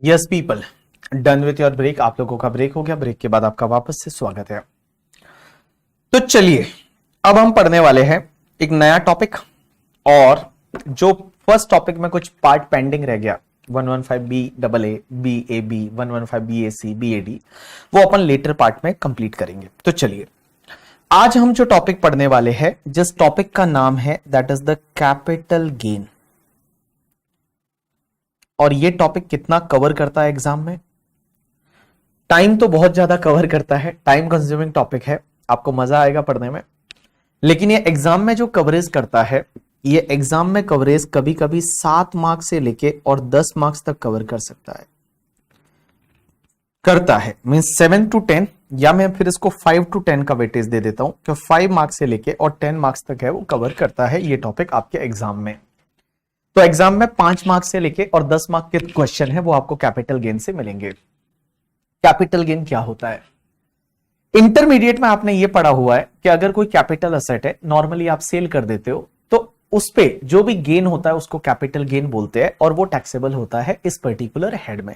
Yes people, done with your break. आप लोगों का ब्रेक हो गया, ब्रेक के बाद आपका वापस से स्वागत है। तो चलिए अब हम पढ़ने वाले हैं एक नया टॉपिक, और जो फर्स्ट टॉपिक में कुछ पार्ट पेंडिंग रह गया 115 B double A B A B 115 B A C B A D, वो अपन लेटर पार्ट में कंप्लीट करेंगे। तो चलिए आज हम जो टॉपिक पढ़ने वाले हैं, जिस टॉपिक का नाम है that is the capital gain. और ये टॉपिक कितना कवर करता है एग्जाम में? टाइम तो बहुत ज्यादा कवर करता है, टाइम कंज्यूमिंग टॉपिक है, आपको मजा आएगा पढ़ने में। लेकिन ये एग्जाम में जो कवरेज करता है, ये एग्जाम में कवरेज कभी कभी 7 मार्क्स से लेके और 10 मार्क्स तक कवर कर सकता है, करता है। मींस 7 to 10, या मैं फिर इसको 5 to 10 का वेटेज दे देता हूं कि 5 मार्क्स से लेके और 10 मार्क्स तक है वो कवर करता है ये टॉपिक आपके एग्जाम में। तो एग्जाम में 5 मार्क्स से लेके और 10 मार्क्स के क्वेश्चन है वो आपको कैपिटल गेन से मिलेंगे। कैपिटल गेन क्या होता है? इंटरमीडिएट में आपने ये पढ़ा हुआ है कि अगर कोई कैपिटल असेट है, नॉर्मली आप सेल कर देते हो, तो उस पे जो भी गेन होता है उसको कैपिटल गेन बोलते हैं, और वो टैक्सेबल होता है इस पर्टिकुलर हेड में।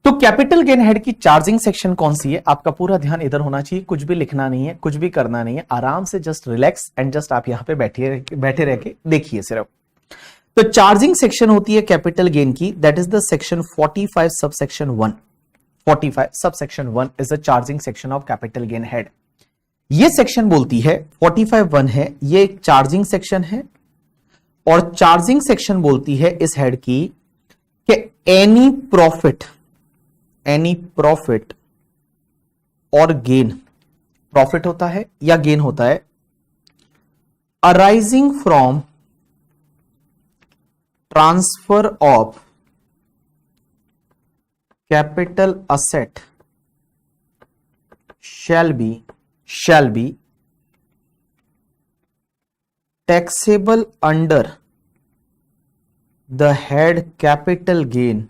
तो कैपिटल गेन हेड की चार्जिंग सेक्शन कौन सी है? आपका पूरा ध्यान इधर होना चाहिए, कुछ भी लिखना नहीं है, कुछ भी करना नहीं है, आराम से जस्ट रिलैक्स एंड जस्ट आप यहां पे बैठे रह के देखिए सिर्फ। तो चार्जिंग सेक्शन होती है कैपिटल गेन की, that is the section 45 subsection 1। 45 subsection 1 is the charging section of capital gain head. ये सेक्शन बोलती है 45(1) है, ये एक चार्जिंग सेक्शन है, और चार्जिंग सेक्शन बोलती है इस हेड की कि एनी प्रॉफिट और गेन, प्रॉफिट होता है या गेन होता है, arising from transfer of capital asset shall be taxable under the head capital gain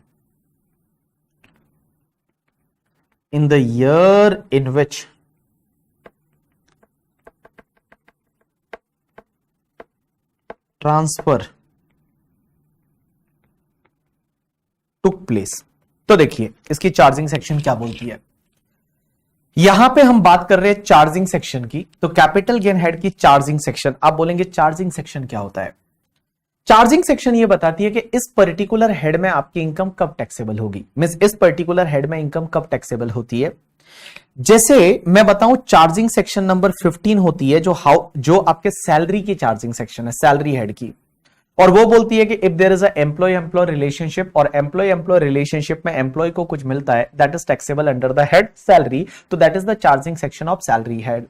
in the year in which transfer took place। तो देखिए इसकी चार्जिंग सेक्शन क्या बोलती है। यहां पे हम बात कर रहे हैं चार्जिंग सेक्शन की, तो कैपिटल गेन हेड की चार्जिंग सेक्शन। आप बोलेंगे चार्जिंग सेक्शन क्या होता है? चार्जिंग सेक्शन ये बताती है कि इस पर्टिकुलर हेड में आपकी इनकम कब टैक्सेबल होगी। मींस इस पर्टिकुलर हेड में इनकम कब टैक्सेबल होती है। जैसे मैं बताऊं, चार्जिंग सेक्शन नंबर 15 होती है जो आपके सैलरी की चार्जिंग सेक्शन है, सैलरी हेड की, और वो बोलती है कि if there is a employ relationship, और एम्प्लॉय रिलेशनशिप में एम्प्लॉय को कुछ मिलता है, that is taxable under the head salary, तो that is the charging section of salary head.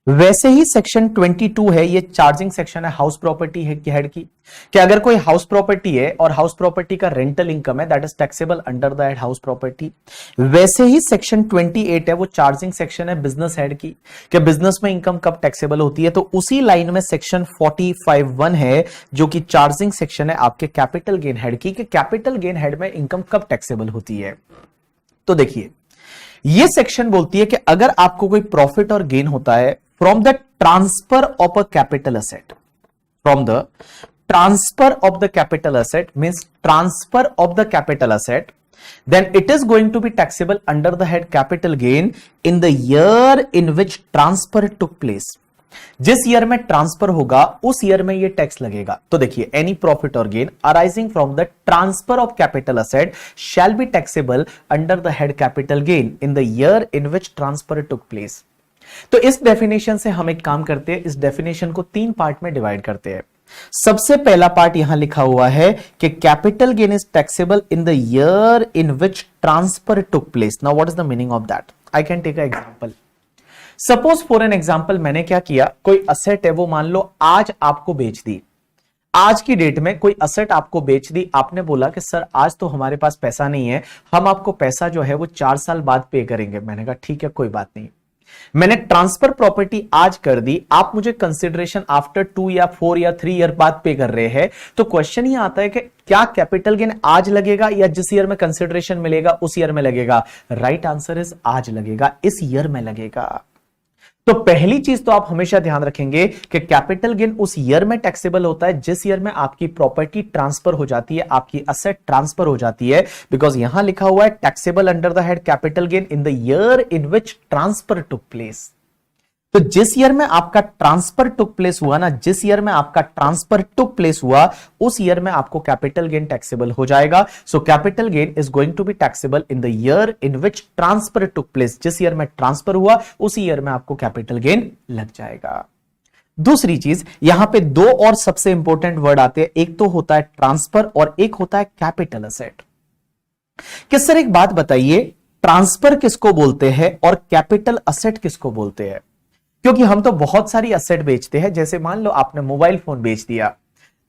वैसे ही सेक्शन 22 है, ये चार्जिंग सेक्शन है हाउस प्रॉपर्टी हेड की, कि अगर कोई हाउस प्रॉपर्टी है और हाउस प्रॉपर्टी का रेंटल इनकम है, that is taxable under the head house property. वैसे ही सेक्शन 28 है, वो चार्जिंग सेक्शन है बिजनेस हेड की, कि बिजनेस में इनकम कब टैक्सेबल होती है। तो उसी लाइन में सेक्शन 45(1) है, जो कि चार्जिंग सेक्शन है आपके कैपिटल गेन हेड की, कि कैपिटल गेन हेड में इनकम कब टैक्सेबल होती है। तो देखिए ये सेक्शन बोलती है कि अगर आपको कोई प्रॉफिट और गेन होता है from the transfer of a capital asset, from the transfer of the capital asset means transfer of the capital asset, then it is going to be taxable under the head capital gain in the year in which transfer took place। जिस year में transfer होगा उस year में ये tax लगेगा। तो देखिए any profit और gain arising from the transfer of capital asset shall be taxable under the head capital gain in the year in which transfer took place. तो इस डेफिनेशन से हम एक काम करते हैं, इस डेफिनेशन को 3 पार्ट में डिवाइड करते हैं। सबसे पहला पार्ट यहां लिखा हुआ है कि capital gain is taxable in the year in which transfer took place. Now what is the meaning of that? I can take a example. Suppose for an example, मैंने क्या किया, कोई असेट है वो मान लो आज आपको बेच दी, आज की डेट में कोई असेट आपको बेच दी। आपने बोला कि सर आज तो हमारे पास पैसा नहीं है, हम आपको पैसा जो है वो 4 साल बाद पे करेंगे। मैंने कहा ठीक है कोई बात नहीं, मैंने ट्रांसफर प्रॉपर्टी आज कर दी, आप मुझे कंसिडरेशन आफ्टर 2 या 4 या 3 ईयर बाद पे कर रहे हैं। तो क्वेश्चन ये आता है कि क्या कैपिटल गेन आज लगेगा या जिस ईयर में कंसिडरेशन मिलेगा उस ईयर में लगेगा? राइट आंसर इज आज लगेगा, इस ईयर में लगेगा। तो पहली चीज तो आप हमेशा ध्यान रखेंगे कि कैपिटल गेन उस ईयर में टैक्सेबल होता है जिस ईयर में आपकी प्रॉपर्टी ट्रांसफर हो जाती है, आपकी असेट ट्रांसफर हो जाती है। बिकॉज यहां लिखा हुआ है taxable under the head capital gain in the year in which transfer took place. तो जिस ईयर में आपका ट्रांसफर टुक प्लेस हुआ ना, जिस ईयर में आपका ट्रांसफर टुक प्लेस हुआ उस ईयर में आपको कैपिटल गेन टैक्सेबल हो जाएगा। So capital gain is going to be taxable in the year in which transfer took place. जिस ईयर में ट्रांसफर हुआ उस ईयर में आपको कैपिटल गेन लग जाएगा। दूसरी चीज, यहां पे दो और सबसे इंपॉर्टेंट वर्ड आते हैं, एक तो होता है ट्रांसफर और एक होता है कैपिटल असेट। कि सर एक बात बताइए, ट्रांसफर किसको बोलते हैं और कैपिटल असेट किसको बोलते हैं? क्योंकि हम तो बहुत सारी असेट बेचते हैं। जैसे मान लो आपने मोबाइल फोन बेच दिया,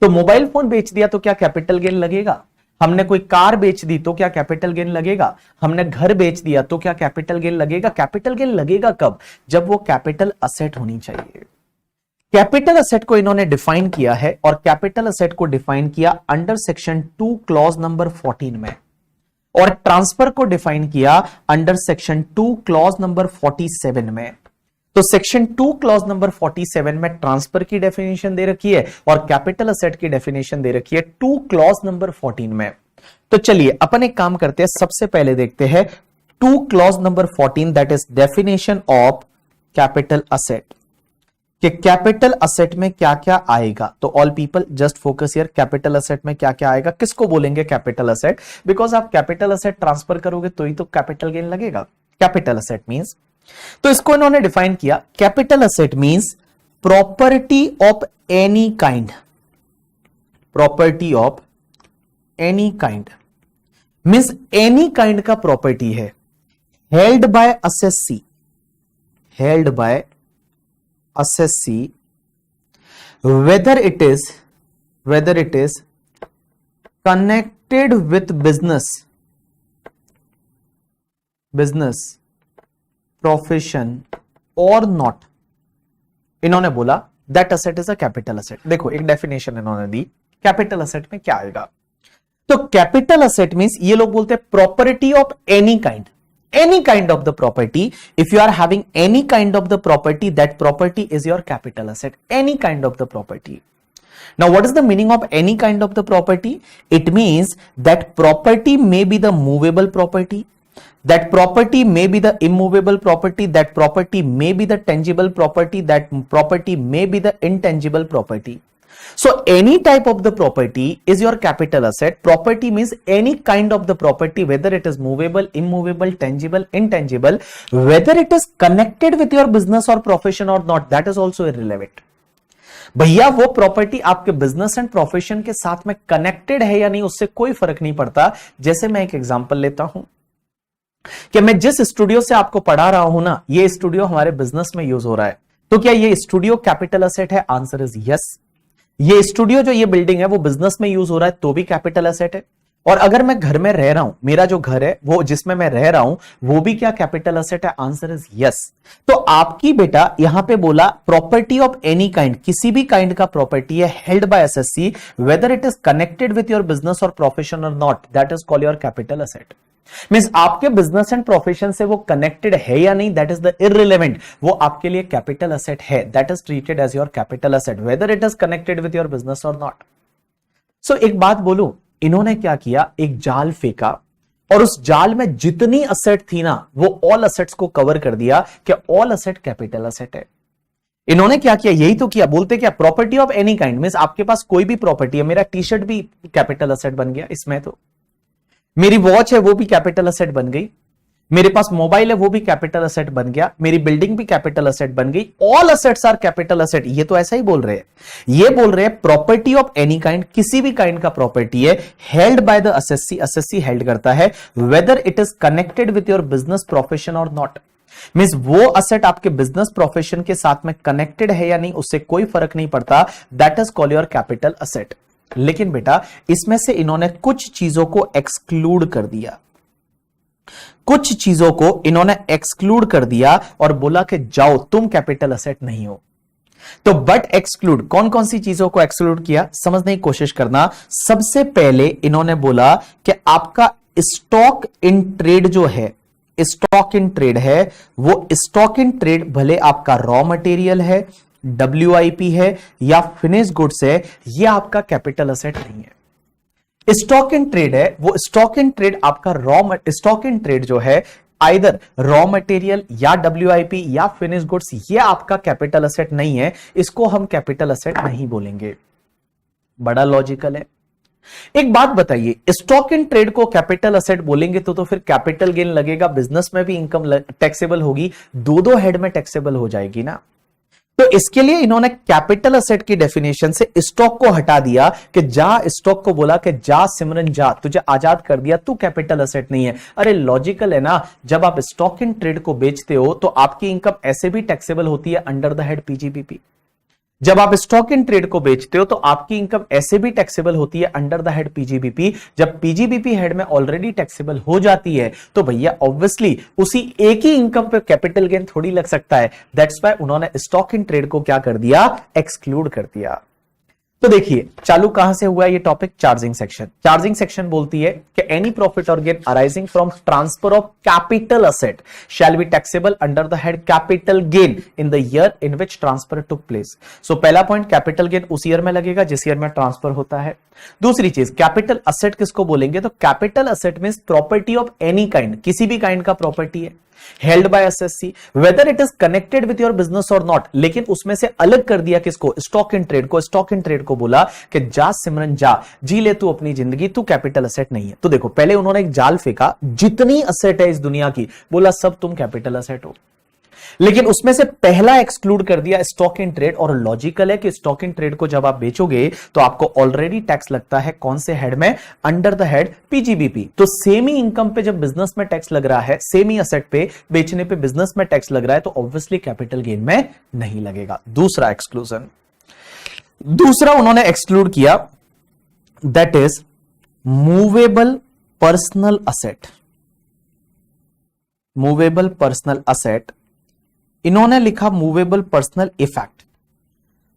तो मोबाइल फोन बेच दिया तो क्या कैपिटल गेन लगेगा? हमने कोई कार बेच दी तो क्या कैपिटल गेन लगेगा? हमने घर बेच दिया तो क्या कैपिटल गेन लगेगा? कैपिटल गेन लगेगा कब? जब वो कैपिटल असेट होनी चाहिए। कैपिटल असेट को इन्होंने डिफाइन किया है और कैपिटल असेट को डिफाइन किया अंडर सेक्शन 2 क्लॉज नंबर 14 में, और ट्रांसफर को डिफाइन किया अंडर सेक्शन 2 क्लॉज नंबर 47 में। तो सेक्शन 2 क्लॉज नंबर 47 में ट्रांसफर की डेफिनेशन दे रखी है और कैपिटल असेट की डेफिनेशन दे रखी है 2 क्लॉज नंबर 14 में। तो चलिए अपन एक काम करते हैं, सबसे पहले देखते हैं 2 clause number 14 that is definition of capital asset, कि कैपिटल असेट में क्या क्या आएगा। तो all people just focus here, capital asset में क्या क्या आएगा, किसको बोलेंगे कैपिटल असेट? बिकॉज आप कैपिटल असेट ट्रांसफर करोगे तो ही तो कैपिटल गेन लगेगा। कैपिटल असेट मींस, तो इसको इन्होंने डिफाइन किया, capital asset means property of any kind, property of any kind means any kind का प्रॉपर्टी है, held by assessee, held by assessee, weather it is connected with business profession और not. इन्होंने बोला that asset is a capital asset. देखो एक definition इन्होंने दी, capital asset में क्या आएगा। तो कैपिटल असेट मींस ये लोग बोलते हैं property of any kind of the property. If you are having any kind of the property, that property is your capital asset. Any kind of the property. Now what is the meaning of any kind of the property? It means that property may be the movable property, that property may be the immovable property, that property may be the tangible property, that property may be the intangible property. So any type of the property is your capital asset. Property means any kind of the property, whether it is movable, immovable, tangible, intangible, whether it is connected with your business or profession or not, that is also irrelevant. भैया वो property आपके business and profession के साथ में connected है या नहीं, उससे कोई फर्क नहीं पड़ता। जैसे मैं एक एग्जांपल लेता हूं कि मैं जिस स्टूडियो से आपको पढ़ा रहा हूं ना, ये स्टूडियो हमारे बिजनेस में यूज हो रहा है, तो क्या ये स्टूडियो कैपिटल असेट है? Answer is yes. ये स्टूडियो जो ये बिल्डिंग है वो बिजनेस में यूज हो रहा है तो भी कैपिटल असेट है। और अगर मैं घर में रह रहा हूं, मेरा जो घर है वो जिसमें मैं रह रहा हूं वो भी क्या कैपिटल असेट है? Answer is yes. तो आपकी बेटा यहां पे बोला प्रॉपर्टी ऑफ एनी काइंड, किसी भी काइंड का प्रॉपर्टी है, held by assessee, whether it is connected with your business और प्रोफेशन और not, that is called your capital asset. Means आपके बिजनेस एंड प्रोफेशन से वो कनेक्टेड है या नहीं, दैट इज द इररिलेवेंट, वो आपके लिए कैपिटल असेट है, that is treated as your capital asset whether it is connected with your business और नॉट। सो एक बात बोलूं, इन्होंने क्या किया, एक जाल फेंका और उस जाल में जितनी असेट थी ना वो ऑल असेट्स को कवर कर दिया कि ऑल असेट कैपिटल असेट है। इन्होंने क्या किया, यही तो किया। बोलते क्या, property of any kind means आपके पास कोई भी प्रॉपर्टी है, मेरा टी शर्ट भी कैपिटल असेट बन गया इसमें, तो मेरी वॉच है वो भी कैपिटल असेट बन गई, मेरे पास मोबाइल है वो भी कैपिटल असेट बन गया, मेरी बिल्डिंग भी कैपिटल असेट बन गई, all assets are capital asset. ये तो ऐसा ही बोल रहे हैं, ये बोल रहे हैं प्रॉपर्टी ऑफ एनी काइंड, किसी भी काइंड का प्रॉपर्टी है, held by the assessee, assessee held करता है, weather it is connected with your business profession और नॉट। मींस वो असेट आपके बिजनेस प्रोफेशन के साथ में कनेक्टेड है या नहीं, उससे कोई फर्क नहीं पड़ता, that is called your capital asset. लेकिन बेटा इसमें से इन्होंने कुछ चीजों को एक्सक्लूड कर दिया, कुछ चीजों को इन्होंने एक्सक्लूड कर दिया और बोला कि जाओ तुम कैपिटल असेट नहीं हो। तो बट एक्सक्लूड, कौन कौन सी चीजों को एक्सक्लूड किया समझने की कोशिश करना। सबसे पहले इन्होंने बोला कि आपका स्टॉक इन ट्रेड जो है, स्टॉक इन ट्रेड है, वो स्टॉक इन ट्रेड भले आपका रॉ मटेरियल है, WIP है या फिनिश गुड्स है, ये आपका कैपिटल असेट नहीं है। स्टॉक इन ट्रेड है, वो स्टॉक इन ट्रेड आपका स्टॉक इन ट्रेड जो है आइदर रॉ मटेरियल या WIP या फिनिश गुड्स, ये आपका कैपिटल असेट नहीं है, इसको हम कैपिटल असेट नहीं बोलेंगे। बड़ा लॉजिकल है। एक बात बताइए, स्टॉक इन ट्रेड को कैपिटल असेट बोलेंगे तो फिर कैपिटल गेन लगेगा, बिजनेस में भी इनकम टैक्सेबल होगी, दो हेड में टैक्सेबल हो जाएगी ना। तो इसके लिए इन्होंने कैपिटल असेट की डेफिनेशन से स्टॉक को हटा दिया कि जा, स्टॉक को बोला कि जा सिमरन जा, तुझे आजाद कर दिया, तू कैपिटल असेट नहीं है। अरे लॉजिकल है ना, जब आप स्टॉक इन ट्रेड को बेचते हो तो आपकी इनकम ऐसे भी टैक्सेबल होती है अंडर द हेड PGBP। जब आप स्टॉक इन ट्रेड को बेचते हो तो आपकी इनकम ऐसे भी टैक्सेबल होती है अंडर द हेड PGBP। जब PGBP हेड में ऑलरेडी टैक्सेबल हो जाती है तो भैया ऑब्वियसली उसी एक ही इनकम पे कैपिटल गेन थोड़ी लग सकता है। दैट्स व्हाई उन्होंने स्टॉक इन ट्रेड को क्या कर दिया, एक्सक्लूड कर दिया। तो देखिए चालू कहां से हुआ ये topic, charging section. Charging section बोलती है कि एनी प्रॉफिट और gain arising from transfer of capital asset shall be taxable under the head capital gain in the year in which transfer took place. So पहला point, capital gain उस year में लगेगा जिस year में transfer होता है। दूसरी चीज, कैपिटल असेट किसको बोलेंगे, तो capital asset means property of any kind, किसी भी काइंड का प्रॉपर्टी है, held by assessee whether it is connected with your business और नॉट। लेकिन उसमें से अलग कर दिया किसको, स्टॉक इन ट्रेड को। स्टॉक इन ट्रेड को बोला कि जा सिमरन जा, जी ले तू अपनी जिंदगी, तू कैपिटल असेट नहीं है। तो देखो पहले उन्होंने एक जाल फेंका, जितनी असेट है इस दुनिया की, बोला सब तुम कैपिटल असेट हो, लेकिन उसमें से पहला एक्सक्लूड कर दिया स्टॉक इन ट्रेड। और लॉजिकल है कि स्टॉक इन ट्रेड को जब आप बेचोगे तो आपको ऑलरेडी टैक्स लगता है कौन से हेड में, अंडर द हेड PGBP। तो सेम ही इनकम पे जब बिजनेस में टैक्स लग रहा है, सेम ही असेट पे बेचने पे बिजनेस में टैक्स लग रहा है, तो ऑब्वियसली कैपिटल गेन में नहीं लगेगा। दूसरा एक्सक्लूजन, दूसरा उन्होंने एक्सक्लूड किया, that is movable personal asset. Movable personal asset, इन्होंने लिखा मूवेबल पर्सनल इफेक्ट।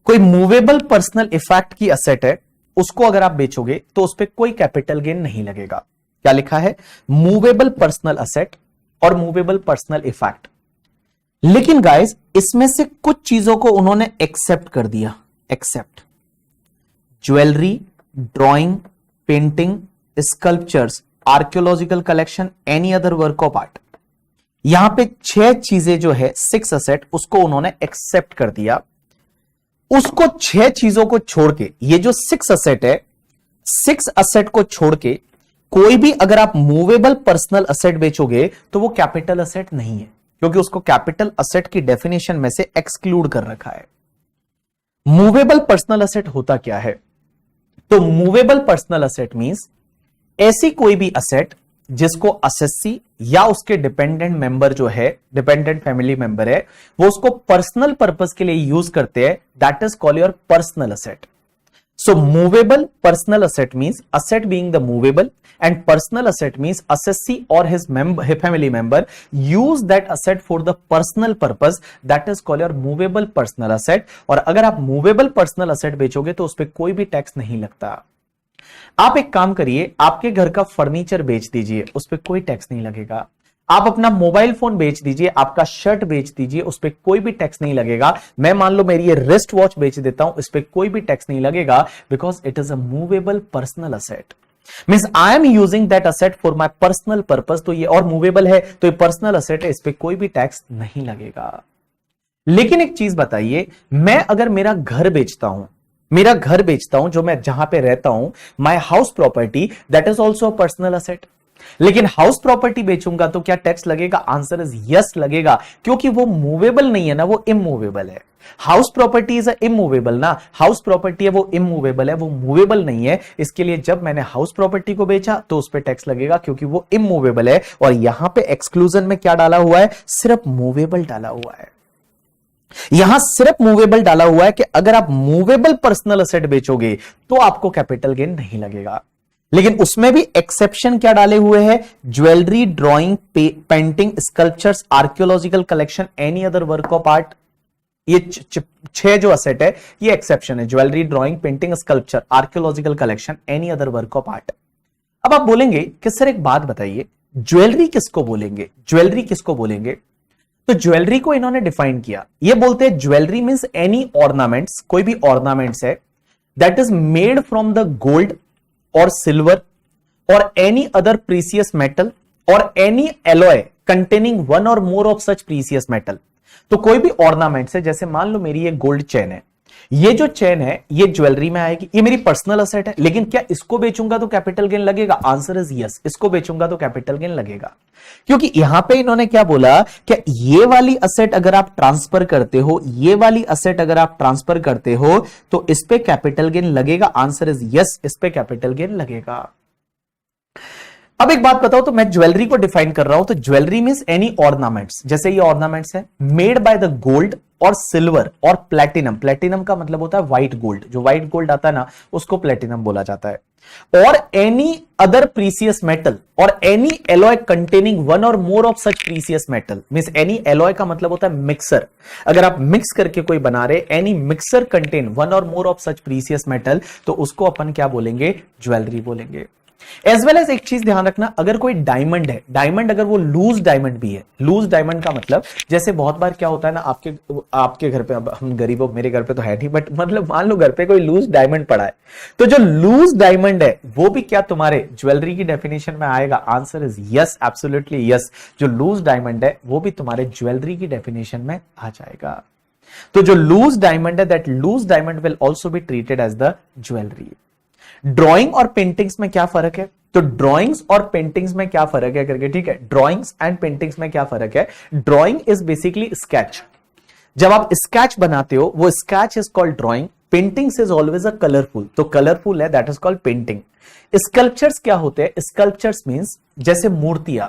कोई मूवेबल पर्सनल इफेक्ट की असेट है, उसको अगर आप बेचोगे तो उस पर कोई कैपिटल गेन नहीं लगेगा। क्या लिखा है, मूवेबल पर्सनल असेट और मूवेबल पर्सनल इफेक्ट। लेकिन गाइस इसमें से कुछ चीजों को उन्होंने एक्सेप्ट कर दिया। Except jewellery, drawing, painting, sculptures, archaeological collection, any other work of art. यहां पे 6 चीजें जो है, 6 असेट, उसको उन्होंने एक्सेप्ट कर दिया। उसको 6 चीजों को छोड़ के, ये जो 6 असेट है, 6 असेट को छोड़ के कोई भी अगर आप मूवेबल पर्सनल असेट बेचोगे तो वो कैपिटल असेट नहीं है, क्योंकि उसको कैपिटल असेट की डेफिनेशन में से एक्सक्लूड कर रखा है। मूवेबल पर्सनल असेट होता क्या है, तो मूवेबल पर्सनल असेट मींस ऐसी कोई भी असेट जिसको असेसी या उसके डिपेंडेंट मेंबर जो है, डिपेंडेंट फैमिली मेंबर है, वो उसको पर्सनल पर्पस के लिए यूज करते हैं, that is called your personal asset. So movable personal asset means asset being the movable and personal asset means assessee or his family member use that asset for the personal purpose, that is called your movable personal asset। और अगर आप movable personal asset बेचोगे तो उस पर कोई भी tax नहीं लगता। आप एक काम करिए, आपके घर का फर्नीचर बेच दीजिए, उस पर कोई टैक्स नहीं लगेगा। आप अपना मोबाइल फोन बेच दीजिए, आपका शर्ट बेच दीजिए, उस पर कोई भी टैक्स नहीं लगेगा। मैं मान लो मेरी ये रिस्ट वॉच बेच देता हूं, इस पर कोई भी टैक्स नहीं लगेगा, because it is a movable personal asset. Means I am using that asset for my personal purpose. तो ये और मूवेबल है तो ये पर्सनल असेट है, इस पर कोई भी टैक्स नहीं लगेगा। लेकिन एक चीज बताइए, मैं अगर मेरा घर बेचता हूं, जो मैं जहां पे रहता हूं, my house property, that is also personal asset. लेकिन हाउस प्रॉपर्टी बेचूंगा तो क्या टैक्स लगेगा? आंसर इज यस, लगेगा, क्योंकि वो मूवेबल नहीं है ना, वो इमूवेबल है। हाउस प्रॉपर्टी इज इमूवेबल ना, हाउस प्रॉपर्टी है वो इमूवेबल है, वो मूवेबल नहीं है। इसके लिए जब मैंने हाउस प्रॉपर्टी को बेचा तो उस पर टैक्स लगेगा, क्योंकि वो इमूवेबल है। और यहां पे एक्सक्लूजन में क्या डाला हुआ है? सिर्फ मूवेबल डाला हुआ है। यहां सिर्फ मूवेबल डाला हुआ है कि अगर आप मूवेबल पर्सनल असेट बेचोगे तो आपको कैपिटल गेन नहीं लगेगा। लेकिन उसमें भी एक्सेप्शन क्या डाले हुए हैं? Jewellery, drawing, painting, sculptures, archaeological collection, any other work of art. ये 6 जो असेट है ये एक्सेप्शन है, jewellery, drawing, painting, sculpture, archaeological collection, any other work of art. अब आप बोलेंगे कि सर एक बात बताइए, ज्वेलरी किसको बोलेंगे, ज्वेलरी किसको बोलेंगे? तो ज्वेलरी को इन्होंने डिफाइन किया, ये बोलते हैं ज्वेलरी मींस एनी ऑर्नामेंट्स, कोई भी ऑर्नामेंट्स है that is made from the gold और सिल्वर और एनी अदर प्रीसियस मेटल और एनी एलॉय कंटेनिंग वन और more of such precious metal. तो कोई भी ऑर्नामेंट्स है, जैसे मान लो मेरी ये गोल्ड चेन है, ये जो चेन है ये ज्वेलरी में आएगी, ये मेरी पर्सनल असेट है, लेकिन क्या इसको बेचूंगा तो कैपिटल गेन लगेगा? आंसर इज यस, इसको बेचूंगा तो कैपिटल गेन लगेगा। क्योंकि यहां पे इन्होंने क्या बोला कि ये वाली असेट अगर आप ट्रांसफर करते हो, ये वाली असेट अगर आप ट्रांसफर करते हो तो इस पे कैपिटल गेन लगेगा। आंसर इज यस, इस पे कैपिटल गेन लगेगा। अब एक बात बताओ, तो मैं ज्वेलरी को डिफाइन कर रहा हूं, तो ज्वेलरी मींस एनी ऑर्नामेंट्स, जैसे ये ऑर्नामेंट्स है मेड बाय द गोल्ड और सिल्वर और प्लेटिनम। प्लेटिनम का मतलब होता है व्हाइट गोल्ड, जो व्हाइट गोल्ड आता है ना उसको प्लेटिनम बोला जाता है। और एनी अदर प्रीसियस मेटल और एनी एलॉय कंटेनिंग वन और more of such precious metal. Means any alloy का मतलब होता है मिक्सर, अगर आप मिक्स करके कोई बना रहे, एनी मिक्सर कंटेन वन और more of such precious metal, तो उसको अपन क्या बोलेंगे? ज्वेलरी बोलेंगे। एज वेल एज एक चीज ध्यान रखना, अगर कोई डायमंड है, डायमंड अगर वो लूज डायमंड भी है, लूज डायमंड का मतलब जैसे बहुत बार क्या होता है ना, आपके घर पे, अब हम गरीबों, मेरे घर पे तो है नहीं, बट मतलब मान लो घर पे कोई लूज डायमंड पड़ा है, तो जो लूज डायमंड है वो भी क्या तुम्हारे ज्वेलरी की डेफिनेशन में आएगा? Answer is yes, absolutely yes, जो लूज डायमंड है वो भी तुम्हारे ज्वेलरी की डेफिनेशन में आ जाएगा। तो जो लूज डायमंड है, that loose diamond will also be treated as the jewellery. Drawing और पेंटिंग्स में क्या फर्क है? तो ड्राइंग्स और पेंटिंग्स में क्या फर्क है करके, ठीक है, ड्राइंग्स एंड पेंटिंग्स में क्या फर्क है? ड्राइंग इज बेसिकली स्केच, जब आप स्केच बनाते हो वो sketch is called drawing. Paintings is always a colourful, तो कलरफुल है, that is called painting. Sculptures क्या होते हैं? स्कल्पचर्स मींस जैसे मूर्तियां,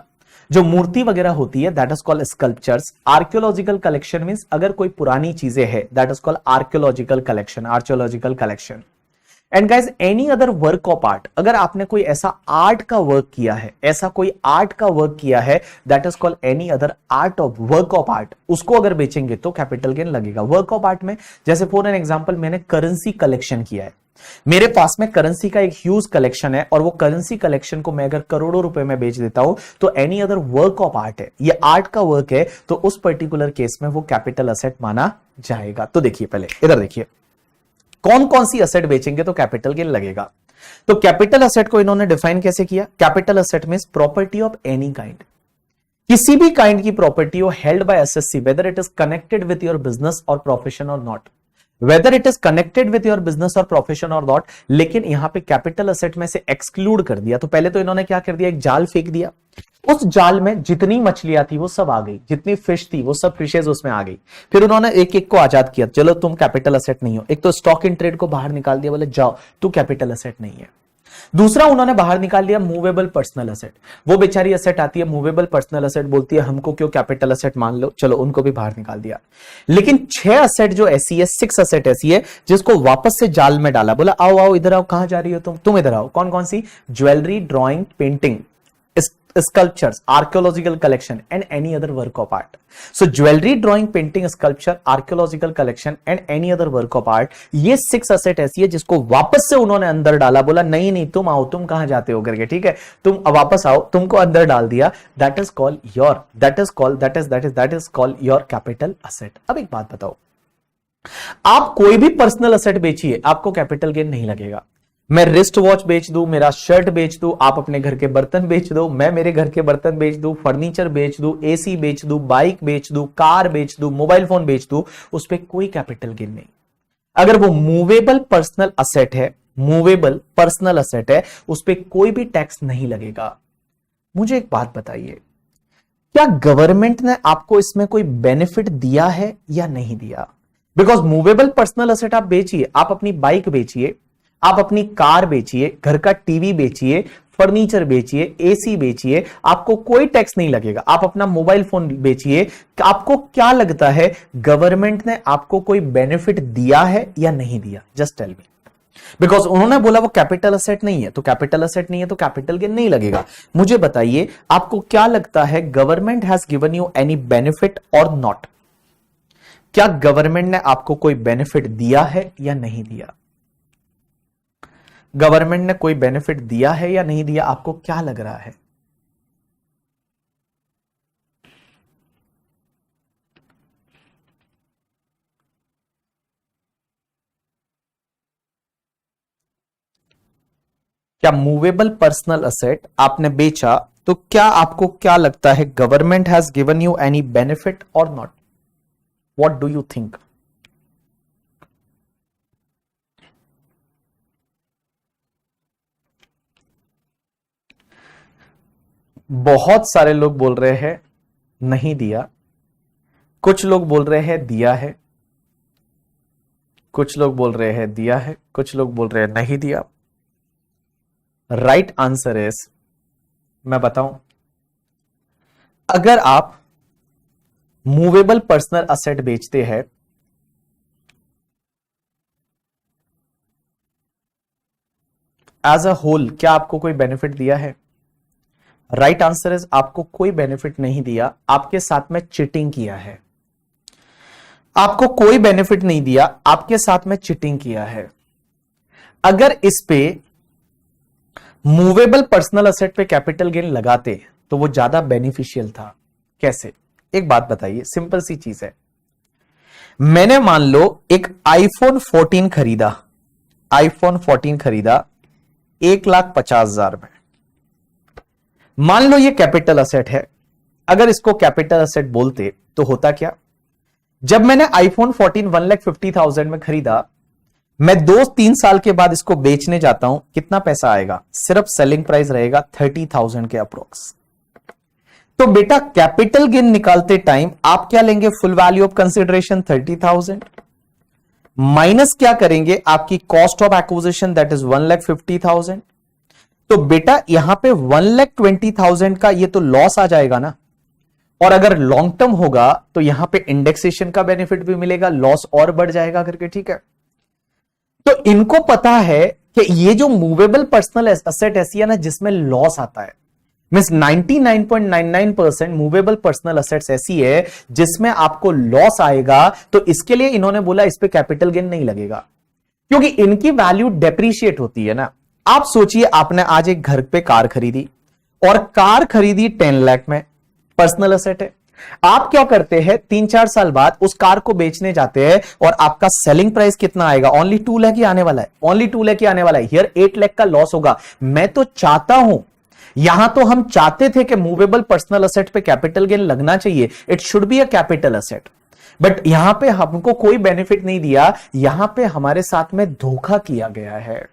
जो मूर्ति वगैरह होती है, that is called sculptures. Archaeological collection means अगर कोई पुरानी चीजें है, that is called archaeological collection, archaeological collection. And guys any other work of art, अगर आपने कोई ऐसा आर्ट का वर्क किया है, ऐसा कोई आर्ट का वर्क किया है, that is called any other art of work of art, उसको अगर बेचेंगे तो कैपिटल गेन लगेगा। वर्क ऑफ आर्ट में जैसे फॉर एन एग्जांपल मैंने करेंसी कलेक्शन किया है, मेरे पास में करेंसी का एक ह्यूज कलेक्शन है और वो करेंसी कलेक्शन को मैं अगर करोड़ों रुपए में बेच देता हूं तो any other work of art है, ये आर्ट का वर्क है, तो उस पर्टिकुलर केस में वो कैपिटल असेट माना जाएगा। तो देखिए, पहले इधर देखिए कौन कौन सी असेट बेचेंगे तो कैपिटल गेन लगेगा। तो कैपिटल असेट को इन्होंने डिफाइन कैसे किया? Capital asset means property of any kind, किसी भी काइंड की प्रॉपर्टी हो held by assessee, whether it is connected with your business और प्रोफेशन और not, whether it is connected with your business और प्रोफेशन और नॉट। लेकिन यहां पे कैपिटल असेट में से एक्सक्लूड कर दिया। तो पहले तो इन्होंने क्या कर दिया, एक जाल फेंक दिया, उस जाल में जितनी मछलियां थी वो सब आ गई, जितनी फिश थी वो सब फिशेज उसमें आ गई। फिर उन्होंने एक एक को आजाद किया, चलो तुम कैपिटल असेट नहीं हो। एक तो स्टॉक इन ट्रेड को बाहर निकाल दिया, बोले जाओ तू कैपिटल असेट नहीं है। दूसरा उन्होंने बाहर निकाल दिया मूवेबल पर्सनल असेट, वो बेचारी असेट आती है मूवेबल पर्सनल असेट, बोलती है हमको क्यों कैपिटल असेट मान लो, चलो उनको भी बाहर निकाल दिया। लेकिन 6 असेट जो ऐसी है, 6 असेट ऐसी है जिसको वापस से जाल में डाला, बोला आओ आओ इधर आओ, कहां जा रही हो तुम इधर आओ। कौन कौन सी? Jewellery, drawing, painting, sculptures, archaeological collection and any other work of art. So jewelry, drawing, painting, sculpture, archaeological collection and any other work of art, ये 6 asset ऐसी है जिसको वापस से उन्होंने अंदर डाला, बोला नहीं नहीं तुम आओ, तुम कहां जाते हो करके, ठीक है, तुम वापस आओ, तुमको अंदर डाल दिया। that is called your capital asset। अब एक बात बताओ, आप कोई भी पर्सनल असेट बेचिए, आपको कैपिटल गेन नहीं लगेगा। मैं रिस्ट वॉच बेच दूं, मेरा शर्ट बेच दूं, आप अपने घर के बर्तन बेच दो, मैं मेरे घर के बर्तन बेच दूं, फर्नीचर बेच दूं, एसी बेच दूं, बाइक बेच दूं, कार बेच दूं, मोबाइल फोन बेच दूं, उस पर कोई कैपिटल गेन नहीं। अगर वो मूवेबल पर्सनल असेट है, मूवेबल पर्सनल असेट है, उस पर कोई भी टैक्स नहीं लगेगा। मुझे एक बात बताइए, क्या गवर्नमेंट ने आपको इसमें कोई बेनिफिट दिया है या नहीं दिया? बिकॉज मूवेबल पर्सनल असेट आप बेचिए, आप अपनी बाइक बेचिए, आप अपनी कार बेचिए, घर का टीवी बेचिए, फर्नीचर बेचिए, एसी बेचिए, आपको कोई टैक्स नहीं लगेगा। आप अपना मोबाइल फोन बेचिए, आपको क्या लगता है गवर्नमेंट ने आपको कोई बेनिफिट दिया है या नहीं दिया? Just tell me. बिकॉज उन्होंने बोला वो कैपिटल असेट नहीं है, तो कैपिटल असेट नहीं है तो कैपिटल गेन नहीं लगेगा। मुझे बताइए आपको क्या लगता है, government has given you any benefit or not? क्या गवर्नमेंट ने आपको कोई बेनिफिट दिया है या नहीं दिया? गवर्नमेंट ने कोई बेनिफिट दिया है या नहीं दिया? आपको क्या लग रहा है? क्या मूवेबल पर्सनल असेट आपने बेचा तो क्या आपको क्या लगता है, government has given you any benefit or not? What do you think? बहुत सारे लोग बोल रहे हैं नहीं दिया, कुछ लोग बोल रहे हैं दिया है, कुछ लोग बोल रहे हैं दिया है, कुछ लोग बोल रहे हैं नहीं दिया। राइट आंसर इज, मैं बताऊं, अगर आप मूवेबल पर्सनल असेट बेचते हैं एज अ होल, क्या आपको कोई बेनिफिट दिया है? राइट आंसर इज, आपको कोई बेनिफिट नहीं दिया, आपके साथ में चीटिंग किया है। आपको कोई बेनिफिट नहीं दिया, आपके साथ में चीटिंग किया है। अगर इस पे मूवेबल पर्सनल असेट पे कैपिटल गेन लगाते तो वो ज्यादा बेनिफिशियल था। कैसे? एक बात बताइए, सिंपल सी चीज है। मैंने मान लो एक आईफोन 14 खरीदा, आईफोन 14 खरीदा 1,50,000 में। मान लो ये कैपिटल असेट है। अगर इसको कैपिटल असेट बोलते तो होता क्या? जब मैंने आईफोन 14 1,50,000 में खरीदा, मैं 2-3 साल के बाद इसको बेचने जाता हूं, कितना पैसा आएगा? सिर्फ सेलिंग प्राइस रहेगा 30,000 के अप्रोक्स। तो बेटा कैपिटल गेन निकालते टाइम आप क्या लेंगे? Full value of consideration 30,000 minus क्या करेंगे? आपकी cost of acquisition that is 1,50,000। तो बेटा यहां पे 1,20,000 का ये तो लॉस आ जाएगा ना। और अगर लॉन्ग टर्म होगा तो यहां पे इंडेक्सेशन का बेनिफिट भी मिलेगा, लॉस और बढ़ जाएगा करके, ठीक है। तो इनको पता है कि ये जो मूवेबल पर्सनल असेट ऐसी है ना जिसमें लॉस आता है, मींस 99.99% मूवेबल पर्सनल असेट्स ऐसी है जिसमें आपको लॉस आएगा। तो इसके लिए इन्होंने बोला इस पे कैपिटल गेन नहीं लगेगा, क्योंकि इनकी वैल्यू डेप्रीशिएट होती है ना। आप सोचिए, आपने आज एक घर पे कार खरीदी और कार खरीदी 10 लाख में, पर्सनल असेट है। आप क्या करते हैं, 3-4 साल बाद उस कार को बेचने जाते हैं और आपका सेलिंग प्राइस कितना आएगा? ओनली 2 लाख ही आने वाला है, ओनली 2 लाख ही आने वाला है। हियर 8 लाख का लॉस होगा। मैं तो चाहता हूं, यहां तो हम चाहते थे कि मूवेबल पर्सनल असेट पे कैपिटल गेन लगना चाहिए, it should be a capital asset, but यहां पे हमको कोई बेनिफिट नहीं दिया। यहां पे हमारे साथ में धोखा किया गया है,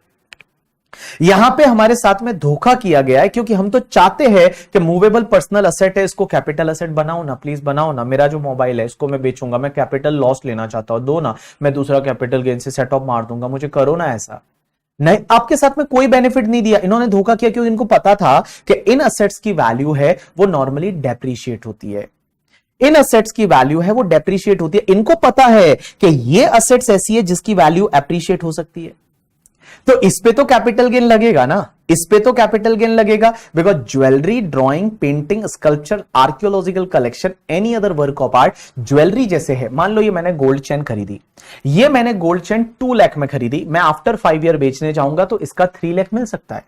यहां पे हमारे साथ में धोखा किया गया है, क्योंकि हम तो चाहते हैं कि मूवेबल पर्सनल असेट है, इसको कैपिटल असेट बनाओ ना, प्लीज बनाओ ना। मेरा जो मोबाइल है इसको मैं बेचूंगा, मैं कैपिटल लॉस लेना चाहता हूं, दो ना, मैं दूसरा कैपिटल गेन से सेट ऑफ मार दूंगा, मुझे करो ना ऐसा। नहीं, आपके साथ में कोई बेनिफिट नहीं दिया, इन्होंने धोखा किया, क्योंकि इनको पता था कि इन असेट्स की वैल्यू है वो नॉर्मली डेप्रीशिएट होती है, इन असेट्स की वैल्यू है वो डेप्रीशिएट होती है। इनको पता है कि ये असेट्स ऐसी है जिसकी वैल्यू एप्रीशिएट हो सकती है। तो इस पे तो कैपिटल गेन लगेगा ना, इस पे तो कैपिटल गेन लगेगा, because jewellery, drawing, painting, sculpture, archaeological collection, any other work of art jewellery जैसे है। मान लो ये मैंने गोल्ड चेन खरीदी, ये मैंने गोल्ड चेन 2 लाख में खरीदी, मैं आफ्टर 5 ईयर बेचने जाऊंगा तो इसका 3 लाख मिल सकता है,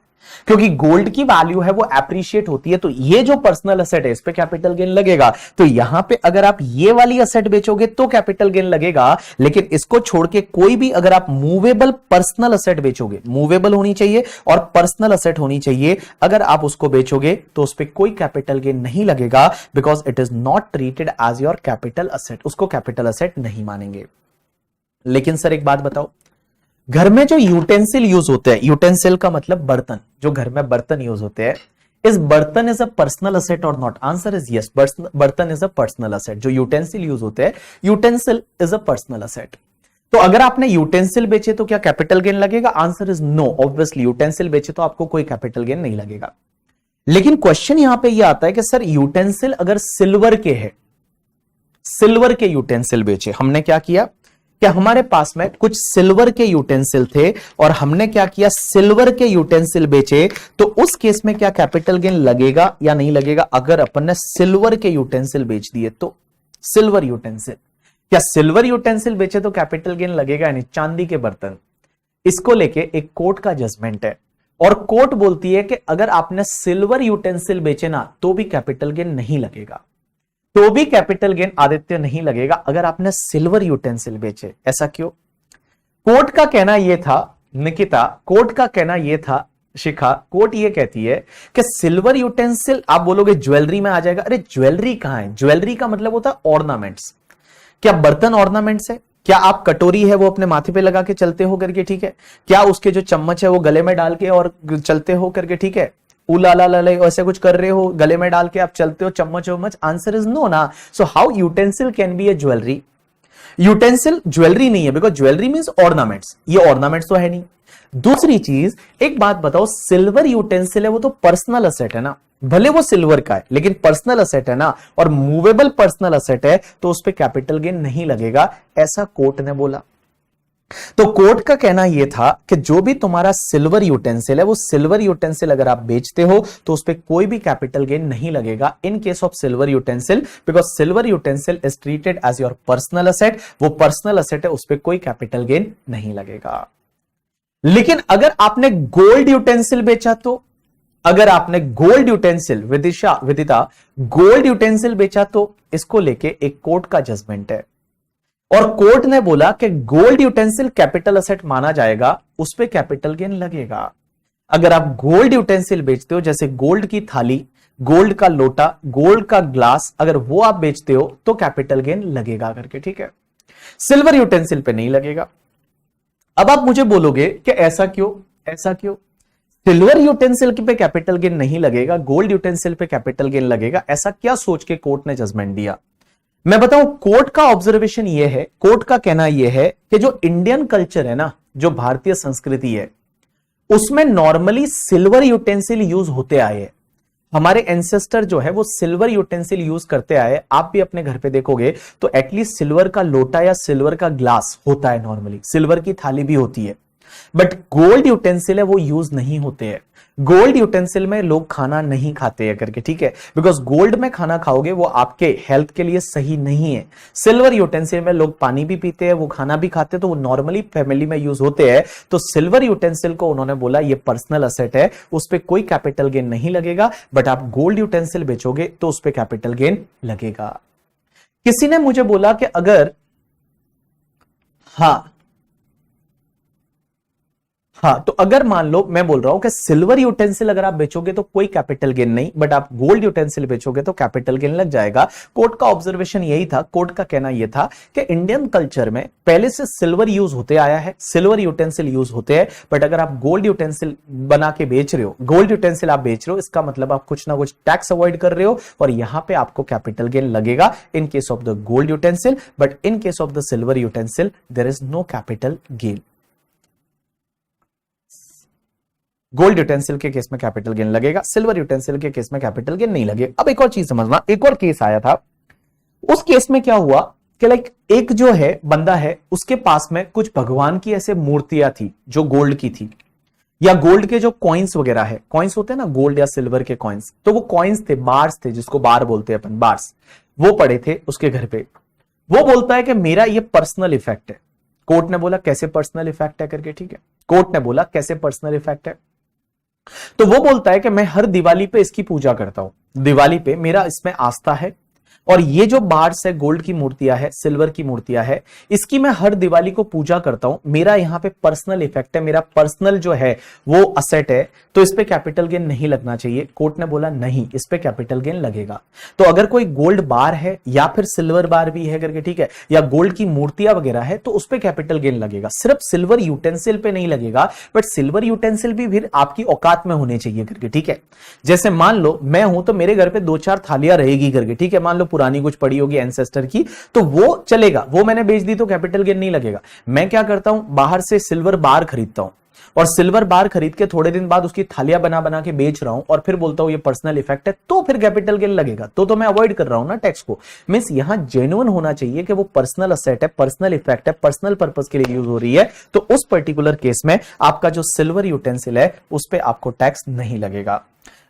क्योंकि गोल्ड की वैल्यू है वो एप्रिशिएट होती है। तो ये जो पर्सनल असेट है इस पे कैपिटल गेन लगेगा। तो यहां पे अगर आप ये वाली असेट बेचोगे तो कैपिटल गेन लगेगा, लेकिन इसको छोड़ के कोई भी अगर आप मूवेबल पर्सनल असेट बेचोगे, मूवेबल होनी चाहिए और पर्सनल असेट होनी चाहिए, अगर आप उसको बेचोगे तो उस पर कोई कैपिटल गेन नहीं लगेगा, because it is not treated as your capital asset, उसको कैपिटल असेट नहीं मानेंगे। लेकिन सर एक बात बताओ, घर में जो यूटेंसिल यूज होते हैं, यूटेंसिल का मतलब बर्तन, जो घर में बर्तन यूज होते हैं, इस बर्तन इज अ पर्सनल असेट और नॉट? आंसर इज यस, बर्तन इज अ पर्सनल असेट। जो यूटेंसिल यूज होते हैं, utensil is a personal asset. तो अगर आपने यूटेंसिल बेचे तो क्या कैपिटल गेन लगेगा? Answer is no, obviously utensil बेचे तो आपको कोई कैपिटल गेन नहीं लगेगा। लेकिन क्वेश्चन यहां पे यह आता है कि सर यूटेंसिल अगर सिल्वर के है, सिल्वर के यूटेंसिल बेचे, हमने क्या किया कि हमारे पास में कुछ सिल्वर के यूटेंसिल थे और हमने क्या किया, सिल्वर के यूटेंसिल बेचे, तो उस केस में क्या कैपिटल गेन लगेगा या नहीं लगेगा? अगर अपन ने सिल्वर के यूटेंसिल बेच दिए तो, सिल्वर यूटेंसिल, क्या सिल्वर यूटेंसिल बेचे तो कैपिटल गेन लगेगा? यानी चांदी के बर्तन। इसको लेके एक कोर्ट का जजमेंट है और कोर्ट बोलती है कि अगर आपने सिल्वर यूटेंसिल बेचे ना तो भी कैपिटल गेन नहीं लगेगा, तो भी कैपिटल गेन आदित्य नहीं लगेगा अगर आपने सिल्वर यूटेंसिल बेचे। ऐसा क्यों? कोर्ट का कहना यह था, निकिता, कोर्ट का कहना यह था शिखा, कोर्ट ये कहती है कि सिल्वर यूटेंसिल, आप बोलोगे ज्वेलरी में आ जाएगा, अरे ज्वेलरी कहां है? ज्वेलरी का मतलब होता है ऑर्नामेंट्स। क्या बर्तन ऑर्नामेंट्स है? क्या आप कटोरी है वो अपने माथे पे लगा के चलते हो करके, ठीक है? क्या उसके जो चम्मच है वो गले में डाल के और चलते हो करके, ठीक है? उला ला ला ऐसे कुछ कर रहे हो, गले में डाल के आप चलते हो चम्मच वम्मच? आंसर इज नो ना। So how utensil can be A jewellery? Utensil jewellery नहीं है, बिकॉज ज्वेलरी मींस ऑर्नामेंट्स, ये ऑर्नामेंट्स तो है नहीं। दूसरी चीज, एक बात बताओ, सिल्वर यूटेंसिल है वो तो पर्सनल असेट है ना, भले वो सिल्वर का है लेकिन पर्सनल असेट है ना, और मूवेबल पर्सनल असेट है, तो उस पर कैपिटल गेन नहीं लगेगा, ऐसा कोर्ट ने बोला। तो कोर्ट का कहना यह था कि जो भी तुम्हारा सिल्वर यूटेंसिल है, वो सिल्वर यूटेंसिल अगर आप बेचते हो तो उस पर कोई भी कैपिटल गेन नहीं लगेगा in case of silver utensil, because silver utensil is treated as your personal asset, वो पर्सनल असेट है, उस पर कोई कैपिटल गेन नहीं लगेगा। लेकिन अगर आपने गोल्ड यूटेंसिल बेचा तो, अगर आपने गोल्ड यूटेंसिल, विदिता गोल्ड यूटेंसिल बेचा तो इसको लेके एक कोर्ट का जजमेंट है, और कोर्ट ने बोला कि गोल्ड यूटेंसिल कैपिटल असेट माना जाएगा, उस पे कैपिटल गेन लगेगा। अगर आप गोल्ड यूटेंसिल बेचते हो, जैसे गोल्ड की थाली, गोल्ड का लोटा, गोल्ड का ग्लास, अगर वो आप बेचते हो तो कैपिटल गेन लगेगा करके, ठीक है? सिल्वर यूटेंसिल पे नहीं लगेगा। अब आप मुझे बोलोगे कि ऐसा क्यों, ऐसा क्यों? सिल्वर यूटेंसिल पे कैपिटल गेन नहीं लगेगा, गोल्ड यूटेंसिल पे कैपिटल गेन लगेगा, ऐसा क्या सोच के कोर्ट ने जजमेंट दिया? मैं बताऊं, कोर्ट का ऑब्जर्वेशन यह है, कोर्ट का कहना यह है कि जो इंडियन कल्चर है ना, जो भारतीय संस्कृति है, उसमें नॉर्मली सिल्वर यूटेंसिल यूज होते आए हैं। हमारे एंसेस्टर जो है वो सिल्वर यूटेंसिल यूज करते आए। आप भी अपने घर पे देखोगे तो एटलीस्ट सिल्वर का लोटा या सिल्वर का ग्लास होता है, नॉर्मली सिल्वर की थाली भी होती है, बट गोल्ड यूटेंसिल है वो यूज नहीं होते हैं। गोल्ड यूटेंसिल में लोग खाना नहीं खाते हैं करके, ठीक है? बिकॉज गोल्ड में खाना खाओगे वो आपके हेल्थ के लिए सही नहीं है। सिल्वर यूटेंसिल में लोग पानी भी पीते हैं, वो खाना भी खाते हैं, तो वो नॉर्मली फैमिली में यूज होते हैं। तो सिल्वर यूटेंसिल को उन्होंने बोला ये पर्सनल असेट है, उस पर कोई कैपिटल गेन नहीं लगेगा, बट आप गोल्ड यूटेंसिल बेचोगे तो उस पर कैपिटल गेन लगेगा। किसी ने मुझे बोला कि अगर, हाँ, तो अगर मान लो मैं बोल रहा हूं कि सिल्वर यूटेंसिल अगर आप बेचोगे तो कोई कैपिटल गेन नहीं, बट आप गोल्ड यूटेंसिल बेचोगे तो कैपिटल गेन लग जाएगा। कोर्ट का ऑब्जर्वेशन यही था, कोर्ट का कहना यह था कि इंडियन कल्चर में पहले से सिल्वर यूज होते आया है, सिल्वर यूटेंसिल यूज होते हैं, बट अगर आप गोल्ड यूटेंसिल बना के बेच रहे हो, गोल्ड यूटेंसिल आप बेच रहे हो, इसका मतलब आप कुछ ना कुछ टैक्स अवॉइड कर रहे हो, और यहां पे आपको कैपिटल गेन लगेगा in case of the gold utensil, but in case of the silver utensil there is no capital gain. Gold utensil के केस में कैपिटल गेन लगेगा, सिल्वर यूटेंसिल के केस में कैपिटल गेन नहीं लगेगा। अब एक और चीज समझना, एक और केस आया था, उस केस में क्या हुआ कि लाइक एक जो है बंदा है, उसके पास में कुछ भगवान की ऐसे मूर्तियां थी जो गोल्ड की थी, या गोल्ड के जो कॉइन्स वगैरह है, कॉइन्स होते हैं ना गोल्ड या सिल्वर के कॉइन्स, तो वो कॉइन्स थे, बार्स थे, जिसको बार बोलते हैं अपन, बार्स, वो पड़े थे उसके घर पे। वो बोलता है कि मेरा ये पर्सनल इफेक्ट है। कोर्ट ने बोला कैसे पर्सनल इफेक्ट है करके, ठीक है? कोर्ट ने बोला कैसे पर्सनल इफेक्ट है? तो वो बोलता है कि मैं हर दिवाली पे इसकी पूजा करता हूं, दिवाली पे मेरा इसमें आस्था है, और ये जो बार्स है, गोल्ड की मूर्तियां है, सिल्वर की मूर्तियां है, इसकी मैं हर दिवाली को पूजा करता हूं, मेरा यहां पे पर्सनल इफेक्ट है, मेरा पर्सनल जो है वो असेट है, तो इस पे कैपिटल गेन नहीं लगना चाहिए। कोर्ट ने बोला नहीं, इस पे कैपिटल गेन लगेगा। तो अगर कोई गोल्ड बार है या फिर सिल्वर बार भी है करके, ठीक है, या गोल्ड की मूर्तियां वगैरह है, तो उस पे कैपिटल गेन लगेगा। सिर्फ सिल्वर यूटेंसिल पे नहीं लगेगा, बट सिल्वर यूटेंसिल भी फिर आपकी औकात में होने चाहिए करके, ठीक है? जैसे मान लो मैं हूं तो मेरे घर पे 2-4 थालियां रहेगी करके, ठीक है, मान लो पुरानी कुछ पड़ी होगी एंसेस्टर की, तो वो चलेगा, वो मैंने बेच दी तो कैपिटल गेन नहीं लगेगा। मैं क्या करता हूं, बाहर से सिल्वर बार खरीदता हूं, और सिल्वर बार खरीद के थोड़े दिन बाद उसकी थालियां बना बना के बेच रहा हूं, और फिर बोलता हूं ये पर्सनल इफेक्ट है, तो फिर कैपिटल गेन लगेगा। तो मैं अवॉइड कर रहा हूं ना टैक्स को। मींस यहां जेन्युइन होना चाहिए कि वो पर्सनल असेट है, पर्सनल इफेक्ट है, पर्सनल पर्पस के लिए यूज हो रही है, तो उस पर्टिकुलर केस में आपका जो सिल्वर यूटेंसिल है उस पर आपको टैक्स नहीं लगेगा।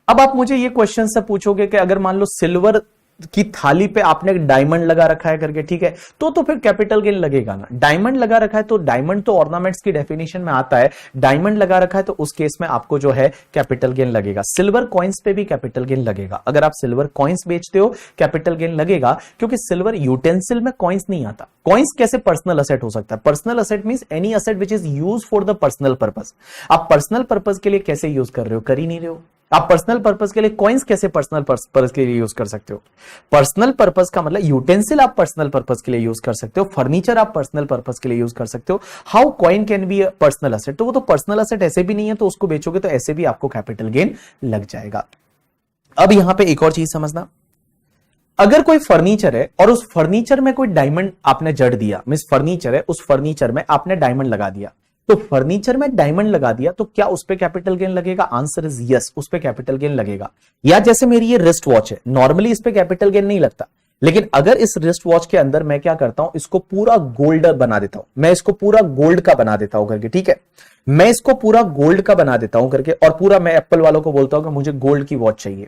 अब आप मुझे ये क्वेश्चन से पूछोगे कि अगर मान लो सिल्वर की थाली पे आपने डायमंड लगा रखा है करके, ठीक है, तो फिर कैपिटल गेन लगेगा ना। डायमंड लगा रखा है तो डायमंड तो ऑर्नामेंट्स की डेफिनेशन में आता है, डायमंड लगा रखा है तो उस केस में आपको जो है कैपिटल गेन लगेगा। सिल्वर कॉइन्स पे भी कैपिटल गेन लगेगा। अगर आप सिल्वर कॉइन्स बेचते हो कैपिटल गेन लगेगा, क्योंकि सिल्वर यूटेंसिल में कॉइन्स नहीं आता। कॉइन्स कैसे पर्सनल असेट हो सकता है? Personal asset means any asset which is use for the personal purpose. आप पर्सनल पर्पस के लिए कैसे यूज कर रहे हो? कर ही नहीं रहे हो। आप पर्सनल पर्पस के लिए कॉइन्स कैसे पर्सनल पर्पस के लिए यूज कर सकते हो? पर्सनल पर्पस का मतलब यूटेंसिल आप पर्सनल पर्पस के लिए यूज कर सकते हो, फर्नीचर आप पर्सनल पर्पस के लिए यूज कर सकते हो। How coin can be personal asset? तो वो तो पर्सनल असेट ऐसे भी नहीं है, तो उसको बेचोगे तो ऐसे भी आपको कैपिटल गेन लग जाएगा। अब यहां पे एक और चीज समझना, अगर कोई फर्नीचर है और उस फर्नीचर में कोई डायमंड आपने जड़ दिया, मींस फर्नीचर है, उस फर्नीचर में आपने डायमंड लगा दिया, तो फर्नीचर में डायमंड लगा दिया तो क्या उस पे कैपिटल गेन लगेगा? आंसर इज यस, उस पे कैपिटल गेन लगेगा। या जैसे मेरी ये रिस्ट वॉच है, नॉर्मली इस पे कैपिटल गेन नहीं लगता, लेकिन अगर इस रिस्ट वॉच के अंदर मैं क्या करता हूं, इसको पूरा गोल्ड बना देता हूं, मैं इसको पूरा गोल्ड का बना देता हूं करके, ठीक है, मैं इसको पूरा गोल्ड का बना देता हूं करके, और पूरा मैं एप्पल वालों को बोलता हूं कि मुझे गोल्ड की वॉच चाहिए,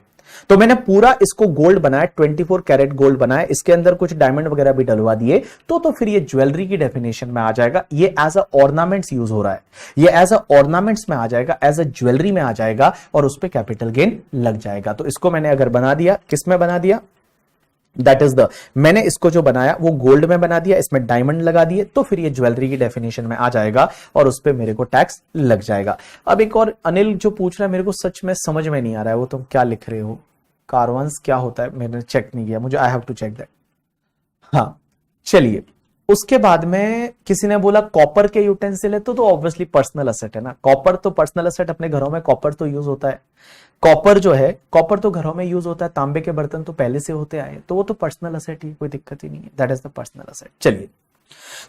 तो मैंने पूरा इसको गोल्ड बनाया, 24 कैरेट गोल्ड बनाया, इसके अंदर कुछ डायमंड वगैरह भी डलवा दिए, तो फिर ये ज्वेलरी की डेफिनेशन में आ जाएगा। ये एज अ ऑर्नामेंट्स यूज हो रहा है, ये एज अ ऑर्नामेंट्स में आ जाएगा, एज अ ज्वेलरी में आ जाएगा, और उस पर कैपिटल गेन लग जाएगा। तो इसको मैंने अगर बना दिया, किस में बना दिया? दैट इज द, मैंने इसको जो बनाया वो गोल्ड में बना दिया, इसमें डायमंड लगा दिए, तो फिर ये ज्वेलरी की डेफिनेशन में आ जाएगा और उस पर मेरे को टैक्स लग जाएगा। अब एक और अनिल जो पूछ रहा है, मेरे को सच में समझ में नहीं आ रहा है वो तुम क्या लिख रहे हो, कारवांस क्या होता है, मैंने चेक नहीं किया, मुझे I have to check that. हाँ चलिए, उसके बाद में किसी ने बोला कॉपर के यूटेंसिल है, तो ऑब्वियसली पर्सनल असेट है ना, कॉपर तो पर्सनल असेट, अपने घरों में कॉपर तो यूज होता है, कॉपर जो है, कॉपर तो घरों में यूज होता है, तांबे के बर्तन तो पहले से होते आए, तो वो तो पर्सनल असेट ही, कोई दिक्कत ही नहीं है, that is the personal asset. चलिए,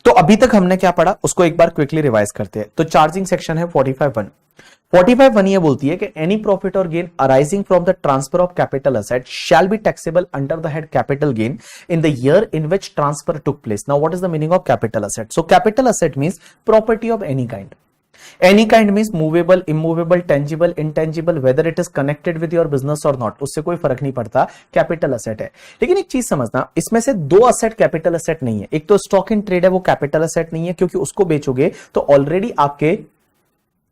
तो अभी तक हमने क्या पढ़ा उसको एक बार क्विकली रिवाइज करते हैं। तो चार्जिंग सेक्शन है 45(1). 45(1) ये बोलती है कि एनी प्रॉफिट और gain arising from the transfer of capital asset shall be taxable under the head capital gain in the year in which transfer took place. Now what is the meaning of capital asset? So capital asset means property of any kind. Any kind means movable, immovable, tangible, intangible, whether it is connected with your business or not, उससे कोई फर्क नहीं पड़ता, capital asset है। लेकिन एक चीज समझना, इसमें से दो असेट कैपिटल असेट नहीं है। एक तो स्टॉक इन ट्रेड है, वो कैपिटल असेट नहीं है, क्योंकि उसको बेचोगे तो ऑलरेडी आपके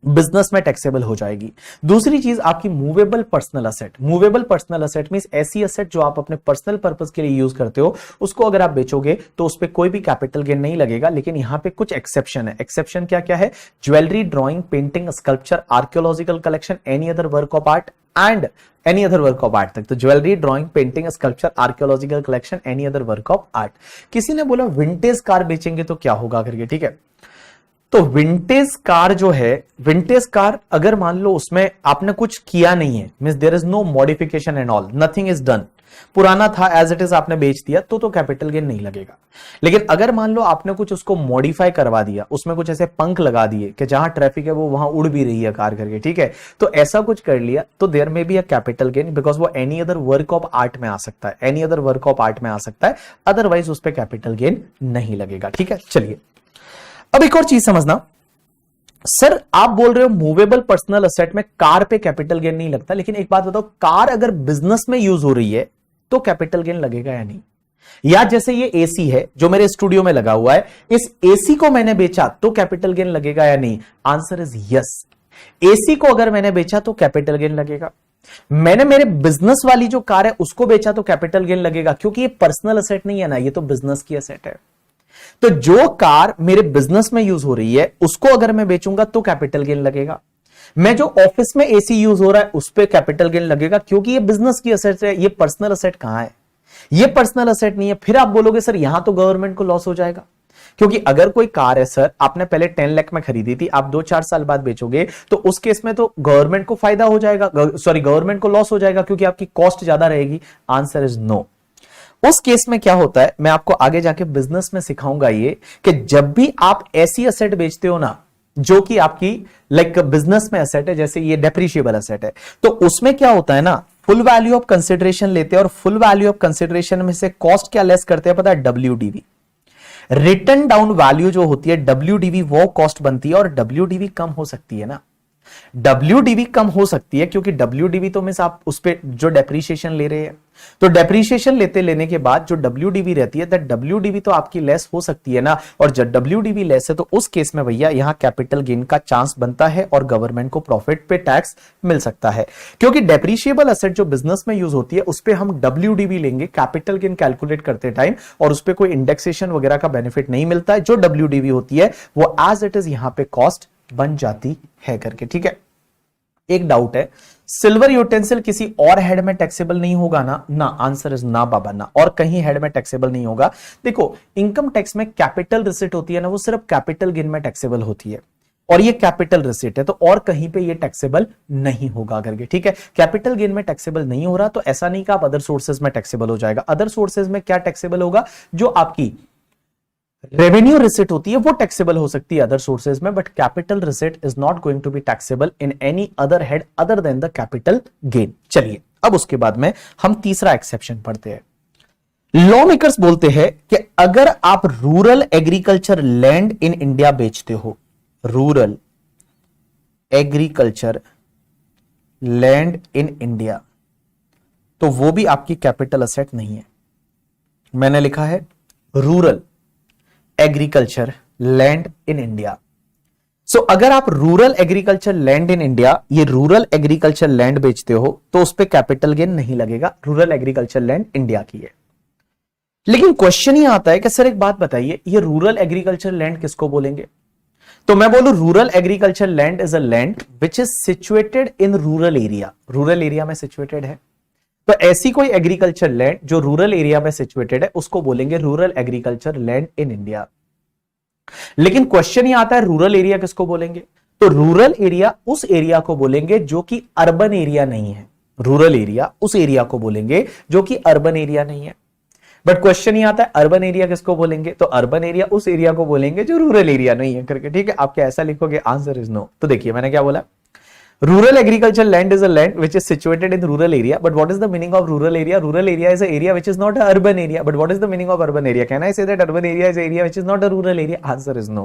बिजनेस में टैक्सेबल हो जाएगी। दूसरी चीज आपकी movable personal asset. Movable personal asset means ऐसी असेट जो आप अपने पर्सनल पर्पस के लिए यूज करते हो, उसको अगर आप बेचोगे तो उस पर कोई भी कैपिटल गेन नहीं लगेगा। लेकिन यहां पे कुछ एक्सेप्शन है। एक्सेप्शन क्या क्या है? Jewellery, drawing, painting, sculpture, archaeological collection, any other work of art and any other work of art तक। तो jewellery, drawing, painting, sculpture, archaeological collection, any other work of art. किसी ने बोला विंटेज कार बेचेंगे तो क्या होगा करके, ठीक है। तो विंटेज कार जो है, विंटेज कार अगर मान लो उसमें आपने कुछ किया नहीं है, means there is no modification and all, nothing is done, पुराना था एज इट इज आपने बेच दिया, तो कैपिटल गेन नहीं लगेगा। लेकिन अगर मान लो आपने कुछ उसको मॉडिफाई करवा दिया, उसमें कुछ ऐसे पंख लगा दिए कि जहां ट्रैफिक है वो वहां उड़ भी रही है कार करके, ठीक है, तो ऐसा कुछ कर लिया, तो there may be a capital gain, because वो any other work of art में आ सकता है, any other work of art में आ सकता है, अदरवाइज उस पर कैपिटल गेन नहीं लगेगा। ठीक है, चलिए अब एक और चीज समझना। सर आप बोल रहे हो मूवेबल पर्सनल असेट में कार पे कैपिटल गेन नहीं लगता, लेकिन एक बात बताओ, कार अगर बिजनेस में यूज हो रही है तो कैपिटल गेन लगेगा या नहीं? या जैसे ये एसी है जो मेरे स्टूडियो में लगा हुआ है, इस एसी को मैंने बेचा तो कैपिटल गेन लगेगा या नहीं? Answer is yes. एसी को अगर मैंने बेचा तो कैपिटल गेन लगेगा। मैंने मेरे बिजनेस वाली जो कार है उसको बेचा तो कैपिटल गेन लगेगा, क्योंकि ये पर्सनल असेट नहीं है ना, ये तो बिजनेस की असेट है। तो जो कार मेरे बिजनेस में यूज हो रही है उसको अगर मैं बेचूंगा तो कैपिटल गेन लगेगा। मैं जो ऑफिस में एसी यूज हो रहा है उस पे कैपिटल गेन लगेगा, क्योंकि ये बिजनेस की असेट है, ये पर्सनल असेट कहां है? ये पर्सनल असेट नहीं है। फिर आप बोलोगे सर यहां तो गवर्नमेंट को लॉस हो जाएगा, क्योंकि अगर कोई कार है सर आपने पहले 10 लाख में खरीदी थी, आप 2-4 साल बाद बेचोगे तो उस केस में तो गवर्नमेंट को फायदा हो जाएगा, सॉरी गवर्नमेंट को लॉस हो जाएगा, क्योंकि आपकी कॉस्ट ज्यादा रहेगी। Answer is no. उस केस में क्या होता है, मैं आपको आगे जाके बिजनेस में सिखाऊंगा ये, कि जब भी आप ऐसी असेट बेचते हो ना जो कि आपकी लाइक बिजनेस में असेट है, जैसे ये डेप्रिशिएबल असेट है, तो उसमें क्या होता है ना, फुल वैल्यू ऑफ कंसिडरेशन लेते हैं और फुल वैल्यू ऑफ कंसिडरेशन में से कॉस्ट क्या लेस करते हैं पता है? WDV, रिटर्न डाउन वैल्यू जो होती है WDV वो कॉस्ट बनती है, और WDV कम हो सकती है ना, WDV कम हो सकती है क्योंकि WDV तो मींस आप उस पे जो डेप्रीशिएशन ले रहे हैं, तो डेप्रीशिएशन लेने के बाद जो WDV रहती है, दैट WDV तो आपकी लेस हो सकती है ना, और जब WDV लेस है तो उस केस में भैया यहां कैपिटल गेन का चांस बनता है और गवर्नमेंट को प्रॉफिट पे टैक्स मिल सकता है। क्योंकि डेप्रीशिएबल एसेट जो बिजनेस में यूज होती है उस पे हम WDV लेंगे कैपिटल गेन कैलकुलेट करते टाइम, और उस पे कोई इंडेक्सेशन वगैरह का बेनिफिट नहीं मिलता है। जो WDV होती है वो एज इट इज यहां पे कॉस्ट बन जाती है करके, ठीक है। एक डाउट है, सिल्वर यूटेंसिल किसी और हेड में टैक्सेबल नहीं होगा ना? ना, आंसर इज ना बाबा ना, और कहीं हेड में टैक्सेबल नहीं होगा। देखो इनकम टैक्स में कैपिटल रिसीट होती है ना, वो सिर्फ कैपिटल गेन में टैक्सेबल होती है, और ये कैपिटल रिसीट है, तो और कहीं पे ये टैक्सेबल नहीं होगा करके, ठीक है। कैपिटल गेन में टैक्सेबल नहीं हो रहा तो ऐसा नहीं कि आप अदर सोर्सेज में टैक्सेबल हो जाएगा। अदर सोर्सेज में क्या टैक्सेबल होगा? जो आपकी रेवेन्यू रिसिट होती है वो टैक्सेबल हो सकती है अदर सोर्सेज में, but capital receipt is not going to be taxable in any other head other than the capital gain. चलिए अब उसके बाद में हम तीसरा एक्सेप्शन पढ़ते हैं। लॉ मेकर्स बोलते हैं कि अगर आप rural agriculture land in India बेचते हो, rural agriculture land in India, तो वो भी आपकी कैपिटल असेट नहीं है। मैंने लिखा है rural agriculture land in India. So अगर आप rural agriculture land in India, ये रूरल एग्रीकल्चर लैंड बेचते हो तो उस पे कैपिटल गेन नहीं लगेगा, रूरल एग्रीकल्चर लैंड इंडिया की है। लेकिन क्वेश्चन ये आता है कि सर एक बात बताइए, ये रूरल एग्रीकल्चर लैंड किसको बोलेंगे? तो मैं बोलूं rural agriculture land is a land which is situated in rural area, rural area में सिचुएटेड है। तो ऐसी कोई एग्रीकल्चर लैंड जो रूरल एरिया में सिचुएटेड है उसको बोलेंगे rural agriculture land in India. लेकिन क्वेश्चन ये आता है रूरल एरिया किसको बोलेंगे? तो रूरल एरिया उस एरिया को बोलेंगे जो कि अर्बन एरिया नहीं है। रूरल एरिया उस एरिया को बोलेंगे जो कि अर्बन एरिया नहीं है। बट क्वेश्चन ये आता है अर्बन एरिया किसको बोलेंगे? तो अर्बन एरिया उस एरिया को बोलेंगे जो रूरल एरिया नहीं है करके, ठीक है। आप क्या ऐसा लिखोगे? Answer is no. तो देखिए मैंने क्या बोला, rural agriculture land is a land which is situated in rural area, but what is the meaning of rural area? Rural area is an area which is not an urban area, but what is the meaning of urban area? Can I say that urban area is an area which is not a rural area? Answer is no.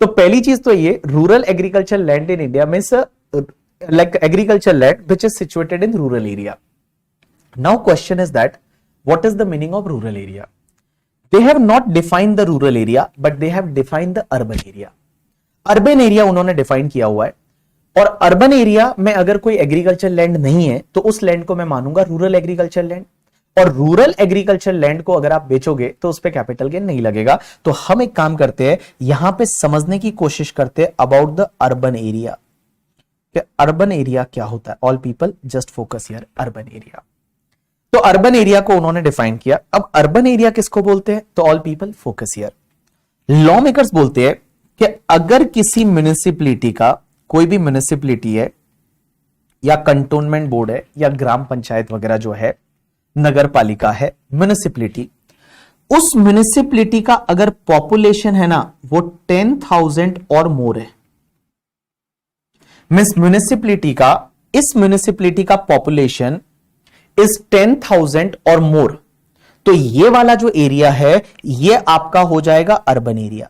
तो पहली चीज तो ये rural agriculture land in India means like agriculture land which is situated in rural area. Now question is that what is the meaning of rural area? They have not defined the rural area, but they have defined the urban area. Urban area उन्होंने define किया हुआ है, और urban area में अगर कोई agriculture land नहीं है तो उस लैंड को मैं मानूंगा रूरल एग्रीकल्चर लैंड, और रूरल एग्रीकल्चर लैंड को अगर आप बेचोगे तो उस पर कैपिटल गेन नहीं लगेगा। तो हम एक काम करते हैं, यहां पे समझने की कोशिश करते हैं about the urban area. Urban area क्या होता है? All people just focus here, urban area. तो अर्बन एरिया को उन्होंने डिफाइन किया। अब अर्बन एरिया किसको बोलते हैं? तो all people focus here. Law makers बोलते हैं कि अगर किसी म्युनिसिपैलिटी का, कोई भी म्युनिसिपैलिटी है या कंटोनमेंट बोर्ड है या ग्राम पंचायत वगैरह जो है, नगर पालिका है, म्युनिसिपैलिटी, उस म्युनिसिपैलिटी का अगर पॉपुलेशन है ना वो 10,000 और मोर है, मींस म्युनिसिपैलिटी का, इस म्युनिसिपैलिटी का पॉपुलेशन इज 10,000 और मोर, तो ये वाला जो एरिया है ये आपका हो जाएगा अर्बन एरिया।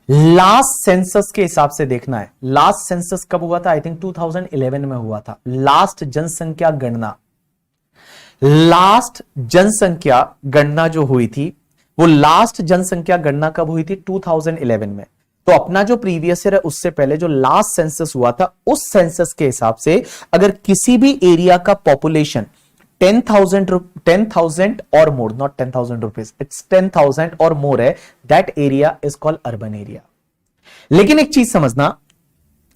लास्ट सेंसस के हिसाब से देखना है, लास्ट सेंसस कब हुआ था? आई थिंक 2011 में हुआ था। लास्ट जनसंख्या गणना, लास्ट जनसंख्या गणना जो हुई थी वो लास्ट जनसंख्या गणना कब हुई थी? 2011 में। तो अपना जो प्रीवियस ईयर है उससे पहले जो लास्ट सेंसस हुआ था उस सेंसस के हिसाब से अगर किसी भी एरिया का पॉपुलेशन 10,000 और मोर, नॉट 10,000 रुपीज, इट्स 10,000 और मोर है, that area is called urban area. लेकिन एक चीज समझना,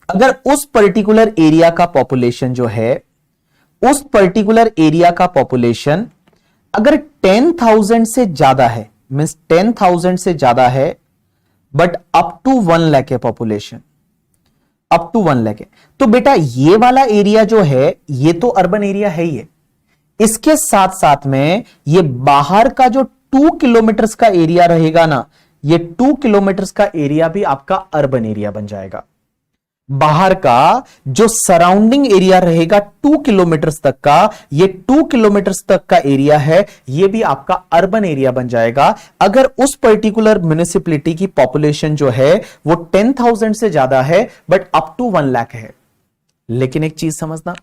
अगर उस पर्टिकुलर एरिया का पॉपुलेशन जो है, उस पर्टिकुलर एरिया का पॉपुलेशन अगर 10,000 से ज्यादा है, मींस 10,000 से ज्यादा है, बट अप टू 1 लाख है पॉपुलेशन, अप टू 1 लाख है, तो बेटा ये वाला एरिया जो है ये तो अर्बन एरिया है ही है। इसके साथ साथ में ये बाहर का जो 2 किलोमीटर का एरिया रहेगा ना, ये 2 किलोमीटर का एरिया भी आपका अर्बन एरिया बन जाएगा। बाहर का जो सराउंडिंग एरिया रहेगा 2 किलोमीटर तक का, ये 2 किलोमीटर तक का एरिया है, ये भी आपका अर्बन एरिया बन जाएगा अगर उस पर्टिकुलर म्युनिसिपैलिटी की पॉपुलेशन जो है वो 10,000 से ज्यादा है बट अप टू 1 लाख है। लेकिन एक चीज समझना,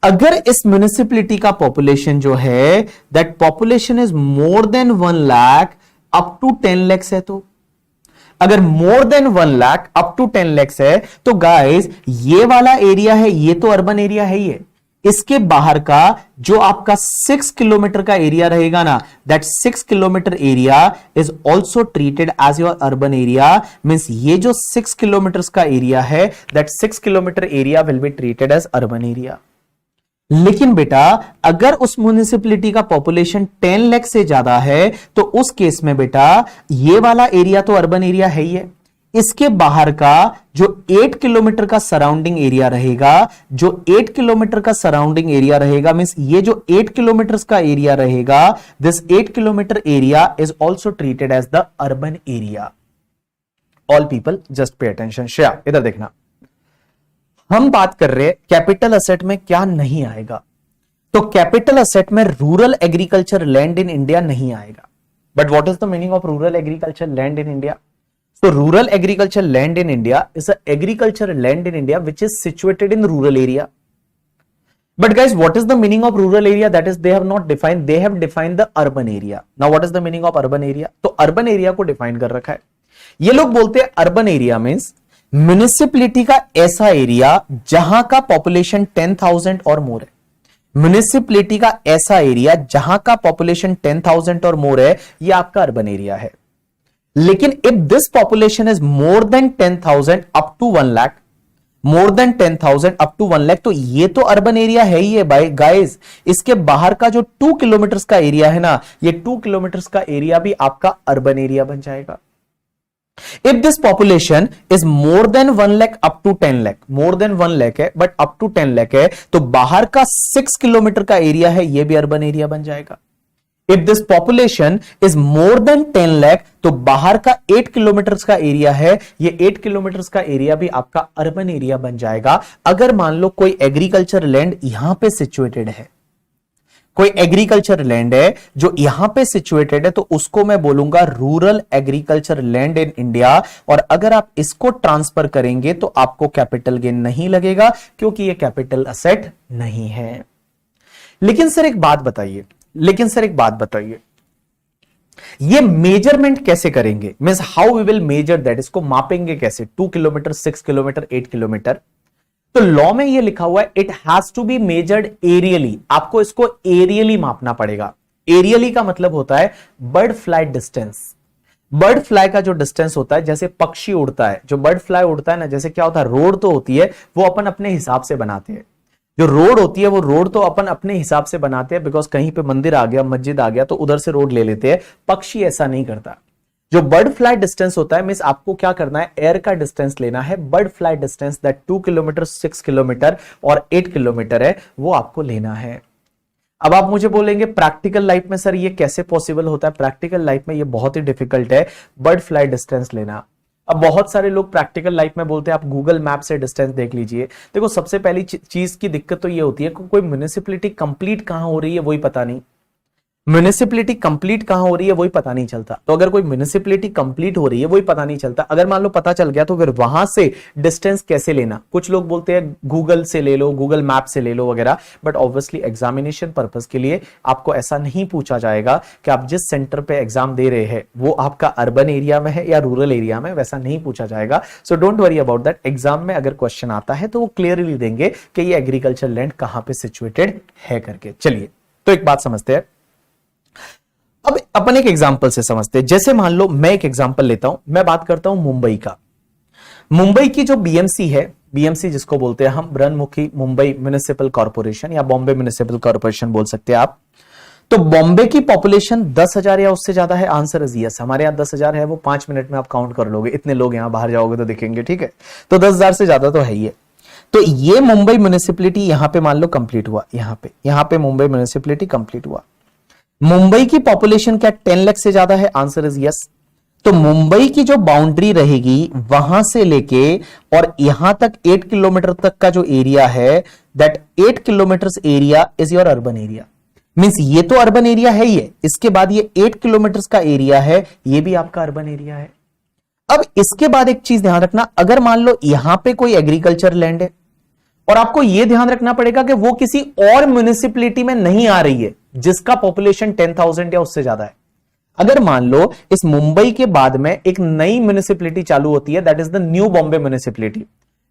अगर इस म्युनिसिपैलिटी का पॉपुलेशन जो है that population is more than 1 lakh up to 10 lakhs है, तो अगर more than 1 lakh up to 10 lakhs है तो गाइस ये वाला एरिया है, ये तो अर्बन एरिया है ही है। इसके बाहर का जो आपका 6 किलोमीटर का एरिया रहेगा ना, that 6 kilometre area is also treated as your urban area. Means ये जो 6 किलोमीटर का एरिया है that 6 kilometre area will be treated as urban area. लेकिन बेटा अगर उस म्युनिसिपैलिटी का पॉपुलेशन 10 लाख से ज्यादा है तो उस केस में बेटा ये वाला एरिया तो अर्बन एरिया है ही है, इसके बाहर का जो 8 किलोमीटर का सराउंडिंग एरिया रहेगा, जो 8 किलोमीटर का सराउंडिंग एरिया रहेगा, मींस ये जो 8 किलोमीटर का एरिया रहेगा, this 8 kilometre area is also treated as the urban area. All people just pay attention. Shreya इधर देखना, हम बात कर रहे हैं कैपिटल असेट में क्या नहीं आएगा, तो कैपिटल असेट में rural agriculture land in India नहीं आएगा। But what is the meaning of rural agriculture land in India? So rural agriculture land in India is an agriculture land in India which is situated in rural area. But guys, what is the meaning of rural area? That is they have not defined, they have defined the urban area. Now what is the meaning of urban area? तो urban area को define कर रखा है। ये लोग बोलते हैं urban area means municipality का ऐसा एरिया जहां का पॉपुलेशन 10,000 और मोर है। म्युनिसिपैलिटी का ऐसा एरिया जहां का पॉपुलेशन 10,000 और मोर है, ये आपका अर्बन एरिया है। लेकिन if this population is more than 10,000 up to 1 lakh, more than 10,000 up to 1 lakh, तो ये तो अर्बन एरिया है ही है भाई गाइस। इसके बाहर का जो 2 किलोमीटर का एरिया है ना, ये 2 किलोमीटर का एरिया भी आपका अर्बन एरिया बन जाएगा। If this population is more than 1 lakh up to 10 lakh, more than 1 lakh है बट अप टू 10 लाख है, तो बाहर का 6 किलोमीटर का एरिया है, ये भी अर्बन एरिया बन जाएगा। If this population is more then 10 lakh, तो बाहर का 8 किलोमीटर का एरिया है, ये 8 किलोमीटर का एरिया भी आपका अर्बन एरिया बन जाएगा। अगर मान लो कोई एग्रीकल्चर लैंड यहां पे सिचुएटेड है, कोई एग्रीकल्चर लैंड है जो यहां पे सिचुएटेड है, तो उसको मैं बोलूंगा rural agriculture land in India. और अगर आप इसको ट्रांसफर करेंगे तो आपको कैपिटल गेन नहीं लगेगा क्योंकि ये कैपिटल असेट नहीं है। लेकिन सर एक बात बताइए, ये मेजरमेंट कैसे करेंगे? Means how we will measure that, इसको मापेंगे कैसे? 2 किलोमीटर, 6 किलोमीटर, 8 किलोमीटर। तो लॉ में ये लिखा हुआ है it has to be measured aerially, आपको इसको एरियली मापना पड़ेगा। एरियली का मतलब होता है bird flight distance. Bird fly का जो डिस्टेंस होता है, जैसे पक्षी उड़ता है, जो बर्ड फ्लाई उड़ता है ना, जैसे क्या होता है, रोड तो होती है वो अपन अपने हिसाब से बनाते हैं। जो रोड होती है वो रोड तो अपन अपने हिसाब से बनाते हैं, बिकॉज कहीं पे मंदिर आ गया, मस्जिद आ गया तो उधर से रोड ले लेते हैं। पक्षी ऐसा नहीं करता। जो बर्ड फ्लाइट डिस्टेंस होता है, मींस आपको क्या करना है, एयर का डिस्टेंस लेना है। Bird flight distance that 2 kilometre, 6 kilometre और 8 किलोमीटर है, वो आपको लेना है। अब आप मुझे बोलेंगे प्रैक्टिकल लाइफ में सर ये कैसे पॉसिबल होता है? प्रैक्टिकल लाइफ में ये बहुत ही डिफिकल्ट है बर्ड फ्लाइट डिस्टेंस लेना। अब बहुत सारे लोग प्रैक्टिकल लाइफ में बोलते हैं आप गूगल मैप से डिस्टेंस देख लीजिए। देखो सबसे पहली चीज की दिक्कत तो ये होती है कि कोई म्युनिसिपैलिटी कंप्लीट कहां हो रही है वही पता नहीं, म्युनिसिपैलिटी कंप्लीट कहां हो रही है वही पता नहीं चलता। तो अगर कोई म्युनिसिपैलिटी कंप्लीट हो रही है वही पता नहीं चलता, अगर मान लो पता चल गया तो फिर वहां से डिस्टेंस कैसे लेना? कुछ लोग बोलते हैं गूगल से ले लो, गूगल मैप से ले लो वगैरह, बट ऑब्वियसली एग्जामिनेशन पर्पस के लिए आपको ऐसा नहीं पूछा जाएगा कि आप जिस सेंटर पे एग्जाम दे रहे हैं वो आपका अर्बन एरिया में है या रूरल एरिया में, वैसा नहीं पूछा जाएगा। So don't worry about that. Exam में अगर क्वेश्चन आता है तो वो क्लियरली देंगे कि ये एग्रीकल्चर लैंड कहां पे सिचुएटेड है करके। चलिए तो एक बात समझते हैं, अब अपन एक एग्जांपल से समझते हैं। जैसे मान लो मैं एक एग्जांपल लेता हूं, मैं बात करता हूं मुंबई का। मुंबई की जो बीएमसी है, बीएमसी जिसको बोलते हैं हम ब्रह्ममुखी मुंबई म्युनिसिपल कॉर्पोरेशन या बॉम्बे म्युनिसिपल कॉर्पोरेशन बोल सकते हैं आप। तो बॉम्बे की पॉपुलेशन 10,000 या उससे ज्यादा है? Answer is yes. हमारे यहां 10,000 है, वो 5 मिनट में आप काउंट कर लोगे, इतने लोग यहां बाहर जाओगे तो दिखेंगे, ठीक है। तो 10,000 से ज्यादा तो है ही है। तो ये मुंबई म्युनिसिपैलिटी यहां पे मान लो कंप्लीट हुआ, यहां पे मुंबई म्युनिसिपैलिटी कंप्लीट हुआ। मुंबई की पॉपुलेशन क्या 10 लाख से ज्यादा है? Answer is yes. तो मुंबई की जो बाउंड्री रहेगी वहां से लेके और यहां तक 8 किलोमीटर तक का जो एरिया है, that 8 kilometre area is your urban area. Means ये तो अर्बन एरिया है ही है, इसके बाद ये 8 किलोमीटर का एरिया है, ये भी आपका अर्बन एरिया है। अब इसके बाद एक चीज ध्यान रखना, अगर मान लो यहां पे कोई एग्रीकल्चर लैंड है और आपको यह ध्यान रखना पड़ेगा कि वो किसी और म्युनिसिपैलिटी में नहीं आ रही है जिसका पॉपुलेशन 10,000 या उससे ज्यादा है। अगर मान लो इस मुंबई के बाद में एक नई म्युनिसिपैलिटी चालू होती है, that is the new Bombay municipality,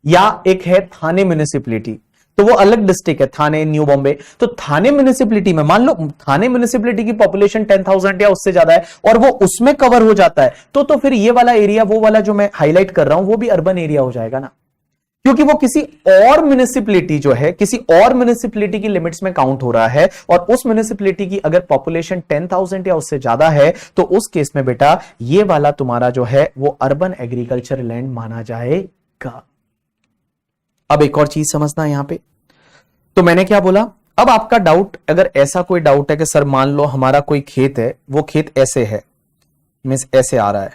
या एक है थाने म्युनिसिपैलिटी, तो वो अलग डिस्ट्रिक्ट है, थाने न्यू बॉम्बे। तो थाने म्युनिसिपैलिटी में मान लो थाने म्युनिसिपैलिटी की पॉपुलेशन 10,000 या उससे ज्यादा है और वो उसमें कवर हो जाता है, तो फिर ये वाला एरिया, वो वाला जो मैं हाईलाइट कर रहा हूं, वो भी अर्बन एरिया हो जाएगा ना, क्योंकि वो किसी और म्युनिसिपैलिटी जो है, किसी और म्युनिसिपैलिटी की लिमिट्स में काउंट हो रहा है। और उस म्युनिसिपैलिटी की अगर पॉपुलेशन 10,000 या उससे ज्यादा है, तो उस केस में बेटा ये वाला तुम्हारा जो है वो अर्बन एग्रीकल्चर लैंड माना जाएगा। अब एक और चीज समझना यहां पे, तो मैंने क्या बोला, अब आपका डाउट, अगर ऐसा कोई डाउट है कि सर मान लो हमारा कोई खेत है, वो खेत ऐसे है, मींस ऐसे आ रहा है,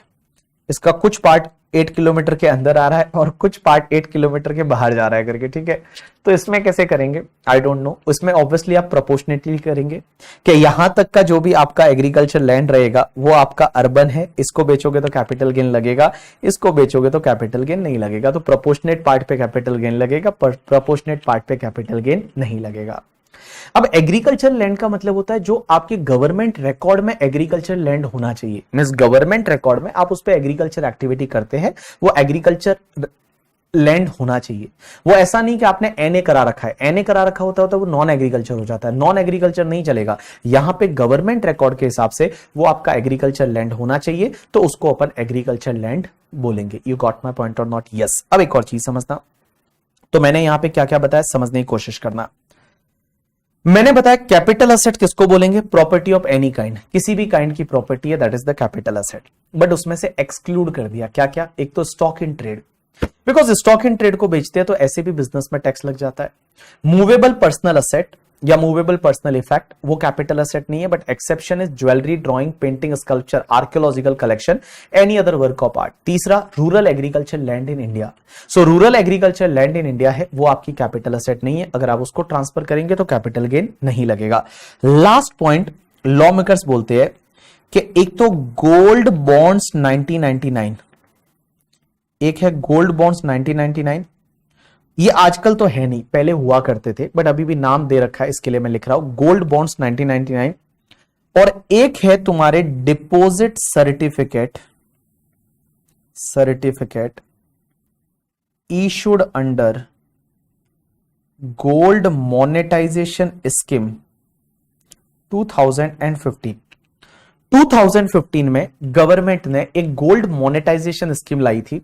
इसका कुछ पार्ट 8 किलोमीटर के अंदर आ रहा है और कुछ पार्ट 8 किलोमीटर के बाहर जा रहा है करके, ठीक है। तो इसमें कैसे करेंगे, आई डोंट नो। उसमें ऑब्वियसली आप प्रोपोर्शनेटली करेंगे कि यहां तक का जो भी आपका एग्रीकल्चर लैंड रहेगा वो आपका अर्बन है, इसको बेचोगे तो कैपिटल गेन लगेगा, इसको बेचोगे तो कैपिटल गेन नहीं लगेगा। तो प्रोपोर्शनेट पार्ट पे कैपिटल गेन लगेगा, प्रोपोर्शनेट पार्ट पे कैपिटल गेन नहीं लगेगा। अब एग्रीकल्चर लैंड का मतलब होता है जो आपके गवर्नमेंट रिकॉर्ड में एग्रीकल्चर लैंड होना चाहिए, मींस गवर्नमेंट रिकॉर्ड में आप उस पर एग्रीकल्चर एक्टिविटी करते हैं, वो एग्रीकल्चर लैंड होना चाहिए। वो ऐसा नहीं कि आपने एनए करा रखा है, एनए करा रखा होता है वो नॉन एग्रीकल्चर हो जाता है, नॉन एग्रीकल्चर नहीं चलेगा। यहां पे गवर्नमेंट रिकॉर्ड के हिसाब से वो आपका एग्रीकल्चर लैंड होना चाहिए, तो उसको अपन एग्रीकल्चर लैंड बोलेंगे। यू गॉट माई पॉइंट और नॉट? यस। अब एक और चीज समझना, तो मैंने यहां पे क्या क्या बताया समझने की कोशिश करना। मैंने बताया कैपिटल असेट किसको बोलेंगे, प्रॉपर्टी ऑफ एनी काइंड, किसी भी काइंड की प्रॉपर्टी है, that is the capital asset. But उसमें से एक्सक्लूड कर दिया क्या क्या, एक तो stock in trade, because stock in trade को बेचते हैं तो ऐसे भी बिजनेस में टैक्स लग जाता है। मूवेबल पर्सनल असेट या मूवेबल पर्सनल इफेक्ट, वो कैपिटल असेट नहीं है, but exception is jewellery, drawing, painting, sculpture, archaeological collection, any other work of art. तीसरा, rural agriculture land in India. So rural agriculture land in India है, वो आपकी capital asset नहीं है, अगर आप उसको ट्रांसफर करेंगे तो कैपिटल गेन नहीं लगेगा। लास्ट पॉइंट, लॉ मेकर्स बोलते हैं कि एक तो गोल्ड बॉन्ड्स 1999, एक है गोल्ड बॉन्ड्स 1999, ये आजकल तो है नहीं, पहले हुआ करते थे, बट अभी भी नाम दे रखा है इसके लिए मैं लिख रहा हूं गोल्ड बॉन्ड्स 1999। और एक है तुम्हारे deposit certificate issued under gold monetisation scheme 2015। 2015 में गवर्नमेंट ने एक गोल्ड मोनेटाइजेशन स्कीम लाई थी,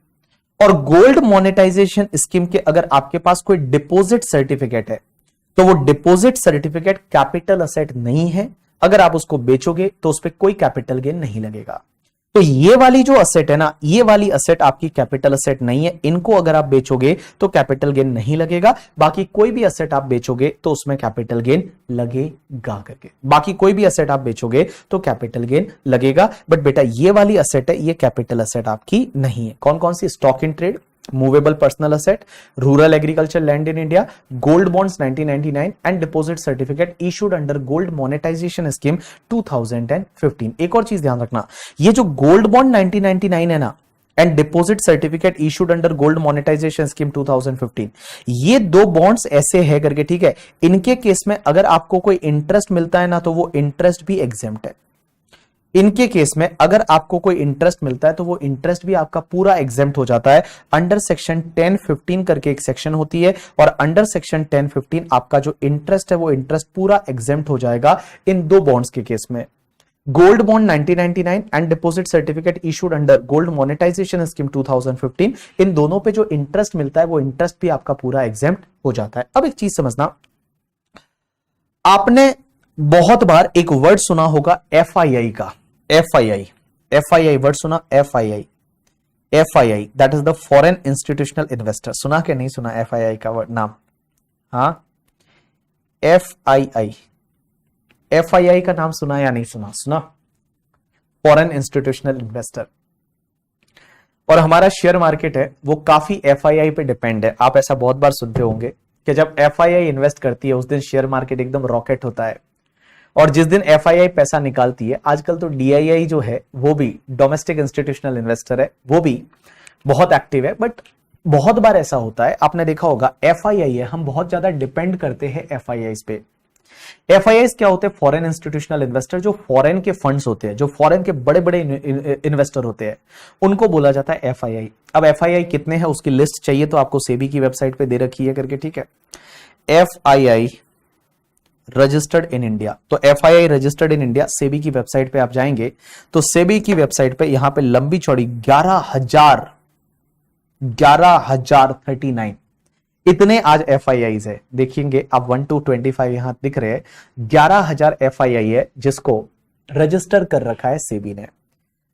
और गोल्ड मोनेटाइजेशन स्कीम के अगर आपके पास कोई डिपॉजिट सर्टिफिकेट है तो वो डिपॉजिट सर्टिफिकेट कैपिटल असेट नहीं है, अगर आप उसको बेचोगे तो उस पर कोई कैपिटल गेन नहीं लगेगा। तो ये वाली जो असेट है ना, ये वाली असेट आपकी कैपिटल असेट नहीं है, इनको अगर आप बेचोगे तो कैपिटल गेन नहीं लगेगा। बाकी कोई भी असेट आप बेचोगे तो उसमें कैपिटल गेन लगेगा करके, बाकी कोई भी असेट आप बेचोगे तो कैपिटल गेन लगेगा। बट बेटा ये वाली असेट है, ये कैपिटल असेट आपकी नहीं है। कौन कौन सी, stock in trade, movable personal asset, rural agriculture land in India, gold bonds 1999 and deposit certificate issued under gold monetisation scheme 2015। एक और चीज ध्यान रखना, ये जो गोल्ड बॉन्ड 1999 है ना and deposit certificate issued under gold monetisation scheme 2015, ये दो बॉन्ड्स ऐसे है करके, ठीक है। इनके केस में अगर आपको कोई इंटरेस्ट मिलता है ना तो वो इंटरेस्ट भी एग्जेम्प्ट है। इनके केस में अगर आपको कोई इंटरेस्ट मिलता है तो वो इंटरेस्ट भी आपका पूरा एग्जेम्प्ट हो जाता है। अंडर सेक्शन 1015 करके एक सेक्शन होती है, और अंडर सेक्शन 1015 आपका जो इंटरेस्ट है वो इंटरेस्ट पूरा एग्जेम्प्ट हो जाएगा इन दो बॉन्ड्स के केस में, gold bond 1999 and deposit certificate issued under gold monetisation scheme 2015। इन दोनों पे जो इंटरेस्ट मिलता है वो इंटरेस्ट भी आपका पूरा एग्जेम्प्ट हो जाता है। अब एक चीज समझना, आपने बहुत बार एक वर्ड सुना होगा FII का, FII वर्ड सुना, FII that is the foreign institutional investor, सुना के नहीं सुना FII का वर्ड नाम? हाँ, FII का नाम सुना या नहीं सुना? सुना, फॉरेन इंस्टीट्यूशनल इन्वेस्टर। और हमारा शेयर मार्केट है वो काफी एफआईआई पे डिपेंड है। आप ऐसा बहुत बार सुनते होंगे कि जब एफआईआई इन्वेस्ट करती है उस दिन शेयर मार्केट एकदम रॉकेट होता है, और जिस दिन एफआईआई पैसा निकालती है, आजकल तो डीआईआई जो है वो भी डोमेस्टिक इंस्टीट्यूशनल इन्वेस्टर है, वो भी बहुत एक्टिव है। बट बहुत बार ऐसा होता है, आपने देखा होगा एफआईआई है, हम बहुत ज्यादा डिपेंड करते हैं एफआईआई पे। एफआईआई क्या होते हैं? फॉरेन इंस्टीट्यूशनल इन्वेस्टर, जो फॉरेन के फंड्स होते हैं, जो फॉरेन के बड़े बड़े इन्वेस्टर होते हैं, उनको बोला जाता है एफआईआई। अब एफआईआई कितने हैं उसकी लिस्ट चाहिए तो आपको सेबी की वेबसाइट पे दे रखी है करके, ठीक है। एफआईआई रजिस्टर्ड इन इंडिया, तो FII registered in India SEBI की वेबसाइट पे आप जाएंगे तो सेबी की वेबसाइट पे यहां पे लंबी चौड़ी 11,039 इतने आज एफआईआई है। देखेंगे आप 1 to 25 यहां दिख रहे हैं, 11,000 एफआईआई है जिसको रजिस्टर कर रखा है सेबी ने।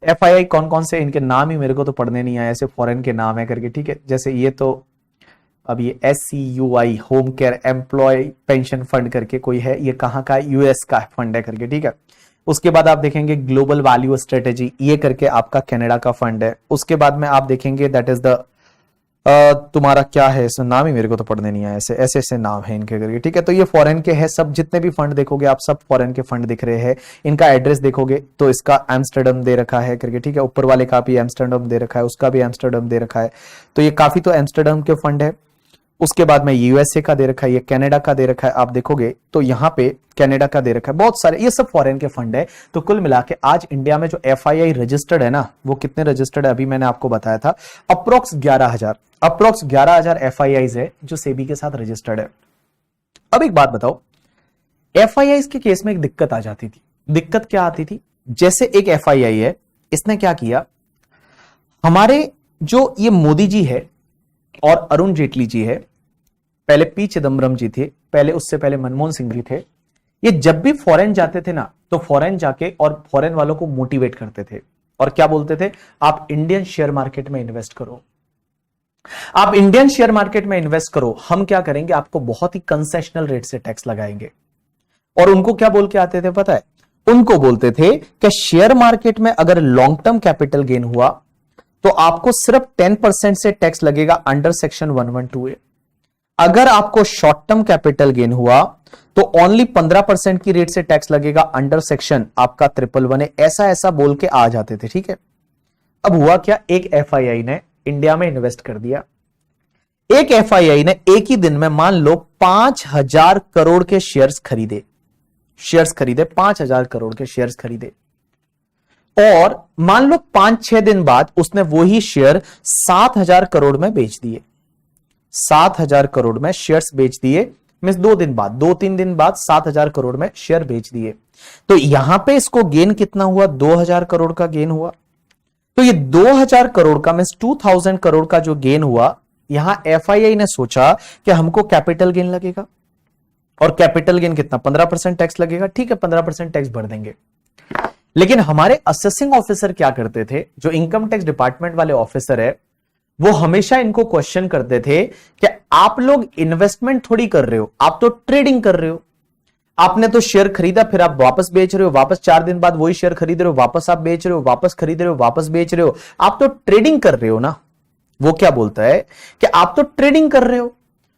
एफआईआई कौन कौन से, इनके नाम ही मेरे को तो पढ़ने नहीं आए, ऐसे फॉरेन के नाम है करके, ठीक है। जैसे ये तो अब ये SCUI home care employ pension fund करके कोई है, ये कहां का? यूएस का फंड है करके, ठीक है। उसके बाद आप देखेंगे ग्लोबल वैल्यू स्ट्रेटेजी, ये करके आपका कनाडा का फंड है। उसके बाद में आप देखेंगे दैट इज द तुम्हारा क्या है, इस नाम ही मेरे को तो पढ़ने नहीं आया, ऐसे ऐसे ऐसे नाम है इनके करके, ठीक है। तो ये फॉरेन के हैं सब, जितने भी फंड देखोगे आप सब फॉरेन के फंड दिख रहे हैं। इनका एड्रेस देखोगे तो इसका एम्स्टर्डम दे रखा है करके, ठीक है। ऊपर वाले का भी एम्स्टर्डम दे रखा है, उसका भी एम्स्टर्डम दे रखा है। तो ये काफी तो एम्स्टर्डम के फंड है। उसके बाद में यूएसए का दे रखा है, ये कनाडा का दे रखा है। आप देखोगे तो यहां पे कनाडा का दे रखा है, बहुत सारे, ये सब फॉरेन के फंड है। तो कुल मिला के आज इंडिया में जो एफआईआई रजिस्टर्ड है ना, वो कितने रजिस्टर्ड है अभी मैंने आपको बताया था, अप्रोक्स 11,000 एफआईआई है जो सेबी के साथ रजिस्टर्ड है। अब एक बात बताओ, एफआईआई के केस में एक दिक्कत आ जाती थी। दिक्कत क्या आती थी? जैसे एक एफआईआई है, इसने क्या किया, हमारे जो ये मोदी जी है और अरुण जेटली जी है, पहले पी चिदम्बरम जी थे, पहले उससे पहले मनमोहन सिंह जी थे, ये जब भी फॉरेन जाते थे ना तो फॉरेन जाके और फॉरेन वालों को मोटिवेट करते थे और क्या बोलते थे, आप इंडियन शेयर मार्केट में इन्वेस्ट करो, आप इंडियन शेयर मार्केट में इन्वेस्ट करो, हम क्या करेंगे, आपको बहुत ही कंसेशनल रेट से टैक्स लगाएंगे। और उनको क्या बोल के आते थे पता है? उनको बोलते थे कि शेयर मार्केट में अगर लॉन्ग टर्म कैपिटल गेन हुआ तो आपको सिर्फ 10% से टैक्स लगेगा अंडर सेक्शन 112A। अगर आपको शॉर्ट टर्म कैपिटल गेन हुआ तो ओनली 15% की रेट से टैक्स लगेगा अंडर सेक्शन आपका 111A। ऐसा ऐसा बोल के आ जाते थे, ठीक है। अब हुआ क्या, एक एफआईआई ने इंडिया में इन्वेस्ट कर दिया। एक एफआईआई ने एक ही दिन में मान लो 5,000 करोड़ के शेयर्स खरीदे, 5,000 करोड़ के शेयर्स खरीदे, और मान लो 5-6 दिन बाद उसने वही शेयर 7,000 करोड़ में बेच दिए। 7,000 करोड़ में शेयर्स बेच दिए, मींस 2-3 दिन बाद 7,000 करोड़ में शेयर बेच दिए। तो यहां पे इसको गेन कितना हुआ, 2,000 करोड़ का गेन हुआ। तो ये 2,000 करोड़ का मींस 2,000 करोड़ का जो गेन हुआ, यहां एफआईआई ने सोचा कि हमको कैपिटल गेन लगेगा, और कैपिटल गेन कितना, 15% टैक्स लगेगा, ठीक है, 15% टैक्स भर देंगे। लेकिन हमारे असेसिंग ऑफिसर क्या करते थे, जो इनकम टैक्स डिपार्टमेंट वाले ऑफिसर है, वो हमेशा इनको क्वेश्चन करते थे कि आप लोग इन्वेस्टमेंट थोड़ी कर रहे हो, आप तो ट्रेडिंग कर रहे हो। आपने तो शेयर खरीदा, फिर आप वापस बेच रहे हो, वापस 4 दिन बाद वही शेयर खरीद रहे हो, वापस आप बेच रहे हो, वापस खरीद रहे हो, वापस बेच रहे हो, आप तो ट्रेडिंग कर रहे हो ना। वो क्या बोलता है कि आप तो ट्रेडिंग कर रहे हो,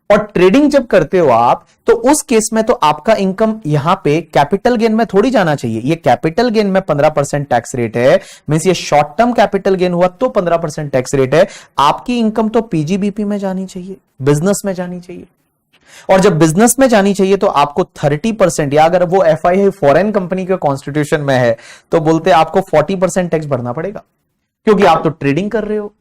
और ट्रेडिंग जब करते हो आप, तो उस केस में तो आपका इनकम यहां पे कैपिटल गेन में थोड़ी जाना चाहिए। ये कैपिटल गेन में 15% टैक्स रेट है, मींस ये शॉर्ट टर्म कैपिटल गेन हुआ तो 15% टैक्स रेट है। आपकी इनकम तो पीजीबीपी में जानी चाहिए, बिजनेस में जानी चाहिए, और जब बिजनेस में जानी चाहिए तो आपको 30%, या अगर वो एफआईआई फॉरेन कंपनी के कॉन्स्टिट्यूशन में है तो बोलते हैं आपको 40% टैक्स भरना पड़ेगा, क्योंकि आप तो ट्रेडिंग कर रहे हो।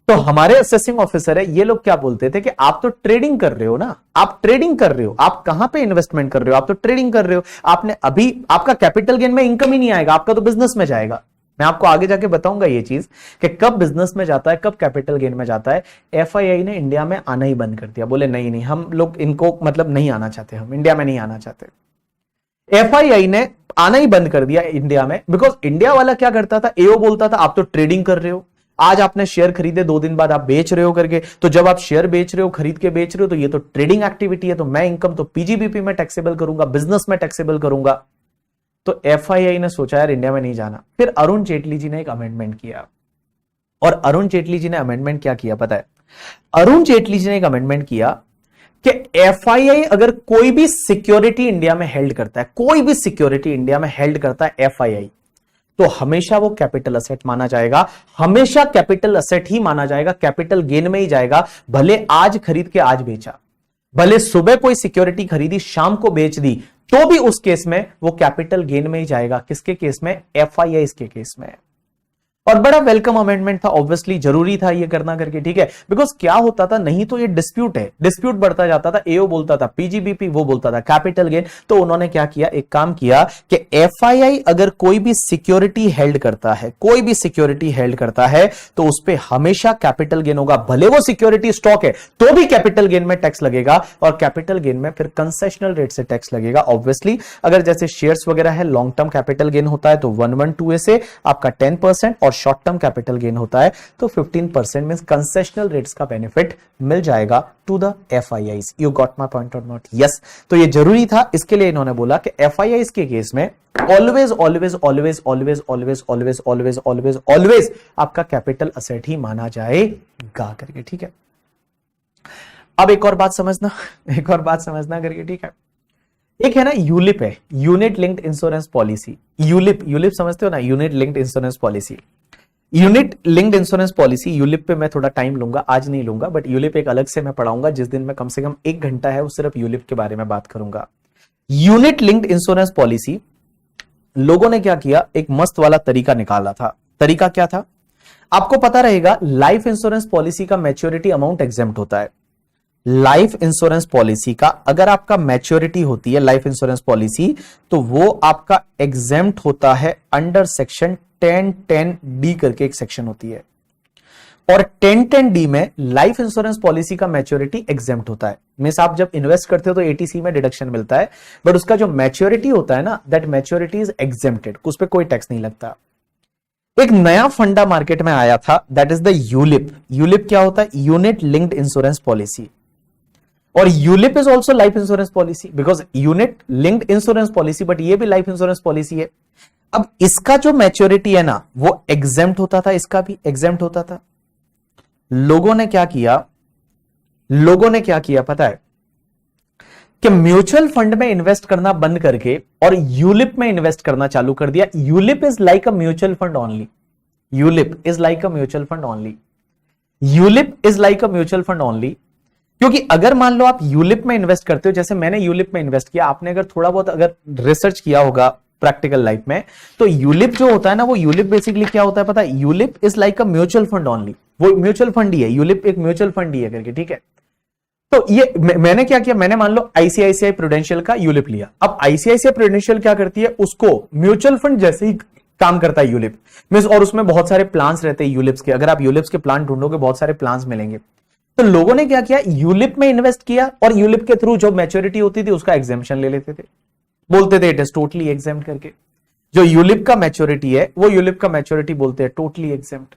तो हमारे असेसिंग ऑफिसर है, ये लोग क्या बोलते थे कि आप तो ट्रेडिंग कर रहे हो ना, आप ट्रेडिंग कर रहे हो, आप कहां पे इन्वेस्टमेंट कर रहे हो, आप तो ट्रेडिंग कर रहे हो, आपने अभी आपका कैपिटल गेन में इनकम ही नहीं आएगा, आपका तो बिजनेस में जाएगा। मैं आपको आगे जाके बताऊंगा ये चीज कि कब बिजनेस में जाता है, कब कैपिटल गेन में जाता है। एफआईआई ने इंडिया में आना ही बंद कर दिया, बोले नहीं नहीं, हम लोग इनको मतलब नहीं आना चाहते, हम इंडिया में नहीं आना चाहते। एफआईआई ने आना ही बंद कर दिया इंडिया में, बिकॉज इंडिया वाला क्या करता था, एओ बोलता था आप तो ट्रेडिंग कर रहे हो, आज आपने शेयर खरीदे, 2 दिन बाद आप बेच रहे हो करके, तो जब आप शेयर बेच रहे हो, खरीद के बेच रहे हो, तो ये तो ट्रेडिंग एक्टिविटी है, तो मैं इनकम तो पीजीबीपी में टैक्सेबल करूंगा, बिजनेस में टैक्सेबल करूंगा। तो एफआईआई ने सोचा यार इंडिया में नहीं जाना। फिर अरुण जेटली जी ने एक अमेंडमेंट किया, और अरुण जेटली जी ने अमेंडमेंट क्या किया पता है? अरुण जेटली जी ने एक अमेंडमेंट किया कि एफआईआई अगर कोई भी सिक्योरिटी इंडिया में हेल्ड करता है, कोई भी सिक्योरिटी इंडिया में हेल्ड करता है एफआईआई, तो हमेशा वो कैपिटल असेट माना जाएगा, हमेशा कैपिटल असेट ही माना जाएगा, कैपिटल गेन में ही जाएगा। भले आज खरीद के आज बेचा, भले सुबह कोई सिक्योरिटी खरीदी शाम को बेच दी, तो भी उस केस में वो कैपिटल गेन में ही जाएगा। किसके केस में? एफआईआई के केस में। और बड़ा वेलकम अमेंडमेंट था, ऑब्वियसली जरूरी था ये करना करके, ठीक है। बिकॉज क्या होता था, नहीं तो ये डिस्प्यूट है, डिस्प्यूट बढ़ता जाता था, एओ बोलता था पीजीबीपी, वो बोलता था कैपिटल गेन। तो उन्होंने क्या किया, एक काम किया कि एफआईआई अगर कोई भी सिक्योरिटी हेल्ड करता है, कोई भी सिक्योरिटी हेल्ड करता है, तो उस पर हमेशा कैपिटल गेन होगा। भले वो सिक्योरिटी स्टॉक है तो भी कैपिटल गेन में टैक्स लगेगा, और कैपिटल गेन में फिर कंसेशनल रेट से टैक्स लगेगा। ऑब्वियसली अगर जैसे शेयर्स वगैरह है, लॉन्ग टर्म कैपिटल गेन होता है तो 112A से आपका 10%, और शॉर्ट टर्म कैपिटल गेन होता है तो 15% में कंसेशनल रेट्स का बेनिफिट मिल जाएगा to the FIIs. You got my point और नॉट? यस। तो ये जरूरी था, इसके लिए इन्होंने बोला कि एफआईआईज के केस में always always always always always always always always always आपका कैपिटल असेट ही माना जाएगा करके, ठीक है। अब एक और बात समझना, एक और बात समझना करके, ठीक है। एक है ना यूलिप है, unit linked insurance policy. ULIP, ULIP समझते हो ना, unit linked insurance policy. Unit linked insurance policy, ULIP पे मैं थोड़ा टाइम लूंगा, आज नहीं लूंगा, बट यूलिप एक अलग से मैं पढ़ाऊंगा, जिस दिन मैं कम से कम 1 घंटा है वो सिर्फ यूलिप के बारे में बात करूंगा। यूनिट लिंक्ड इंश्योरेंस पॉलिसी, लोगों ने क्या किया, एक मस्त वाला तरीका निकाला था। तरीका क्या था? आपको पता रहेगा लाइफ इंश्योरेंस पॉलिसी का मैच्योरिटी अमाउंट एग्जेम्प्ट होता है। लाइफ इंश्योरेंस पॉलिसी का अगर आपका मैच्योरिटी होती है लाइफ इंश्योरेंस पॉलिसी, तो वो आपका एग्जेम्प्ट होता है अंडर सेक्शन 1010D करके एक सेक्शन होती है, और 1010D में लाइफ इंश्योरेंस पॉलिसी का मैच्योरिटी एग्जेम्प्ट होता है। मींस आप जब इन्वेस्ट करते हो तो एटीसी में डिडक्शन मिलता है, बट उसका जो मैच्योरिटी होता है ना, दैट मैच्योरिटी इज एग्जेम्प्टेड, उस पर कोई टैक्स नहीं लगता। एक नया फंडा मार्केट में आया था, that is the ULIP. ULIP क्या होता है? Unit linked insurance policy. और ULIP is also life insurance policy, because unit linked insurance policy, but ये भी लाइफ इंश्योरेंस पॉलिसी है। अब इसका जो मैच्योरिटी है ना, वो एग्जेम्प्ट होता था, इसका भी एग्जेम्प्ट होता था। लोगों ने क्या किया, लोगों ने क्या किया पता है? कि म्यूचुअल फंड में इन्वेस्ट करना बंद करके और यूलिप में इन्वेस्ट करना चालू कर दिया। ULIP is like a mutual fund only. ULIP is like a mutual fund only. ULIP is like a mutual fund only. क्योंकि अगर मान लो आप यूलिप में इन्वेस्ट करते हो, जैसे मैंने यूलिप में इन्वेस्ट किया, आपने अगर थोड़ा बहुत अगर रिसर्च किया होगा प्रैक्टिकल लाइफ में, तो यूलिप जो होता है ना, वो यूलिप बेसिकली क्या होता है पता है? ULIP is like a mutual fund only. वो म्यूचुअल फंड ही है, यूलिप एक म्यूचुअल फंड ही है करके, ठीक है। तो ये मैंने क्या किया, मैंने मान लो आईसीआईसीआई प्रूडेंशियल का यूलिप लिया। अब आईसीआईसीआई प्रूडेंशियल क्या करती है, उसको म्यूचुअल फंड जैसे ही काम करता है यूलिप मींस, और उसमें बहुत सारे प्लान्स रहते हैं यूलिप्स के। अगर आप यूलिप्स के प्लान ढूंढोगे, बहुत सारे प्लान्स मिलेंगे। तो लोगों ने क्या किया, यूलिप में इन्वेस्ट किया, और यूलिप के थ्रू जो मैच्योरिटी होती थी उसका एग्जेम्पशन ले लेते थे, बोलते थे इट इज टोटली एग्जेम्प्ट करके। जो यूलिप का मैच्योरिटी है, वो यूलिप का मैच्योरिटी बोलते हैं टोटली एग्जेम्प्ट।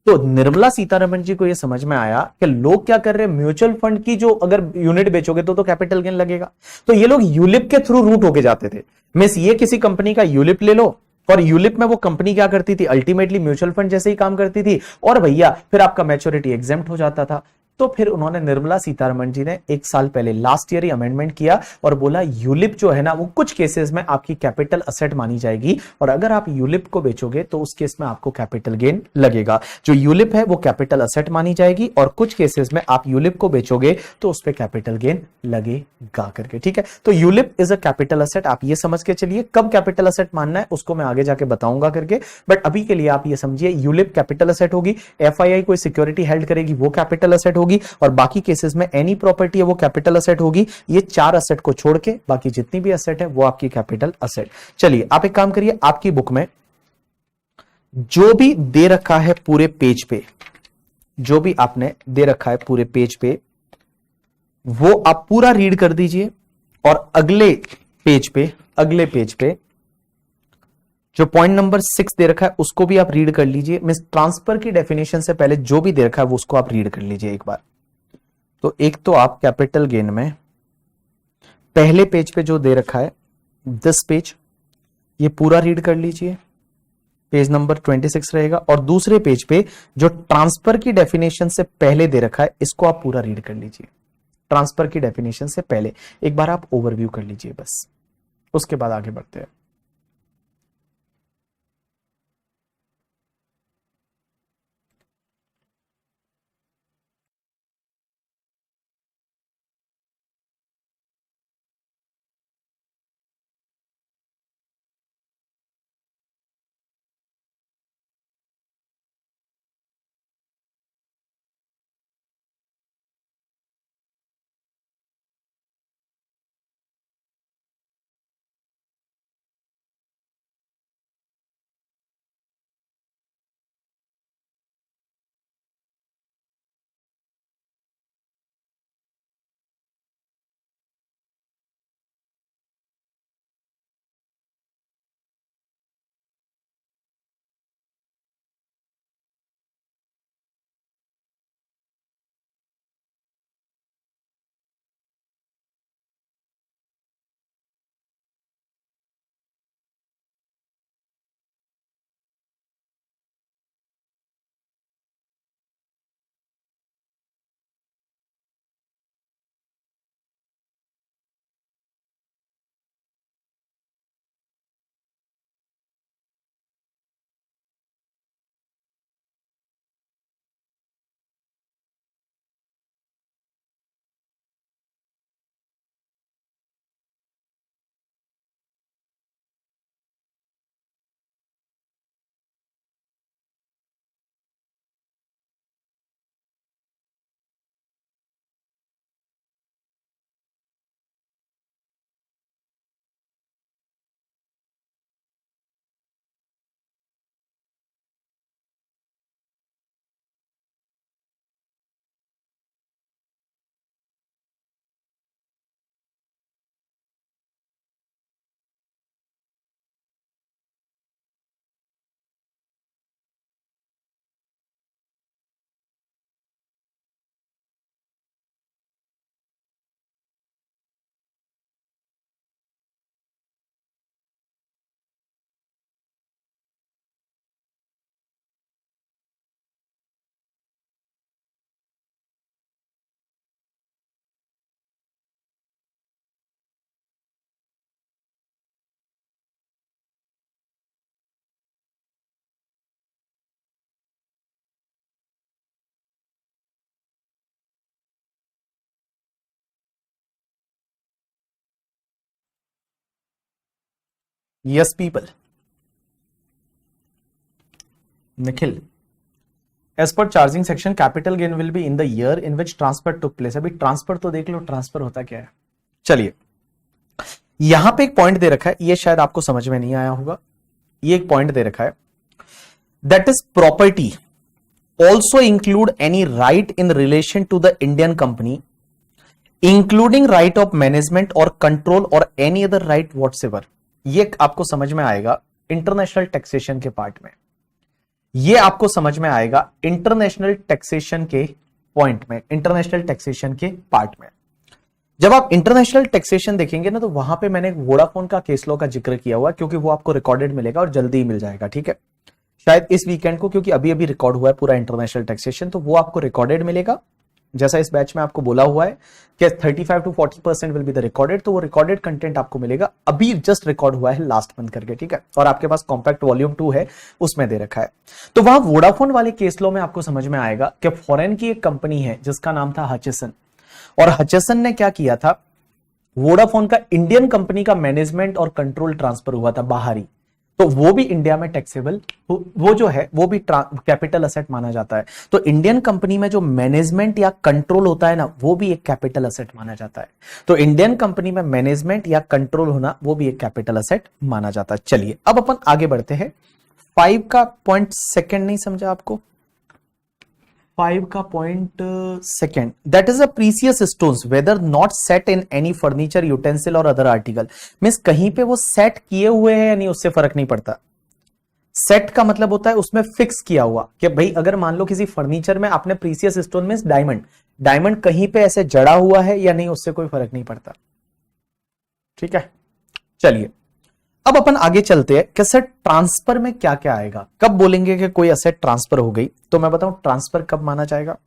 तो निर्मला सीतारमण जी को यह समझ में आया कि लोग क्या कर रहे हैं, म्यूचुअल फंड की जो अगर यूनिट बेचोगे तो कैपिटल गेन लगेगा। तो ये लोग यूलिप के थ्रू रूट होके जाते थे। मींस ये किसी कंपनी का यूलिप ले लो, और यूलिप में वो कंपनी क्या करती थी, अल्टीमेटली म्यूचुअल फंड जैसे ही काम करती थी, और भैया फिर आपका मैच्योरिटी एग्जेम्प्ट हो जाता था। तो फिर उन्होंने, निर्मला सीतारमण जी ने 1 साल पहले लास्ट ईयर ही अमेंडमेंट किया और बोला यूलिप जो है ना, वो कुछ केसेस में आपकी कैपिटल असेट मानी जाएगी, और अगर आप यूलिप को बेचोगे तो उस केस में आपको कैपिटल गेन लगेगा। जो यूलिप है वो कैपिटल असेट मानी जाएगी, और कुछ केसेस में आप यूलिप को बेचोगे तो उस पर कैपिटल गेन लगेगा करके, ठीक है। तो ULIP is a capital asset, आप ये समझ के चलिए। कब कैपिटल असेट मानना है उसको मैं आगे जाके बताऊंगा करके, बट अभी के लिए आप ये समझिए, यूलिप कैपिटल असेट होगी, एफआईआई कोई सिक्योरिटी हेल्ड करेगी वो कैपिटल असेट होगी, और बाकी केसेस में एनी प्रॉपर्टी है वो कैपिटल असेट होगी। ये 4 असेट को छोड़ के बाकी जितनी भी असेट है वो आपकी कैपिटल असेट। चलिए आप एक काम करिए, आपकी बुक में जो भी दे रखा है पूरे पेज पे, जो भी आपने दे रखा है पूरे पेज पे, वो आप पूरा रीड कर दीजिए, और अगले पेज पे जो पॉइंट नंबर 6 दे रखा है उसको भी आप रीड कर लीजिए। मींस ट्रांसफर की डेफिनेशन से पहले जो भी दे रखा है वो उसको आप रीड कर लीजिए एक बार। तो एक तो आप कैपिटल गेन में पहले पेज पे जो दे रखा है, दिस पेज, ये पूरा रीड कर लीजिए। पेज नंबर 26 रहेगा, और दूसरे पेज पे जो ट्रांसफर की डेफिनेशन से पहले दे रखा है इसको आप पूरा रीड कर लीजिए। ट्रांसफर की डेफिनेशन से पहले एक बार आप ओवरव्यू कर लीजिए बस, उसके बाद आगे बढ़ते हैं। Yes people, Nikhil, as per charging section capital gain will be in the year in which transfer took place. अभी ट्रांसफर तो देख लो, ट्रांसफर होता क्या है। चलिए, यहां पे एक पॉइंट दे रखा है, ये शायद आपको समझ में नहीं आया होगा। ये एक पॉइंट दे रखा है, that is property also include any right in relation to the Indian company including right of management और कंट्रोल और एनी अदर राइट व्हाटसएवर। ये आपको समझ में आएगा इंटरनेशनल टैक्सेशन के पार्ट में, ये आपको समझ में आएगा इंटरनेशनल टैक्सेशन के पॉइंट में, इंटरनेशनल टैक्सेशन के पार्ट में। जब आप इंटरनेशनल टैक्सेशन देखेंगे ना, तो वहां पे मैंने वोडाफोन का केस लॉ का जिक्र किया हुआ, क्योंकि वो आपको रिकॉर्डेड मिलेगा और जल्दी ही मिल जाएगा, ठीक है। शायद इस वीकेंड को, क्योंकि अभी अभी रिकॉर्ड हुआ है पूरा इंटरनेशनल टैक्सेशन, तो वो आपको रिकॉर्डेड मिलेगा। जैसा इस बैच में आपको बोला हुआ है कि 35 to 40% will be the recorded, तो वो रिकॉर्डेड कंटेंट आपको मिलेगा। अभी जस्ट रिकॉर्ड हुआ है लास्ट मंथ करके, ठीक है। और आपके पास कॉम्पैक्ट वॉल्यूम 2 है, उसमें दे रखा है। तो वहां वोडाफोन वाले केस लॉ में आपको समझ में आएगा कि फॉरेन की एक कंपनी है जिसका नाम था हचेसन, और हचेसन ने क्या किया था, वोडाफोन का इंडियन कंपनी का मैनेजमेंट और कंट्रोल ट्रांसफर हुआ था बाहरी, तो वो भी इंडिया में टैक्सेबल, वो जो है वो भी कैपिटल असेट माना जाता है। तो इंडियन कंपनी में जो मैनेजमेंट या कंट्रोल होता है ना, वो भी एक कैपिटल असेट माना जाता है। तो इंडियन कंपनी में मैनेजमेंट या कंट्रोल होना, वो भी एक कैपिटल असेट माना जाता है। चलिए, अब अपन आगे बढ़ते हैं। 5 का पॉइंट सेकंड नहीं समझा आपको? 5 का point second, that is a precious stones whether not set in any furniture utensil और अदर आर्टिकल। मींस कहीं पे वो सेट किए हुए हैं या नहीं, उससे फर्क नहीं पड़ता। सेट का मतलब होता है उसमें फिक्स किया हुआ, कि भाई अगर मान लो किसी फर्नीचर में आपने precious stone means diamond, diamond कहीं पे ऐसे जड़ा हुआ है या नहीं, उससे कोई फर्क नहीं पड़ता, ठीक है। चलिए, अब अपन आगे चलते हैं कि असेट ट्रांसफर में क्या क्या आएगा, कब बोलेंगे कि कोई असेट ट्रांसफर हो गई। तो मैं बताऊं ट्रांसफर कब माना जाएगा।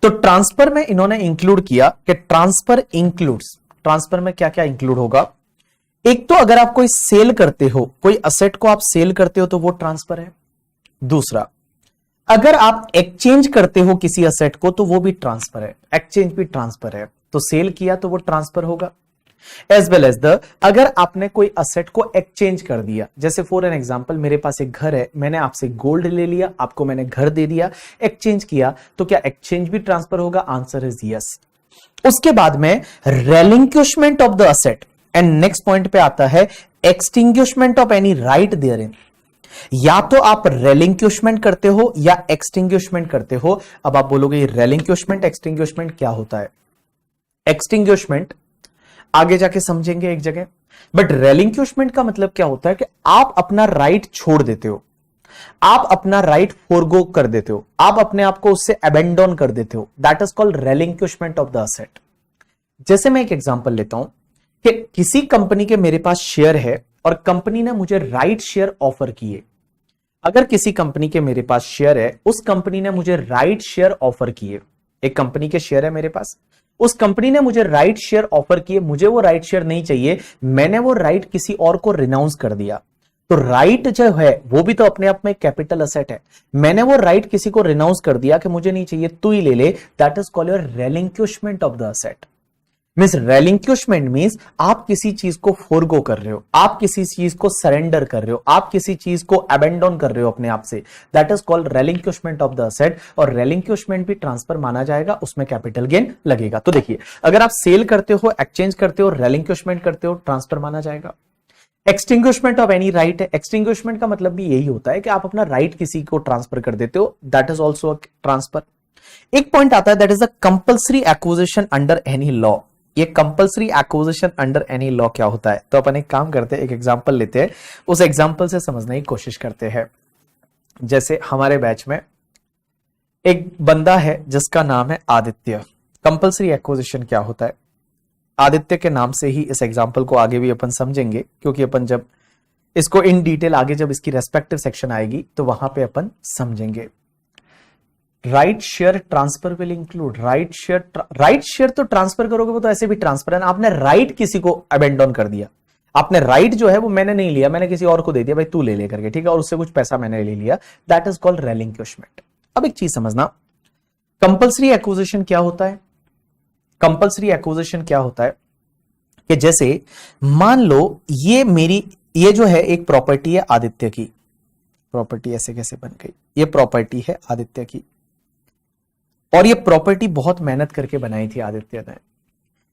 तो ट्रांसफर में इन्होंने इंक्लूड किया कि ट्रांसफर इंक्लूड्स, ट्रांसफर में क्या क्या इंक्लूड होगा। एक तो अगर आप कोई सेल करते हो, कोई असेट को आप सेल करते हो तो वो ट्रांसफर है। दूसरा, अगर आप एक्सचेंज करते हो किसी असेट को तो वो भी ट्रांसफर है, एक्सचेंज भी ट्रांसफर है। तो सेल किया तो वो ट्रांसफर होगा। एज वेल एज द अगर आपने कोई असेट को एक्सचेंज कर दिया, जैसे फॉर एन एग्जांपल मेरे पास एक घर है, मैंने आपसे गोल्ड ले लिया, आपको मैंने घर दे दिया, एक्सचेंज किया, तो क्या एक्सचेंज भी ट्रांसफर होगा? Answer is yes. उसके बाद में relinquishment of the asset, and next point पे आता है extinguishment of any right therein. या तो आप रेलिंक्विशमेंट करते हो या एक्सटिंग्विशमेंट करते हो। अब आप बोलोगे रेलिंक्विशमेंट एक्सटिंग्विशमेंट क्या होता है? एक्सटिंग्विशमेंट आगे जाके समझेंगे एक जगह, बट रेलिंक्विशमेंट का मतलब क्या होता है कि आप अपना राइट छोड़ देते हो, आप अपना राइट फोरगो कर देते हो, आप अपने आप को उससे अबेंडन कर देते हो। That is called relinquishment of the asset. जैसे मैं एक एग्जांपल लेता हूं कि किसी कंपनी के मेरे पास शेयर है और कंपनी ने मुझे राइट शेयर ऑफर किए। अगर किसी कंपनी के मेरे पास शेयर है, उस कंपनी ने मुझे राइट शेयर ऑफर किए, एक कंपनी के शेयर है मेरे पास, उस कंपनी ने मुझे राइट शेयर ऑफर किए, मुझे वो राइट शेयर नहीं चाहिए, मैंने वो राइट किसी और को रिनाउंस कर दिया। तो राइट जो है वो भी तो अपने आप में कैपिटल असेट है। मैंने वो राइट किसी को रिनाउंस कर दिया कि मुझे नहीं चाहिए, तू ही ले ले। That is called your relinquishment of the asset. Means relinquishment means आप किसी चीज को फोरगो कर रहे हो, आप किसी चीज को सरेंडर कर रहे हो, आप किसी चीज को अबेंडन कर रहे हो अपने आप से। That is called relinquishment of the asset. और रेलिंक्विशमेंट भी ट्रांसफर माना जाएगा, उसमें कैपिटल गेन लगेगा। तो देखिए, अगर आप सेल करते हो, एक्सचेंज करते हो, रेलिंक्विशमेंट करते हो, ट्रांसफर माना जाएगा। एक्सटिंग्विशमेंट ऑफ एनी राइट है, एक्सटिंग्विशमेंट का मतलब भी यही होता है कि आप अपना राइट किसी को ट्रांसफर कर देते हो। That is also a transfer. एक पॉइंट आता है that is a compulsory acquisition under any law. ये compulsory acquisition under any law क्या होता है? तो अपन एक काम करते हैं, एक एग्जांपल लेते हैं, उस एग्जांपल से समझने की कोशिश करते हैं। जैसे हमारे बैच में एक बंदा है जिसका नाम है आदित्य। कंपल्सरी एक्विजिशन क्या होता है? आदित्य के नाम से ही इस एग्जांपल को आगे भी अपन समझेंगे, क्योंकि अपन जब इसको इन डिटेल आगे जब इसकी रेस्पेक्टिव सेक्शन आएगी तो वहां पे अपन समझेंगे। Right share transfer will include right share तो ट्रांसफर करोगे वो तो ऐसे भी ट्रांसफर है ना। आपने राइट किसी को अबेंडन कर दिया, आपने राइट जो है वो मैंने नहीं लिया, मैंने किसी और को दे दिया, भाई तू ले करके, ठीक है, और उससे कुछ पैसा मैंने ले लिया। That is called relinquishment. अब एक चीज समझना, कंपल्सरी एक्विजिशन क्या होता है? कंपल्सरी एक्विजिशन क्या होता है कि जैसे मान लो ये जो है एक प्रॉपर्टी है आदित्य की। प्रॉपर्टी ऐसे कैसे बन गई? ये प्रॉपर्टी है आदित्य की, और ये प्रॉपर्टी बहुत मेहनत करके बनाई थी आदित्य ने,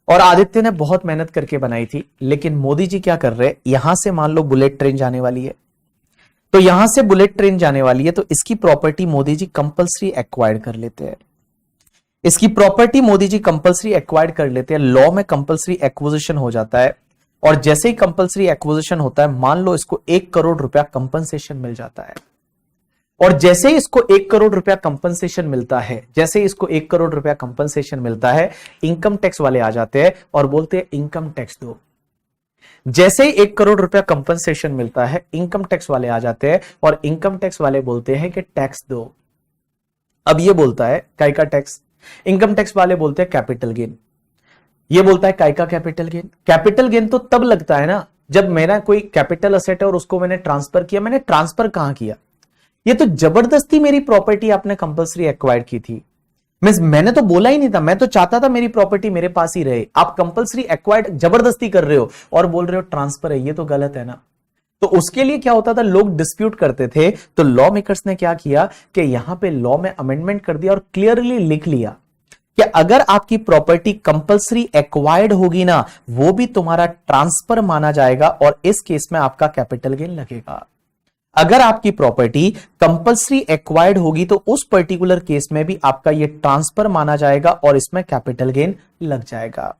और आदित्य ने बहुत मेहनत करके बनाई थी। लेकिन मोदी जी क्या कर रहे हैं, यहां से मान लो बुलेट ट्रेन जाने वाली है, तो यहां से बुलेट ट्रेन जाने वाली है, तो इसकी property Modi ji compulsory acquired कर लेते हैं। इसकी property Modi ji compulsory acquired कर लेते हैं। लॉ में कंपल्सरी एक्विजिशन हो जाता है, और जैसे ही कंपल्सरी एक्विजिशन होता है, मान लो इसको 1 करोड़ रुपया कंपनसेशन मिल जाता है, और जैसे ही इसको 1 करोड़ रुपया कंपनसेशन मिलता है, जैसे ही इसको 1 करोड़ रुपया कंपनसेशन मिलता है, इनकम टैक्स वाले आ जाते हैं और बोलते हैं इनकम टैक्स दो। जैसे ही 1 करोड़ रुपया कंपनसेशन मिलता है, इनकम टैक्स वाले आ जाते हैं और इनकम टैक्स वाले बोलते हैं कि टैक्स दो। अब ये बोलता है काय का टैक्स, इनकम टैक्स वाले बोलते हैं कैपिटल गेन। ये बोलता है काय का कैपिटल गेन। कैपिटल गेन तो तब लगता है ना जब मेरा कोई कैपिटल असेट है और उसको मैंने ट्रांसफर किया। मैंने ट्रांसफर कहां किया? ये तो जबरदस्ती मेरी प्रॉपर्टी आपने कंपल्सरी एक्वायर्ड की थी। मैंने तो बोला ही नहीं था, मैं तो चाहता था मेरी प्रॉपर्टी मेरे पास ही रहे। आप कंपल्सरी एक्वायर्ड जबरदस्ती कर रहे हो और बोल रहे हो ट्रांसफर है, ये तो गलत है ना। तो उसके लिए क्या होता था, लोग डिस्प्यूट करते थे, तो लॉ मेकर्स ने क्या किया कि यहां पे लॉ में अमेंडमेंट कर दिया और क्लियरली लिख लिया कि अगर आपकी प्रॉपर्टी कंपल्सरी एक्वायर्ड होगी ना, वो भी तुम्हारा ट्रांसफर माना जाएगा और इस केस में आपका कैपिटल गेन लगेगा। अगर आपकी प्रॉपर्टी कंपल्सरी एक्वायर्ड होगी तो उस पर्टिकुलर केस में भी आपका ये ट्रांसफर माना जाएगा और इसमें कैपिटल गेन लग जाएगा।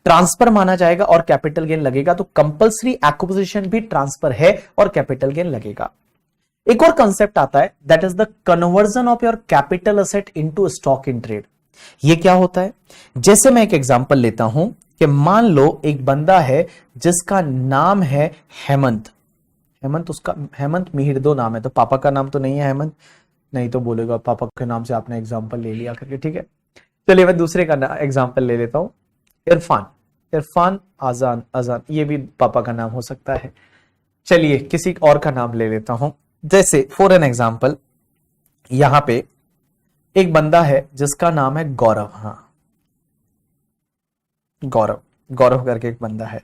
ट्रांसफर माना जाएगा और कैपिटल गेन लगेगा, तो कंपल्सरी एक्विजिशन भी ट्रांसफर है और कैपिटल गेन लगेगा। एक और कंसेप्ट आता है that is the conversion of your capital asset into stock in trade. ये क्या होता है? जैसे मैं एक एग्जांपल लेता हूं कि मान लो एक बंदा है जिसका नाम है हेमंत। हेमंत, उसका हेमंत मिहिर दो नाम है, तो पापा का नाम तो नहीं है हेमंत, नहीं तो बोलेगा पापा के नाम से आपने एग्जांपल ले लिया करके, ठीक है। चलिए मैं दूसरे का एग्जांपल ले लेता हूं, इरफान। इरफान आजान, अजान, ये भी पापा का नाम हो सकता है। चलिए किसी और का नाम ले लेता हूं, जैसे फॉर एन एग्जांपल यहां पे एक बंदा है जिसका नाम है गौरव। हाँ, गौरव, गौरव करके एक बंदा है।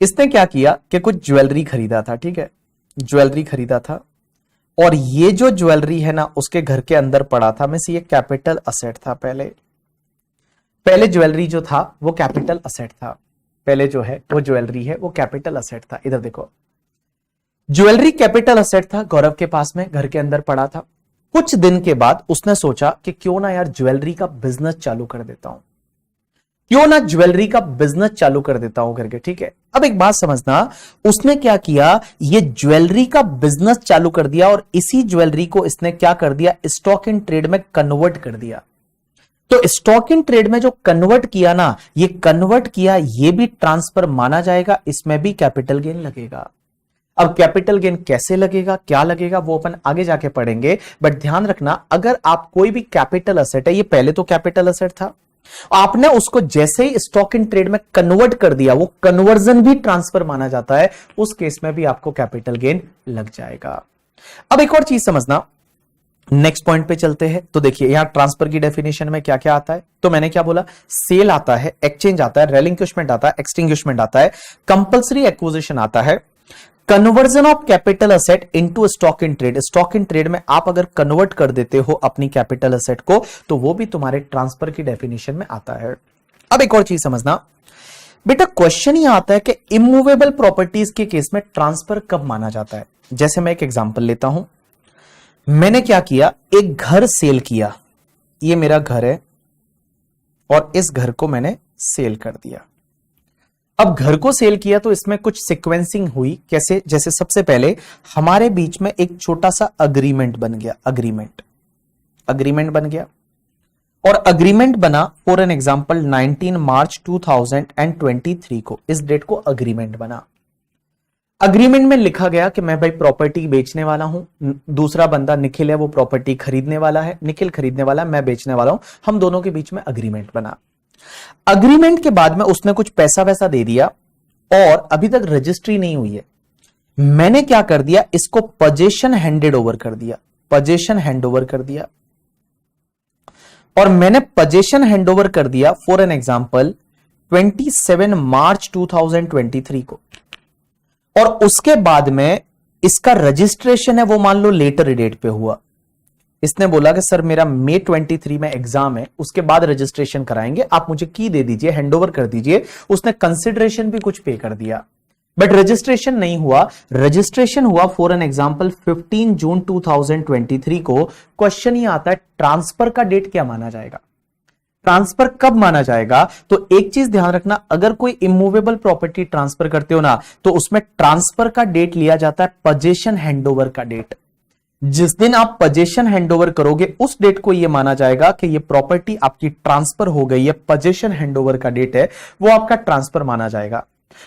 इसने क्या किया कि कुछ ज्वेलरी खरीदा था, ठीक है, ज्वेलरी खरीदा था, और ये जो ज्वेलरी है ना उसके घर के अंदर पड़ा था, में से ये कैपिटल असेट था। पहले ज्वेलरी जो था वो कैपिटल असेट था, पहले जो है वो ज्वेलरी है वो कैपिटल असेट था। इधर देखो, ज्वेलरी कैपिटल असेट था, गौरव के पास में घर के अंदर पड़ा था। कुछ दिन के बाद उसने सोचा कि क्यों ना यार ज्वेलरी का बिजनेस चालू कर देता हूं, क्यों ना ज्वेलरी का बिजनेस चालू कर देता हूं करके, ठीक है। अब एक बात समझना, उसने क्या किया, ये ज्वेलरी का बिजनेस चालू कर दिया और इसी ज्वेलरी को इसने क्या कर दिया, स्टॉक इन ट्रेड में कन्वर्ट कर दिया। तो स्टॉक इन ट्रेड में जो कन्वर्ट किया ना, ये कन्वर्ट किया, ये भी ट्रांसफर माना जाएगा, इसमें भी कैपिटल गेन लगेगा। अब कैपिटल गेन कैसे लगेगा, क्या लगेगा, वो अपन आगे जाके पढ़ेंगे। बट ध्यान रखना, अगर आप कोई भी कैपिटल असेट है, ये पहले तो कैपिटल असेट था, आपने उसको जैसे ही स्टॉक इन ट्रेड में कन्वर्ट कर दिया, वो कन्वर्जन भी ट्रांसफर माना जाता है, उस केस में भी आपको कैपिटल गेन लग जाएगा। अब एक और चीज समझना, नेक्स्ट पॉइंट पे चलते हैं। तो देखिए यहां ट्रांसफर की डेफिनेशन में क्या क्या आता है, तो मैंने क्या बोला, सेल आता है, एक्सचेंज आता है, रेलिंक्विशमेंट आता है, एक्सटिंग्विशमेंट आता है, कंपल्सरी एक्विजिशन आता है, conversion of capital asset into stock in trade. Stock in trade में आप अगर कन्वर्ट कर देते हो अपनी कैपिटल असेट को, तो वो भी तुम्हारे ट्रांसफर की डेफिनेशन में आता है। अब एक और चीज समझना बेटा, क्वेश्चन ये आता है कि इमूवेबल प्रॉपर्टीज के केस में ट्रांसफर कब माना जाता है। जैसे मैं एक एग्जांपल लेता हूं, मैंने क्या किया, एक घर सेल किया, ये मेरा घर है और इस घर को मैंने सेल कर दिया। अब घर को सेल किया तो इसमें कुछ सीक्वेंसिंग हुई, कैसे, जैसे सबसे पहले हमारे बीच में एक छोटा सा अग्रीमेंट बन गया, अग्रीमेंट बन गया, और अग्रीमेंट बना फॉर एन एग्जांपल 19 मार्च 2023 को, इस डेट को अग्रीमेंट बना। अग्रीमेंट में लिखा गया कि मैं भाई प्रॉपर्टी बेचने वाला हूं, दूसरा बंदा निखिल है वो प्रॉपर्टी खरीदने वाला है, निखिल खरीदने वाला है, मैं बेचने वाला हूं, हम दोनों के बीच में अग्रीमेंट बना। अग्रीमेंट के बाद में उसने कुछ पैसा वैसा दे दिया और अभी तक रजिस्ट्री नहीं हुई है। मैंने क्या कर दिया, इसको पोजेशन हैंडेड ओवर कर दिया, पोजेशन हैंडओवर कर दिया, और मैंने पोजेशन हैंडओवर कर दिया फॉर एन एग्जांपल 27 मार्च 2023 को, और उसके बाद में इसका रजिस्ट्रेशन है वो मान लो लेटर डेट पे हुआ। इसने बोला कि सर मेरा मई 23 में एग्जाम है, उसके बाद रजिस्ट्रेशन कराएंगे, आप मुझे की दे दीजिए, हैंडओवर कर दीजिए। उसने कंसिडरेशन भी कुछ पे कर दिया, बट रजिस्ट्रेशन नहीं हुआ। रजिस्ट्रेशन हुआ फॉर एन एग्जांपल 15 जून 2023 को। क्वेश्चन ये आता है ट्रांसफर का डेट क्या माना जाएगा, ट्रांसफर कब माना जाएगा। तो एक चीज ध्यान रखना, अगर कोई इमूवेबल प्रॉपर्टी ट्रांसफर करते हो ना, तो उसमें ट्रांसफर का डेट लिया जाता है पोजेशन हैंडओवर का डेट। जिस दिन आप पोजेशन हैंडओवर करोगे उस डेट को यह माना जाएगा कि ये प्रॉपर्टी आपकी ट्रांसफर हो गई है, पोजेशन हैंडओवर का डेट है वो आपका ट्रांसफर माना जाएगा।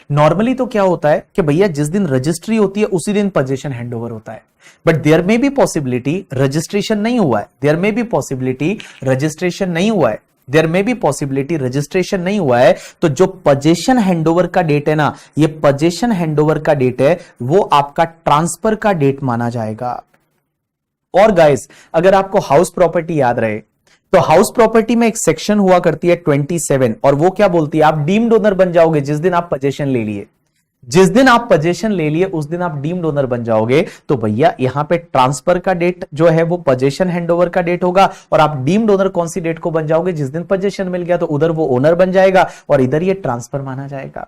नॉर्मली तो क्या होता है कि भैया जिस दिन रजिस्ट्री होती है उसी दिन पोजेशन हैंडओवर होता है, बट देयर में भी पॉसिबिलिटी रजिस्ट्रेशन नहीं हुआ है, देयर में भी पॉसिबिलिटी रजिस्ट्रेशन नहीं हुआ है, देयर में भी पॉसिबिलिटी रजिस्ट्रेशन नहीं हुआ है। तो जो पोजेशन हैंडओवर का डेट है ना, ये पोजेशन हैंडओवर का डेट है, वो आपका ट्रांसफर का डेट माना जाएगा। और गाइस अगर आपको हाउस प्रॉपर्टी याद रहे तो हाउस प्रॉपर्टी में एक सेक्शन हुआ करती है 27, और वो क्या बोलती है, आप डीम्ड ओनर बन जाओगे जिस दिन आप पोजेशन ले लिए, जिस दिन आप पोजेशन ले लिए उस दिन आप डीम्ड ओनर बन जाओगे। तो भैया यहां पे ट्रांसफर का डेट जो है वो पोजेशन हैंडओवर का डेट होगा, और आप डीम्ड ओनर कौन सी डेट को बन जाओगे, जिस दिन पोजेशन मिल गया तो उधर वो ओनर बन जाएगा और इधर ये ट्रांसफर माना जाएगा।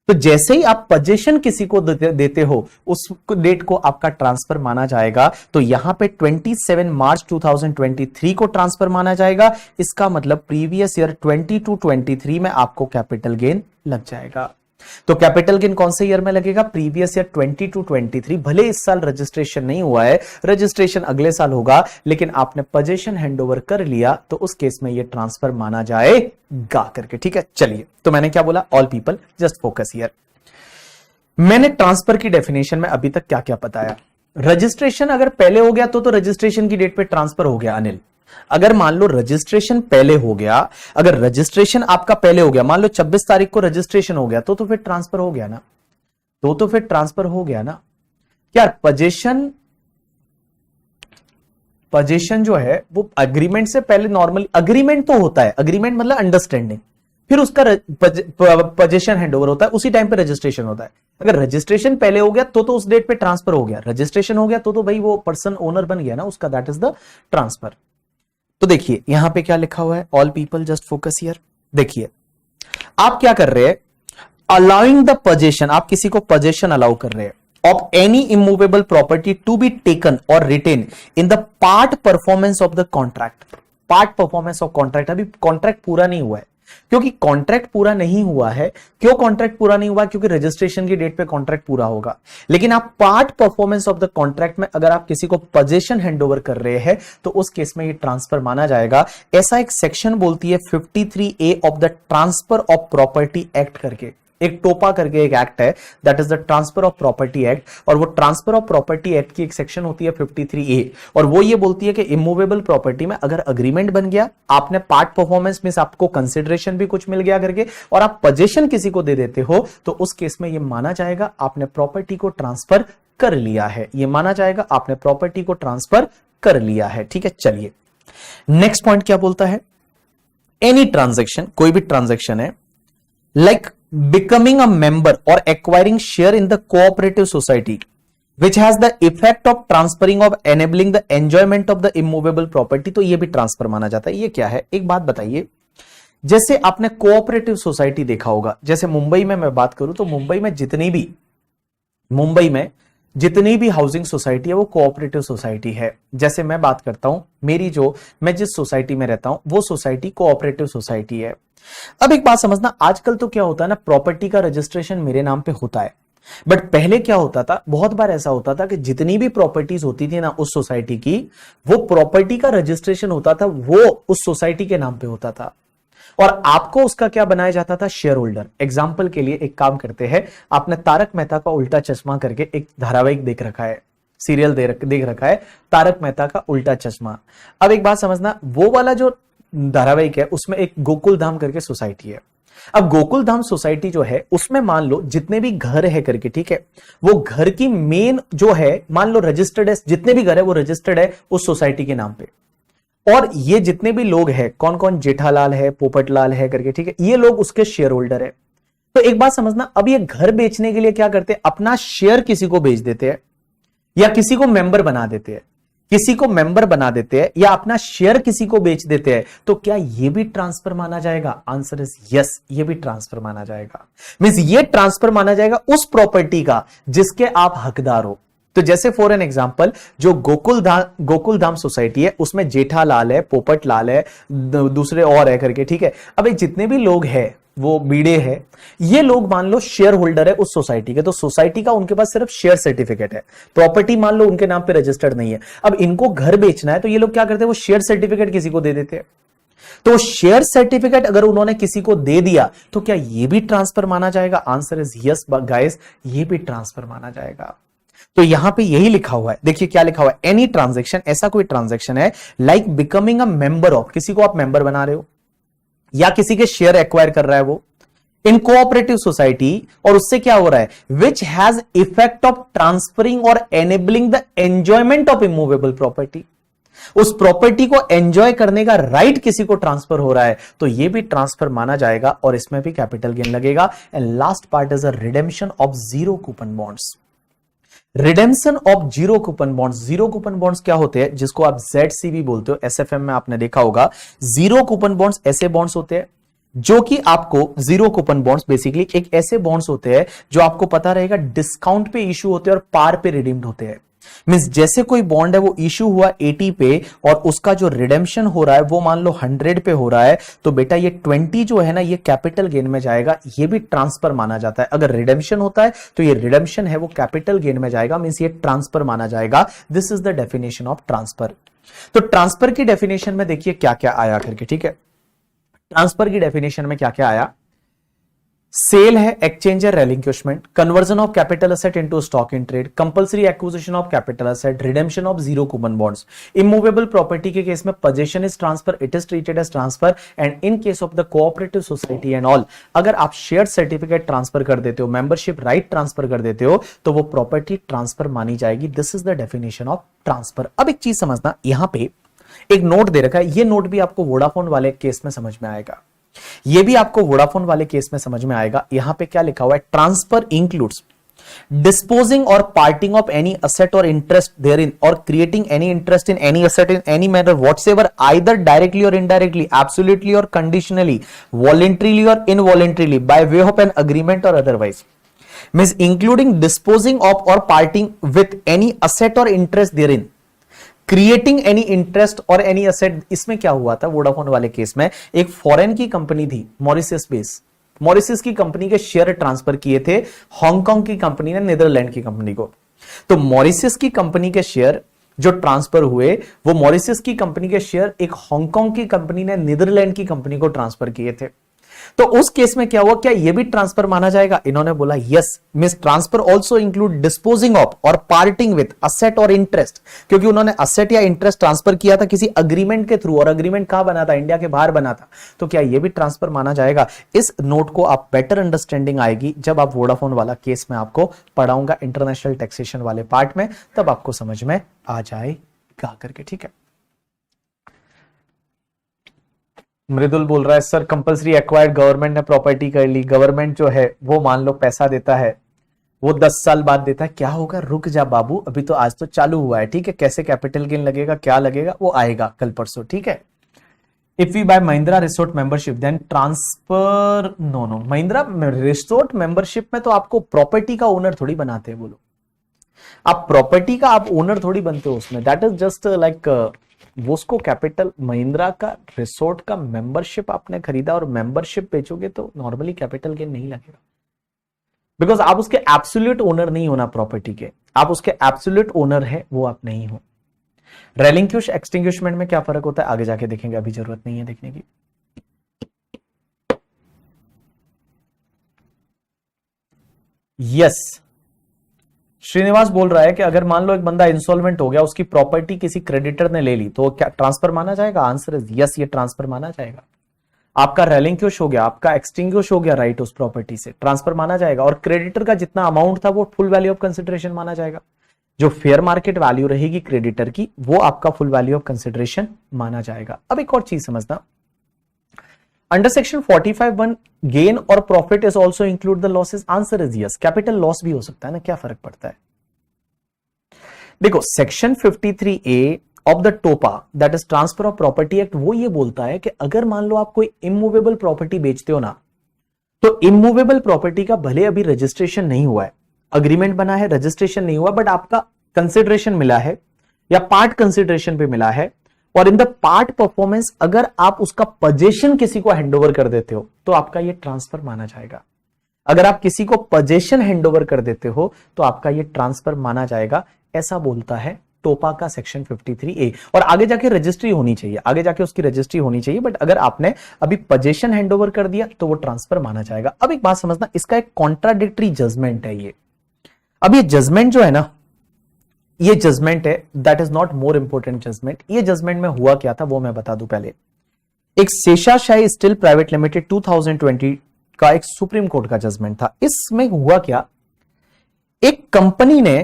तो जैसे ही आप पोजेशन किसी को देते हो उस डेट को आपका ट्रांसफर माना जाएगा। तो यहां पे 27 मार्च 2023 को ट्रांसफर माना जाएगा। इसका मतलब प्रीवियस ईयर 22-23 में आपको कैपिटल गेन लग जाएगा। तो कैपिटल गेन कौन से ईयर में लगेगा? Previous year 20 to 23। भले इस साल रजिस्ट्रेशन नहीं हुआ है, रजिस्ट्रेशन अगले साल होगा, लेकिन आपने पोजीशन हैंडओवर कर लिया तो उस केस में ये ट्रांसफर माना जाएगा करके। ठीक है, चलिए, तो मैंने क्या बोला? All people just focus here. मैंने ट्रांसफर की डेफिनेशन में अभी तक क्या क्या बताया? रजिस्ट्रेशन अगर पहले हो गया तो रजिस्ट्रेशन की डेट पे ट्रांसफर हो गया अनिल। अगर मान लो रजिस्ट्रेशन पहले हो गया, अगर रजिस्ट्रेशन आपका पहले हो गया, मान लो 26 तारीख को रजिस्ट्रेशन हो गया, तो फिर ट्रांसफर हो गया ना, तो फिर ट्रांसफर हो गया ना यार। पोजीशन जो है वो अग्रीमेंट से पहले नॉर्मली अग्रीमेंट तो होता है, अग्रीमेंट मतलब अंडरस्टैंडिंग, फिर उसका पोजीशन हैंडओवर होता है, उसी टाइम पे रजिस्ट्रेशन होता है। अगर रजिस्ट्रेशन पहले हो गया तो उस डेट पे ट्रांसफर हो गया, रजिस्ट्रेशन हो गया तो भाई वो पर्सन ओनर बन गया ना उसका, दैट इज द ट्रांसफर। तो देखिए यहां पे क्या लिखा हुआ है? All people just focus here. देखिए आप क्या कर रहे हैं? अलाउइंग द पोजीशन, आप किसी को पोजीशन अलाउ कर रहे हैं of any immovable property to be taken or retained in the part performance of the contract. Part performance of contract, अभी कॉन्ट्रैक्ट पूरा नहीं हुआ है, क्योंकि कॉन्ट्रैक्ट पूरा नहीं हुआ है। क्यों कॉन्ट्रैक्ट पूरा नहीं हुआ? क्योंकि रजिस्ट्रेशन की डेट पे कॉन्ट्रैक्ट पूरा होगा। लेकिन आप part performance of the contract में अगर आप किसी को पोजीशन हैंडओवर कर रहे हैं तो उस केस में ये ट्रांसफर माना जाएगा। ऐसा एक सेक्शन बोलती है 53A of the transfer of property act करके, एक टोपा करके एक एक्ट है, that is the transfer of property act. और वो ट्रांसफर ऑफ प्रॉपर्टी एक्ट की एक सेक्शन होती है 53A, और वो ये बोलती है कि इमूवेबल प्रॉपर्टी में अगर अग्रीमेंट बन गया, आपने पार्ट परफॉर्मेंस में आपको कंसिडरेशन भी कुछ मिल गया करके, और आप पोजीशन किसी को दे देते हो, तो उस केस में ये माना जाएगा आपने प्रॉपर्टी को ट्रांसफर कर लिया है। ये माना जाएगा आपने प्रॉपर्टी को ट्रांसफर कर लिया है। ठीक है, चलिए नेक्स्ट पॉइंट क्या बोलता है? एनी ट्रांजेक्शन, कोई भी ट्रांजेक्शन है, like becoming a member or acquiring share in the cooperative society which has the effect of transferring of enabling the enjoyment of the immovable property, तो ये भी ट्रांसफर माना जाता है। ये क्या है? एक बात बताइए, जैसे आपने कोऑपरेटिव सोसाइटी देखा होगा, जैसे मुंबई में मैं बात करूं तो मुंबई में जितनी भी हाउसिंग सोसाइटी है वो कोऑपरेटिव सोसाइटी है। जैसे मैं बात करता हूं, मैं जिस सोसाइटी में रहता हूं वो सोसाइटी कोऑपरेटिव सोसाइटी है। अब एक बात समझना, आजकल तो क्या होता है ना, प्रॉपर्टी का रजिस्ट्रेशन मेरे नाम पे होता है, बट पहले क्या होता था, बहुत बार ऐसा होता था कि जितनी भी प्रॉपर्टीज होती थी ना उस सोसाइटी की, वो प्रॉपर्टी का रजिस्ट्रेशन होता था वो उस सोसाइटी के नाम पे होता था, और आपको उसका क्या बनाया जाता था? Share holder. एग्जाम्पल के लिए एक काम करते हैं, आपने तारक मेहता का उल्टा चश्मा करके एक धारावाहिक देख रखा है, सीरियल देख रखा है, तारक मेहता का उल्टा चश्मा। अब एक बात समझना, वो वाला जो धारावाहिक है उसमें एक गोकुल धाम करके सोसाइटी है। अब गोकुल धाम सोसाइटी जो है उसमें मान लो जितने भी घर है करके, ठीक है, वो घर की मेन जो है मान लो रजिस्टर्ड है, जितने भी घर है वो रजिस्टर्ड है उस सोसाइटी के नाम पे, और ये जितने भी लोग हैं, कौन कौन, जेठालाल है, पोपटलाल है करके, ठीक है, ये लोग उसके शेयर होल्डर है। तो एक बात समझना, अब ये घर बेचने के लिए क्या करते हैं? अपना शेयर किसी को बेच देते हैं, या किसी को मेंबर बना देते हैं, या अपना शेयर किसी को बेच देते हैं। तो क्या ये भी ट्रांसफर माना जाएगा? आंसर इज यस, ये भी ट्रांसफर माना जाएगा। मींस ये ट्रांसफर माना जाएगा उस प्रॉपर्टी का जिसके आप हकदार हो। तो जैसे फॉर एन एग्जांपल, जो गोकुल धाम सोसाइटी है उसमें जेठालाल है, पोपटलाल है, दूसरे और है करके, ठीक है। अब ये जितने भी लोग हैं, वो बीड़े है, ये लोग मान लो शेयर होल्डर है उस सोसाइटी के, तो सोसाइटी का उनके पास सिर्फ शेयर सर्टिफिकेट है, प्रॉपर्टी मान लो उनके नाम पे रजिस्टर्ड नहीं है। अब इनको घर बेचना है तो ये लोग क्या करते हैं? वो शेयर सर्टिफिकेट किसी को दे देते हैं। तो शेयर सर्टिफिकेट अगर उन्होंने किसी को दे दिया तो क्या ये भी ट्रांसफर माना जाएगा? आंसर इज यस गाइस, ये भी ट्रांसफर माना जाएगा। तो यहां पे यही लिखा हुआ है, देखिए क्या लिखा हुआ है, एनी ट्रांजेक्शन, ऐसा कोई ट्रांजेक्शन है like becoming a member of, किसी को आप मेंबर बना रहे हो या किसी के शेयर एक्वायर कर रहा है वो इन कोऑपरेटिव सोसाइटी, और उससे क्या हो रहा है? Which has effect of transferring or enabling the enjoyment of immovable property, उस प्रॉपर्टी को एंजॉय करने का राइट किसी को ट्रांसफर हो रहा है, तो ये भी ट्रांसफर माना जाएगा, और इसमें भी कैपिटल गेन लगेगा। And last part is a redemption of zero coupon bonds. Redemption of zero coupon bonds, zero coupon bonds क्या होते हैं? जिसको आप ZC भी बोलते हो, SFM में आपने देखा होगा। जीरो कूपन बॉन्ड्स ऐसे बॉन्ड्स होते हैं जो कि आपको जीरो कूपन बॉन्ड्स बेसिकली एक ऐसे बॉन्ड्स होते हैं जो आपको पता रहेगा डिस्काउंट पे इशू होते हैं और पार पे रिडीम्ड होते हैं। मींस जैसे कोई बॉन्ड है वो इशू हुआ 80 पे और उसका जो रिडेम्पशन हो रहा है वो मान लो 100 पे हो रहा है, तो बेटा ये 20 जो है ना ये कैपिटल गेन में जाएगा, ये भी ट्रांसफर माना जाता है। अगर रिडेम्पशन होता है तो ये रिडेम्पशन है वो कैपिटल गेन में जाएगा, मींस ये ट्रांसफर माना जाएगा। This is the definition of transfer. तो ट्रांसफर की डेफिनेशन में देखिए क्या क्या आया करके, ठीक है। ट्रांसफर की डेफिनेशन में क्या क्या आया, सेल है, एक्सचेंज है, relinquishment, conversion of capital asset into stock in trade, compulsory acquisition of capital asset, redemption of zero coupon bonds. Immovable property के केस में position is transfer, it is treated as transfer, and in case of the cooperative society and all, अगर आप share certificate transfer कर देते हो, membership right transfer कर देते हो, तो वो प्रॉपर्टी ट्रांसफर मानी जाएगी। This is the definition of transfer. अब एक चीज समझना, यहां पे एक नोट दे रखा है, ये नोट भी आपको वोडाफोन वाले केस में समझ में आएगा, ये भी आपको वोडाफोन वाले केस में समझ में आएगा। यहां पे क्या लिखा हुआ है, transfer includes disposing or parting of any asset or interest therein or creating any interest in any asset in any manner whatsoever, either directly or indirectly, absolutely or conditionally, voluntarily or involuntarily, by way of an agreement or otherwise, means including disposing of or parting with any asset or interest therein, creating any interest और any asset. इसमें क्या हुआ था Vodafone वाले case में, एक foreign की company थी मॉरिशस बेस, मॉरिशस की कंपनी के शेयर ट्रांसफर किए थे हांगकांग की कंपनी ने नीदरलैंड की कंपनी को। तो मॉरिशस की कंपनी के शेयर जो ट्रांसफर हुए, वो मॉरिशस की कंपनी के शेयर एक हांगकांग की कंपनी ने नीदरलैंड की कंपनी को ट्रांसफर किए थे। तो उस केस में क्या हुआ, क्या ये भी ट्रांसफर माना जाएगा? इन्होंने बोला yes, means transfer also include disposing of और पार्टिंग विद असेट और इंटरेस्ट, क्योंकि उन्होंने असेट या इंटरेस्ट ट्रांसफर किया था किसी अग्रीमेंट के थ्रू, और अग्रीमेंट कहां बना था, इंडिया के बाहर बना था। तो क्या ये भी ट्रांसफर माना जाएगा? इस नोट को आप बेटर अंडरस्टैंडिंग आएगी जब आप वोडाफोन वाला केस में आपको पढ़ाऊंगा इंटरनेशनल टैक्सेशन वाले पार्ट में, तब आपको समझ में आ जाएगा करके, ठीक है। मृदुल बोल रहा है सर कंपल्सरी एक्वायर्ड, गवर्नमेंट ने प्रॉपर्टी कर ली, गवर्नमेंट जो है वो मान लो पैसा देता है, वो 10 साल बाद देता है, क्या होगा? रुक जा बाबू, अभी तो आज तो चालू हुआ है, ठीक है। कैसे कैपिटल गेन लगेगा, क्या लगेगा, वो आएगा कल परसों, ठीक है। If we buy Mahindra resort membership then transfer, no Mahindra resort membership में तो आपको प्रॉपर्टी का ओनर थोड़ी बनाते हैं, बोलो आप प्रॉपर्टी का आप ओनर थोड़ी बनते हो उसमें, दैट इज जस्ट लाइक वो उसको कैपिटल, महिंद्रा का रिसोर्ट का मेंबरशिप आपने खरीदा और मेंबरशिप बेचोगे तो नॉर्मली कैपिटल गेन नहीं लगेगा, बिकॉज आप उसके एब्सोल्यूट ओनर नहीं होना प्रॉपर्टी के, आप उसके एब्सोल्यूट ओनर है वो आप नहीं हो। रेलिंक्विश एक्सटिंग्विशमेंट में क्या फर्क होता है आगे जाके देखेंगे, अभी जरूरत नहीं है देखने की। यस श्रीनिवास बोल रहा है कि अगर मान लो एक बंदा इंसॉल्वेंट हो गया, उसकी प्रॉपर्टी किसी क्रेडिटर ने ले ली, तो क्या ट्रांसफर माना जाएगा? आंसर इज यस, ये ट्रांसफर माना जाएगा। आपका रेलिंक्विश हो गया, आपका एक्सटिंग्विश हो गया राइट उस प्रॉपर्टी से, ट्रांसफर माना जाएगा। और क्रेडिटर का जितना अमाउंट था वो फुल वैल्यू ऑफ कंसिडरेशन माना जाएगा। जो फेयर मार्केट वैल्यू रहेगी क्रेडिटर की, वो आपका फुल वैल्यू ऑफ कंसिडरेशन माना जाएगा। अब एक और चीज समझना, अंडर सेक्शन 45(1) गेन और profit is also include the losses, answer is yes. Capital loss भी हो सकता है ना, क्या फर्क पड़ता है? देखो सेक्शन 53A ऑफ द टोपा that is transfer of property act, वो ये बोलता है कि अगर मान लो आप कोई इमूवेबल प्रॉपर्टी बेचते हो ना, तो इमूवेबल प्रॉपर्टी का भले अभी रजिस्ट्रेशन नहीं हुआ है, अग्रीमेंट बना है, रजिस्ट्रेशन नहीं हुआ, बट आपका कंसिडरेशन मिला है या पार्ट कंसिडरेशन पे मिला है, और इन द पार्ट परफॉर्मेंस अगर आप उसका पोजेशन किसी को हैंडओवर कर देते हो तो आपका ये ट्रांसफर माना जाएगा। अगर आप किसी को पोजेशन हैंडओवर कर देते हो तो आपका ये ट्रांसफर माना जाएगा, ऐसा बोलता है टोपा का सेक्शन 53A। और आगे जाके रजिस्ट्री होनी चाहिए, आगे जाके उसकी रजिस्ट्री होनी चाहिए, बट अगर आपने अभी पोजेशन हैंडओवर कर दिया तो वो ट्रांसफर माना जाएगा। अब एक बात समझना, इसका एक कॉन्ट्राडिक्टरी जजमेंट है ये। अब ये जजमेंट जो है ना, ये जजमेंट है, that is not more important judgement. ये जजमेंट में हुआ क्या था वो मैं बता दूं पहले। एक शेषाशाही स्टील प्राइवेट लिमिटेड 2020 का एक सुप्रीम कोर्ट का जजमेंट था। इसमें हुआ क्या, एक कंपनी ने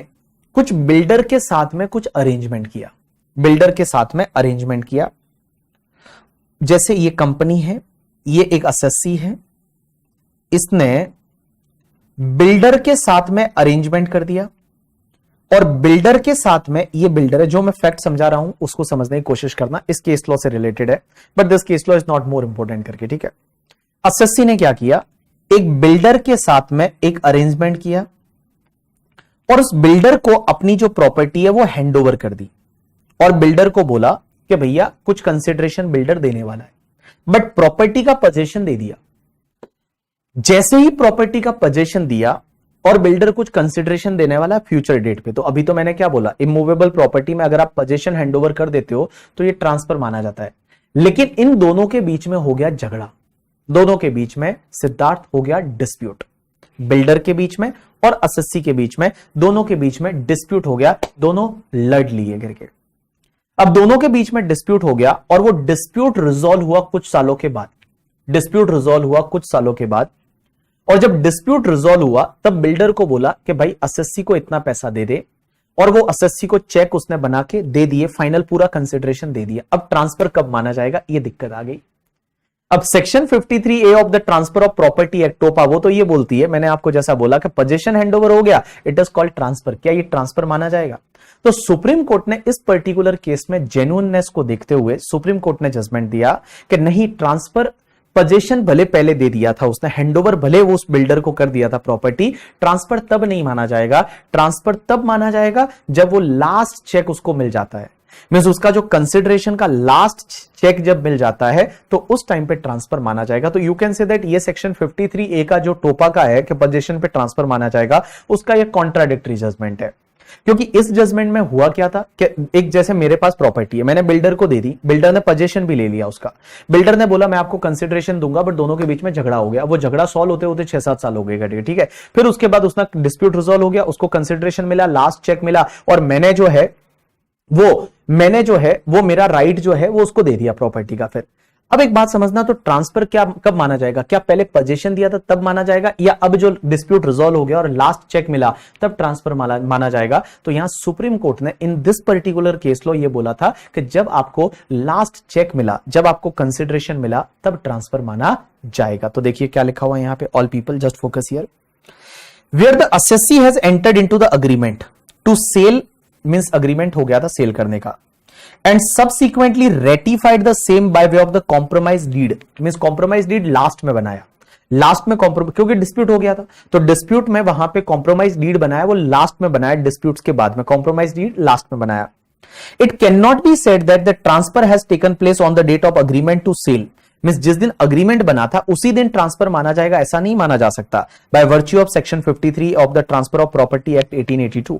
कुछ बिल्डर के साथ में कुछ अरेंजमेंट किया, बिल्डर के साथ में अरेंजमेंट किया। जैसे ये कंपनी है, ये एक असेसी है, इसने बिल्डर के साथ में अरेंजमेंट कर दिया, और बिल्डर के साथ में ये बिल्डर है, जो मैं फैक्ट समझा रहा हूं उसको समझने की कोशिश करना, इस केस लॉ से रिलेटेड है, but this case law is not more important करके, ठीक है। एसएससी ने क्या किया, एक बिल्डर के साथ में एक अरेंजमेंट किया और उस बिल्डर को अपनी जो प्रॉपर्टी है वो हैंड ओवर कर दी और बिल्डर को बोला कि भैया कुछ कंसिडरेशन बिल्डर देने वाला है, बट प्रॉपर्टी का पोजीशन दे दिया। जैसे ही प्रॉपर्टी का पोजीशन दिया और बिल्डर कुछ कंसिडरेशन देने वाला है फ्यूचर डेट पे, तो अभी तो मैंने क्या बोला, इमूवेबल प्रॉपर्टी में अगर आप पोजीशन हैंडओवर कर देते हो तो ये ट्रांसफर माना जाता है। लेकिन इन दोनों के बीच में हो गया झगड़ा, दोनों के बीच में सिद्धार्थ हो गया डिस्प्यूट, बिल्डर के बीच में और एसएससी के बीच में, दोनों के बीच में डिस्प्यूट हो गया, दोनों लड़ लिए करके। अब दोनों के बीच में डिस्प्यूट हो गया और वो डिस्प्यूट रिजॉल्व हुआ कुछ सालों के बाद, डिस्प्यूट रिजॉल्व हुआ कुछ सालों के बाद। और जब डिस्प्यूट रिजॉल्व हुआ तब बिल्डर को बोला कि भाई एसएससी को इतना पैसा दे दे, और वो एसएससी को चेक उसने बना के दे दिए, फाइनल पूरा कंसिडरेशन दे दिया। अब ट्रांसफर कब माना जाएगा, ये दिक्कत आ गई। अब section 53A of the transfer of property act टोपा वो तो ये बोलती है, मैंने आपको जैसा बोला कि पोजीशन हैंडओवर हो गया, इट इज कॉल्ड ट्रांसफर, क्या ये ट्रांसफर माना जाएगा? तो सुप्रीम कोर्ट ने इस पर्टिकुलर केस में जेन्युइननेस को देखते हुए सुप्रीम कोर्ट ने जजमेंट दिया कि नहीं, ट्रांसफर पोजीशन भले पहले दे दिया था उसने, हैंडओवर भले वो उस बिल्डर को कर दिया था प्रॉपर्टी, ट्रांसफर तब नहीं माना जाएगा। ट्रांसफर तब माना जाएगा जब वो लास्ट चेक उसको मिल जाता है, मींस उसका जो कंसिडरेशन का लास्ट चेक जब मिल जाता है तो उस टाइम पे ट्रांसफर माना जाएगा। तो यू कैन से दैट ये सेक्शन 53A का जो टोपा का है कि पोजीशन पे ट्रांसफर माना जाएगा, उसका ये कॉन्ट्राडिक्टरी जजमेंट है। क्योंकि इस जजमेंट में हुआ क्या था कि एक जैसे मेरे पास प्रॉपर्टी है, मैंने बिल्डर को दे दी, बिल्डर ने पोजीशन भी ले लिया उसका, बिल्डर ने बोला मैं आपको कंसिडरेशन दूंगा, बट दोनों के बीच में झगड़ा हो गया, वो झगड़ा सॉल्व होते होते 6-7 साल हो गए, ठीक है। फिर उसके बाद उसका डिस्प्यूट रिजॉल्व हो गया, उसको कंसिडरेशन मिला, लास्ट चेक मिला, और मैंने जो है वो मेरा राइट जो है वो उसको दे दिया प्रॉपर्टी का। फिर अब एक बात समझना, तो ट्रांसफर क्या कब माना जाएगा? क्या पहले पोजीशन दिया था तब माना जाएगा, या अब जो डिस्प्यूट रिजॉल्व हो गया और लास्ट चेक मिला तब ट्रांसफर माना जाएगा? तो यहां सुप्रीम कोर्ट ने in this particular case law ये बोला था कि जब आपको लास्ट चेक मिला, जब आपको कंसिडरेशन मिला, तब ट्रांसफर माना जाएगा। तो देखिए क्या लिखा हुआ है यहां पे, all people just focus here, where the SSC has entered into the agreement to sale, means agreement हो गया था सेल करने का, and subsequently ratified the same by way of the compromise deed, means compromise deed last में बनाया, last में क्योंकि dispute हो गया था तो डिस्प्यूट में वहां पे कॉम्प्रोमाइज डीड बनाया, वो लास्ट में बनाया, डिस्प्यूट्स के बाद में कॉम्प्रोमाइज डीड लास्ट में बनाया। It can not be said that the transfer has taken place on the date of agreement to sale, means जिस दिन अग्रीमेंट बना था उसी दिन ट्रांसफर माना जाएगा, ऐसा नहीं माना जा सकता। By virtue of section 53 of the transfer of property act 1882,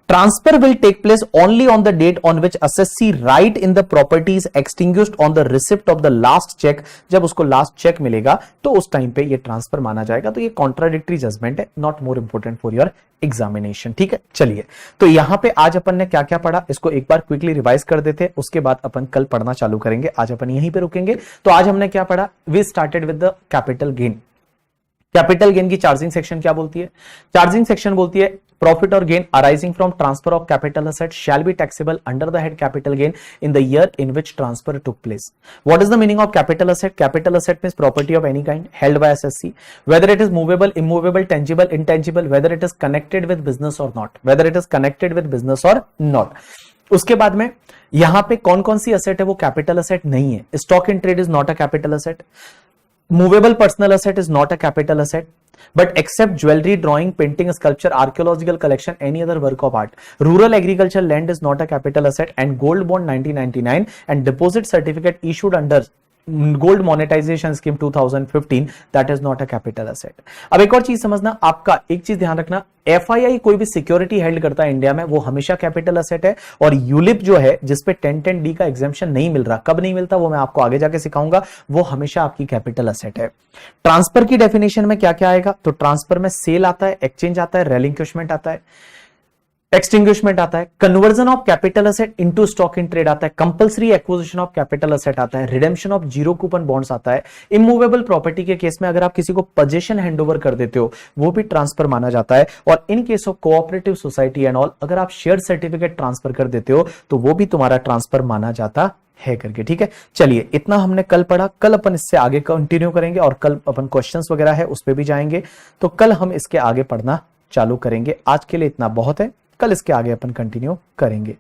transfer will take place only on the date on which assessee right in the property is extinguished on the receipt of the last check, जब उसको last check मिलेगा तो उस time पे ये transfer माना जाएगा। तो ये कॉन्ट्राडिक्टरी जजमेंट है, not more important for your examination, ठीक है। चलिए, तो यहां पे आज अपन ने क्या क्या पढ़ा, इसको एक बार क्विकली रिवाइज कर देते, उसके बाद अपन कल पढ़ना चालू करेंगे। आज अपन यहीं पे रुकेंगे। तो आज हमने क्या पढ़ा, we started with the capital gain. Capital gain की चार्जिंग सेक्शन क्या बोलती है? चार्जिंग सेक्शन बोलती है प्रॉफिट और gain arising from transfer of capital asset shall be taxable under the head capital gain in the year in which transfer took place. What is the meaning of capital asset? Capital asset means property of any kind held by assessee, whether it is movable, immovable, tangible, intangible, whether it is connected with business और not, whether it is connected with business और not. उसके बाद में यहां पे कौन कौन सी asset है वो कैपिटल असेट नहीं है। Stock in trade is not a capital asset, movable personal asset is not a capital asset, but except jewelry, drawing, painting, sculpture, archaeological collection, any other work of art. Rural agriculture land is not a capital asset, and gold bond 1999 and deposit certificate issued under gold monetisation scheme 2015 that is not a capital asset. अब एक और चीज समझना, आपका एक चीज ध्यान रखना, एफआईआई कोई भी सिक्योरिटी हेल्ड करता है इंडिया में वो हमेशा कैपिटल असेट है, और यूलिप जो है जिसपे 1010D का एग्जेम्पशन नहीं मिल रहा, कब नहीं मिलता वो मैं आपको आगे जाके सिखाऊंगा, वो हमेशा आपकी कैपिटल असेट है। ट्रांसफर की डेफिनेशन में क्या क्या आएगा, तो ट्रांसफर में सेल आता है, एक्सचेंज आता है, रेलिंक्विशमेंट आता है, एक्सटिंग्विशमेंट आता है, conversion of capital asset into stock in trade आता है, compulsory acquisition of capital asset आता है, redemption of zero coupon bonds आता है। इमूवेबल प्रॉपर्टी के केस में अगर आप किसी को पोजीशन हैंडओवर कर देते हो वो भी ट्रांसफर माना जाता है, और इन case of cooperative society and all अगर आप शेयर सर्टिफिकेट ट्रांसफर कर देते हो तो वो भी तुम्हारा ट्रांसफर माना जाता है करके, ठीक है। चलिए, इतना हमने कल पढ़ा, कल अपन इससे आगे कंटिन्यू करेंगे और कल अपन क्वेश्चंस वगैरह है उस पर भी जाएंगे, तो कल हम इसके आगे पढ़ना चालू करेंगे। आज के लिए इतना बहुत है, कल इसके आगे अपन कंटिन्यू करेंगे।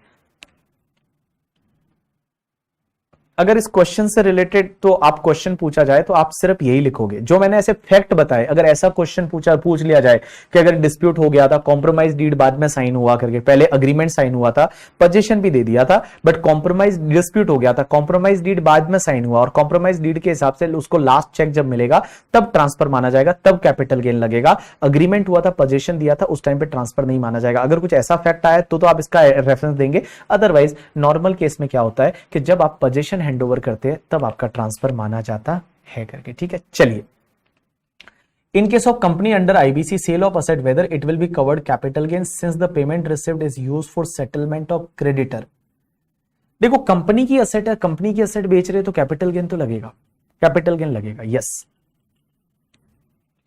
अगर इस क्वेश्चन से रिलेटेड तो आप क्वेश्चन पूछा जाए तो आप सिर्फ यही लिखोगे जो मैंने ऐसे फैक्ट बताए। अगर ऐसा क्वेश्चन पूछ लिया जाए कि अगर डिस्प्यूट हो गया था, कॉम्प्रोमाइज डीड बाद में साइन हुआ करके, पहले अग्रीमेंट साइन हुआ था, पोजीशन भी दे दिया था, बट कॉम्प्रोमाइज डिस्प्यूट हो गया था, कॉम्प्रोमाइज डीड बाद में साइन हुआ और कॉम्प्रोमाइज डीड के हिसाब से उसको लास्ट चेक जब मिलेगा तब ट्रांसफर माना जाएगा, तब कैपिटल गेन लगेगा। अग्रीमेंट हुआ था, पोजीशन दिया था, उस टाइम पे ट्रांसफर नहीं माना जाएगा। अगर कुछ ऐसा फैक्ट आया तो आप इसका रेफरेंस देंगे। अदरवाइज नॉर्मल केस में क्या होता है कि जब आप पोजीशन हैंडओवर करते हैं तब आपका ट्रांसफर माना जाता है करके। ठीक है, चलिए। In case of company under IBC sale of asset, whether it will be covered capital gain since the payment received is used for settlement of creditor। देखो कंपनी की असेट है, कंपनी की असेट बेच रहे तो कैपिटल गेन तो लगेगा, capital gain लगेगा। यस,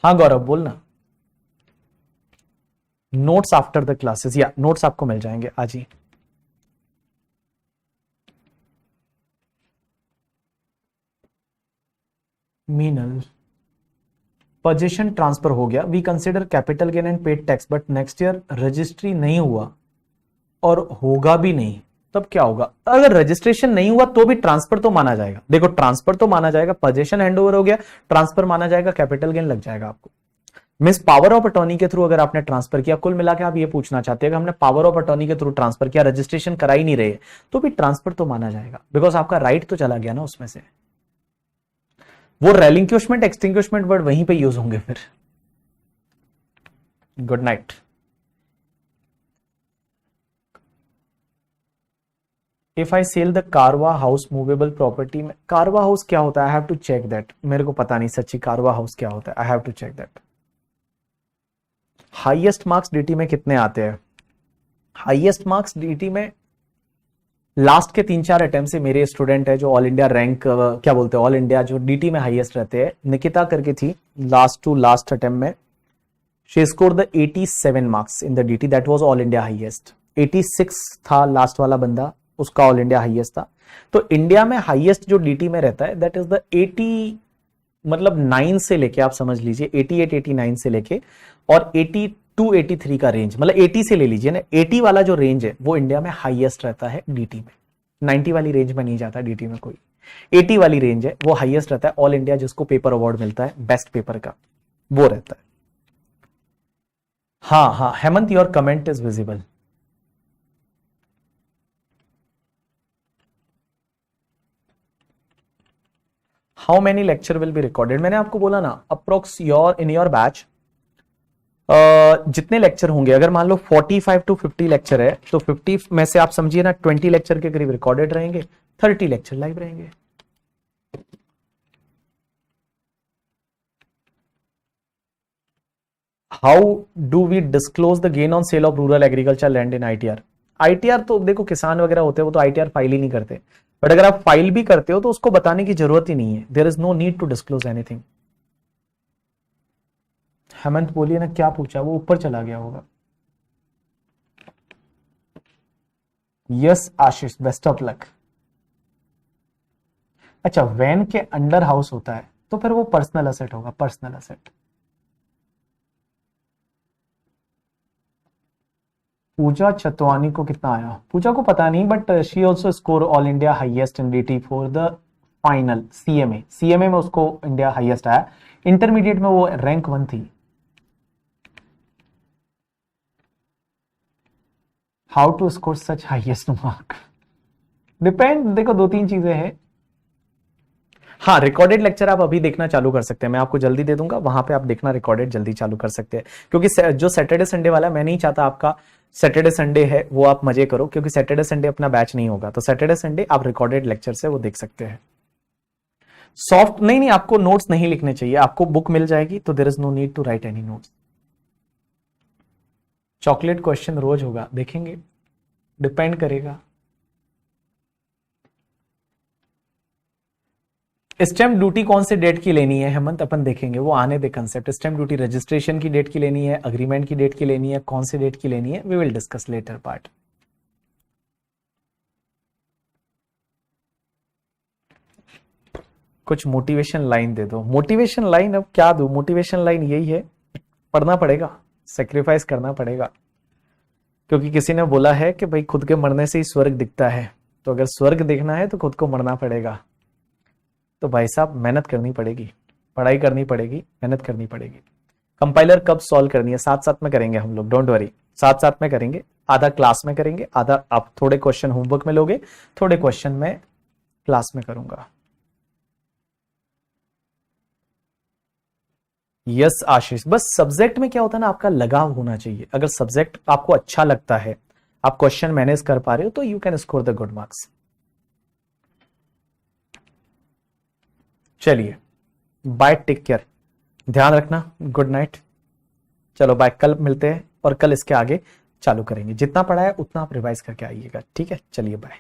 हाँ गौरव बोलना। नोट्स आफ्टर द क्लासेस, या नोट्स आपको मिल जाएंगे आज ही। मीनल, पोजीशन ट्रांसफर हो गया, we consider capital gain and paid tax, but next year registry नहीं हुआ और होगा भी नहीं, तब क्या होगा? अगर रजिस्ट्रेशन नहीं हुआ तो भी ट्रांसफर तो माना जाएगा। देखो ट्रांसफर तो माना जाएगा, पोजीशन हैंडओवर हो गया, ट्रांसफर माना जाएगा, कैपिटल गेन लग जाएगा आपको। मींस पावर ऑफ अटॉर्नी के थ्रू अगर आपने ट्रांसफर किया, कुल मिला के आप ये पूछना चाहते हैं कि हमने पावर ऑफ अटॉर्नी के थ्रू ट्रांसफर किया, रजिस्ट्रेशन करा ही नहीं रहे, तो भी ट्रांसफर तो माना जाएगा, बिकॉज आपका राइट तो चला गया ना उसमें से। वो रेलिंक्विशमेंट एक्सटिंग्विशमेंट वर्ड वहीं पे यूज होंगे फिर। Good night. If I sell the caravan house movable property में, कारवा हाउस क्या होता है? I have to check that, मेरे को पता नहीं सच्ची कारवा हाउस क्या होता है, I have to check that. Highest marks DT में कितने आते हैं? हाईएस्ट मार्क्स डीटी में लास्ट के 3-4 अटेम्प्ट से मेरे स्टूडेंट है जो ऑल इंडिया रैंक, क्या बोलते हैं, ऑल इंडिया जो डीटी में हाईएस्ट रहते हैं, निकिता करके थी, लास्ट टू लास्ट अटेम्प्ट में she scored the 87 marks in the DT, that was all India highest. 86 था लास्ट वाला बंदा, उसका ऑल इंडिया हाईएस्ट था। तो इंडिया में हाईएस्ट जो डीटी में रहता है दैट इज द 80, मतलब 9 से लेके आप समझ लीजिए 88 89 से लेके और 82 83 का रेंज, मतलब 80 से ले लीजिए ना, 80 वाला जो रेंज है वो इंडिया में हाईएस्ट रहता है डीटी में। 90 वाली रेंज में नहीं जाता डीटी में कोई, 80 वाली रेंज है वो हाईएस्ट रहता है ऑल इंडिया, जिसको पेपर अवार्ड मिलता है बेस्ट पेपर का, वो रहता है। हाँ हाँ Hemant, your comment is visible. How many lecture will be recorded? मैंने आपको बोला ना approx your in your batch जितने लेक्चर होंगे, अगर मान लो 45 to 50 लेक्चर है तो 50 में से आप समझिए ना 20 लेक्चर के करीब रिकॉर्डेड रहेंगे, 30 लेक्चर लाइव रहेंगे। How do we disclose the gain on sale of rural agriculture land in ITR? ITR तो देखो किसान वगैरह होते हैं वो तो आईटीआर फाइल ही नहीं करते, बट अगर आप फाइल भी करते हो तो उसको बताने की जरूरत ही नहीं है, there is no need to disclose anything. Hemant बोलिए ना क्या पूछा, वो ऊपर चला गया होगा। Yes Ashish, best of luck. अच्छा, वैन के अंडर हाउस होता है तो फिर वो पर्सनल असेट होगा, पर्सनल असेट। पूजा छतवानी को कितना आया? पूजा को पता नहीं, but she also score all India highest in DT for the final CMA. CMA में उसको इंडिया हाईएस्ट आया, इंटरमीडिएट में वो रैंक 1 थी। How to score such highest mark? Depend, देखो 2-3 चीजें हैं। हाँ, रिकॉर्डेड लेक्चर आप अभी देखना चालू कर सकते हैं, मैं आपको जल्दी दे दूंगा, वहां पे आप देखना रिकॉर्डेड जल्दी चालू कर सकते हैं, क्योंकि जो सैटरडे संडे वाला मैं नहीं चाहता आपका सैटरडे संडे है वो आप मजे करो, क्योंकि सैटरडे संडे अपना बैच नहीं होगा, तो सैटरडे संडे आप रिकॉर्डेड लेक्चर से वो देख सकते हैं। सॉफ्ट नहीं, आपको नोट्स नहीं लिखने चाहिए, आपको बुक मिल जाएगी, तो there is no need to write any notes. Chocolate question रोज होगा, देखेंगे, डिपेंड करेगा। स्टैम्प ड्यूटी कौन से डेट की लेनी है हेमंत, अपन देखेंगे, वो आने दे कंसेप्ट। स्टैम्प ड्यूटी रजिस्ट्रेशन की डेट की लेनी है, अग्रीमेंट की डेट की लेनी है, कौन से डेट की लेनी है, we will discuss later part. कुछ मोटिवेशन लाइन दे दो। मोटिवेशन लाइन अब क्या दूं? मोटिवेशन लाइन यही है, पढ़ना पड़ेगा, सेक्रीफाइस करना पड़ेगा, क्योंकि किसी ने बोला है कि भाई खुद के मरने से ही स्वर्ग दिखता है, तो अगर स्वर्ग देखना है तो खुद को मरना पड़ेगा। तो भाई साहब मेहनत करनी पड़ेगी, पढ़ाई करनी पड़ेगी, मेहनत करनी पड़ेगी। कंपाइलर कब सॉल्व करनी है, साथ साथ में करेंगे हम लोग, डोंट वरी, साथ साथ में करेंगे। आधा क्लास में करेंगे, आधा आप थोड़े क्वेश्चन होमवर्क में लोगे, थोड़े क्वेश्चन में क्लास में करूंगा। यस आशीष, बस सब्जेक्ट में क्या होता है ना, आपका लगाव होना चाहिए। अगर सब्जेक्ट आपको अच्छा लगता है, आप क्वेश्चन मैनेज कर पा रहे हो, तो you can score the good marks. चलिए बाय, टेक केयर, ध्यान रखना, गुड नाइट। चलो बाय, कल मिलते हैं और कल इसके आगे चालू करेंगे। जितना पढ़ा है उतना आप रिवाइज करके आइएगा, ठीक है? चलिए बाय।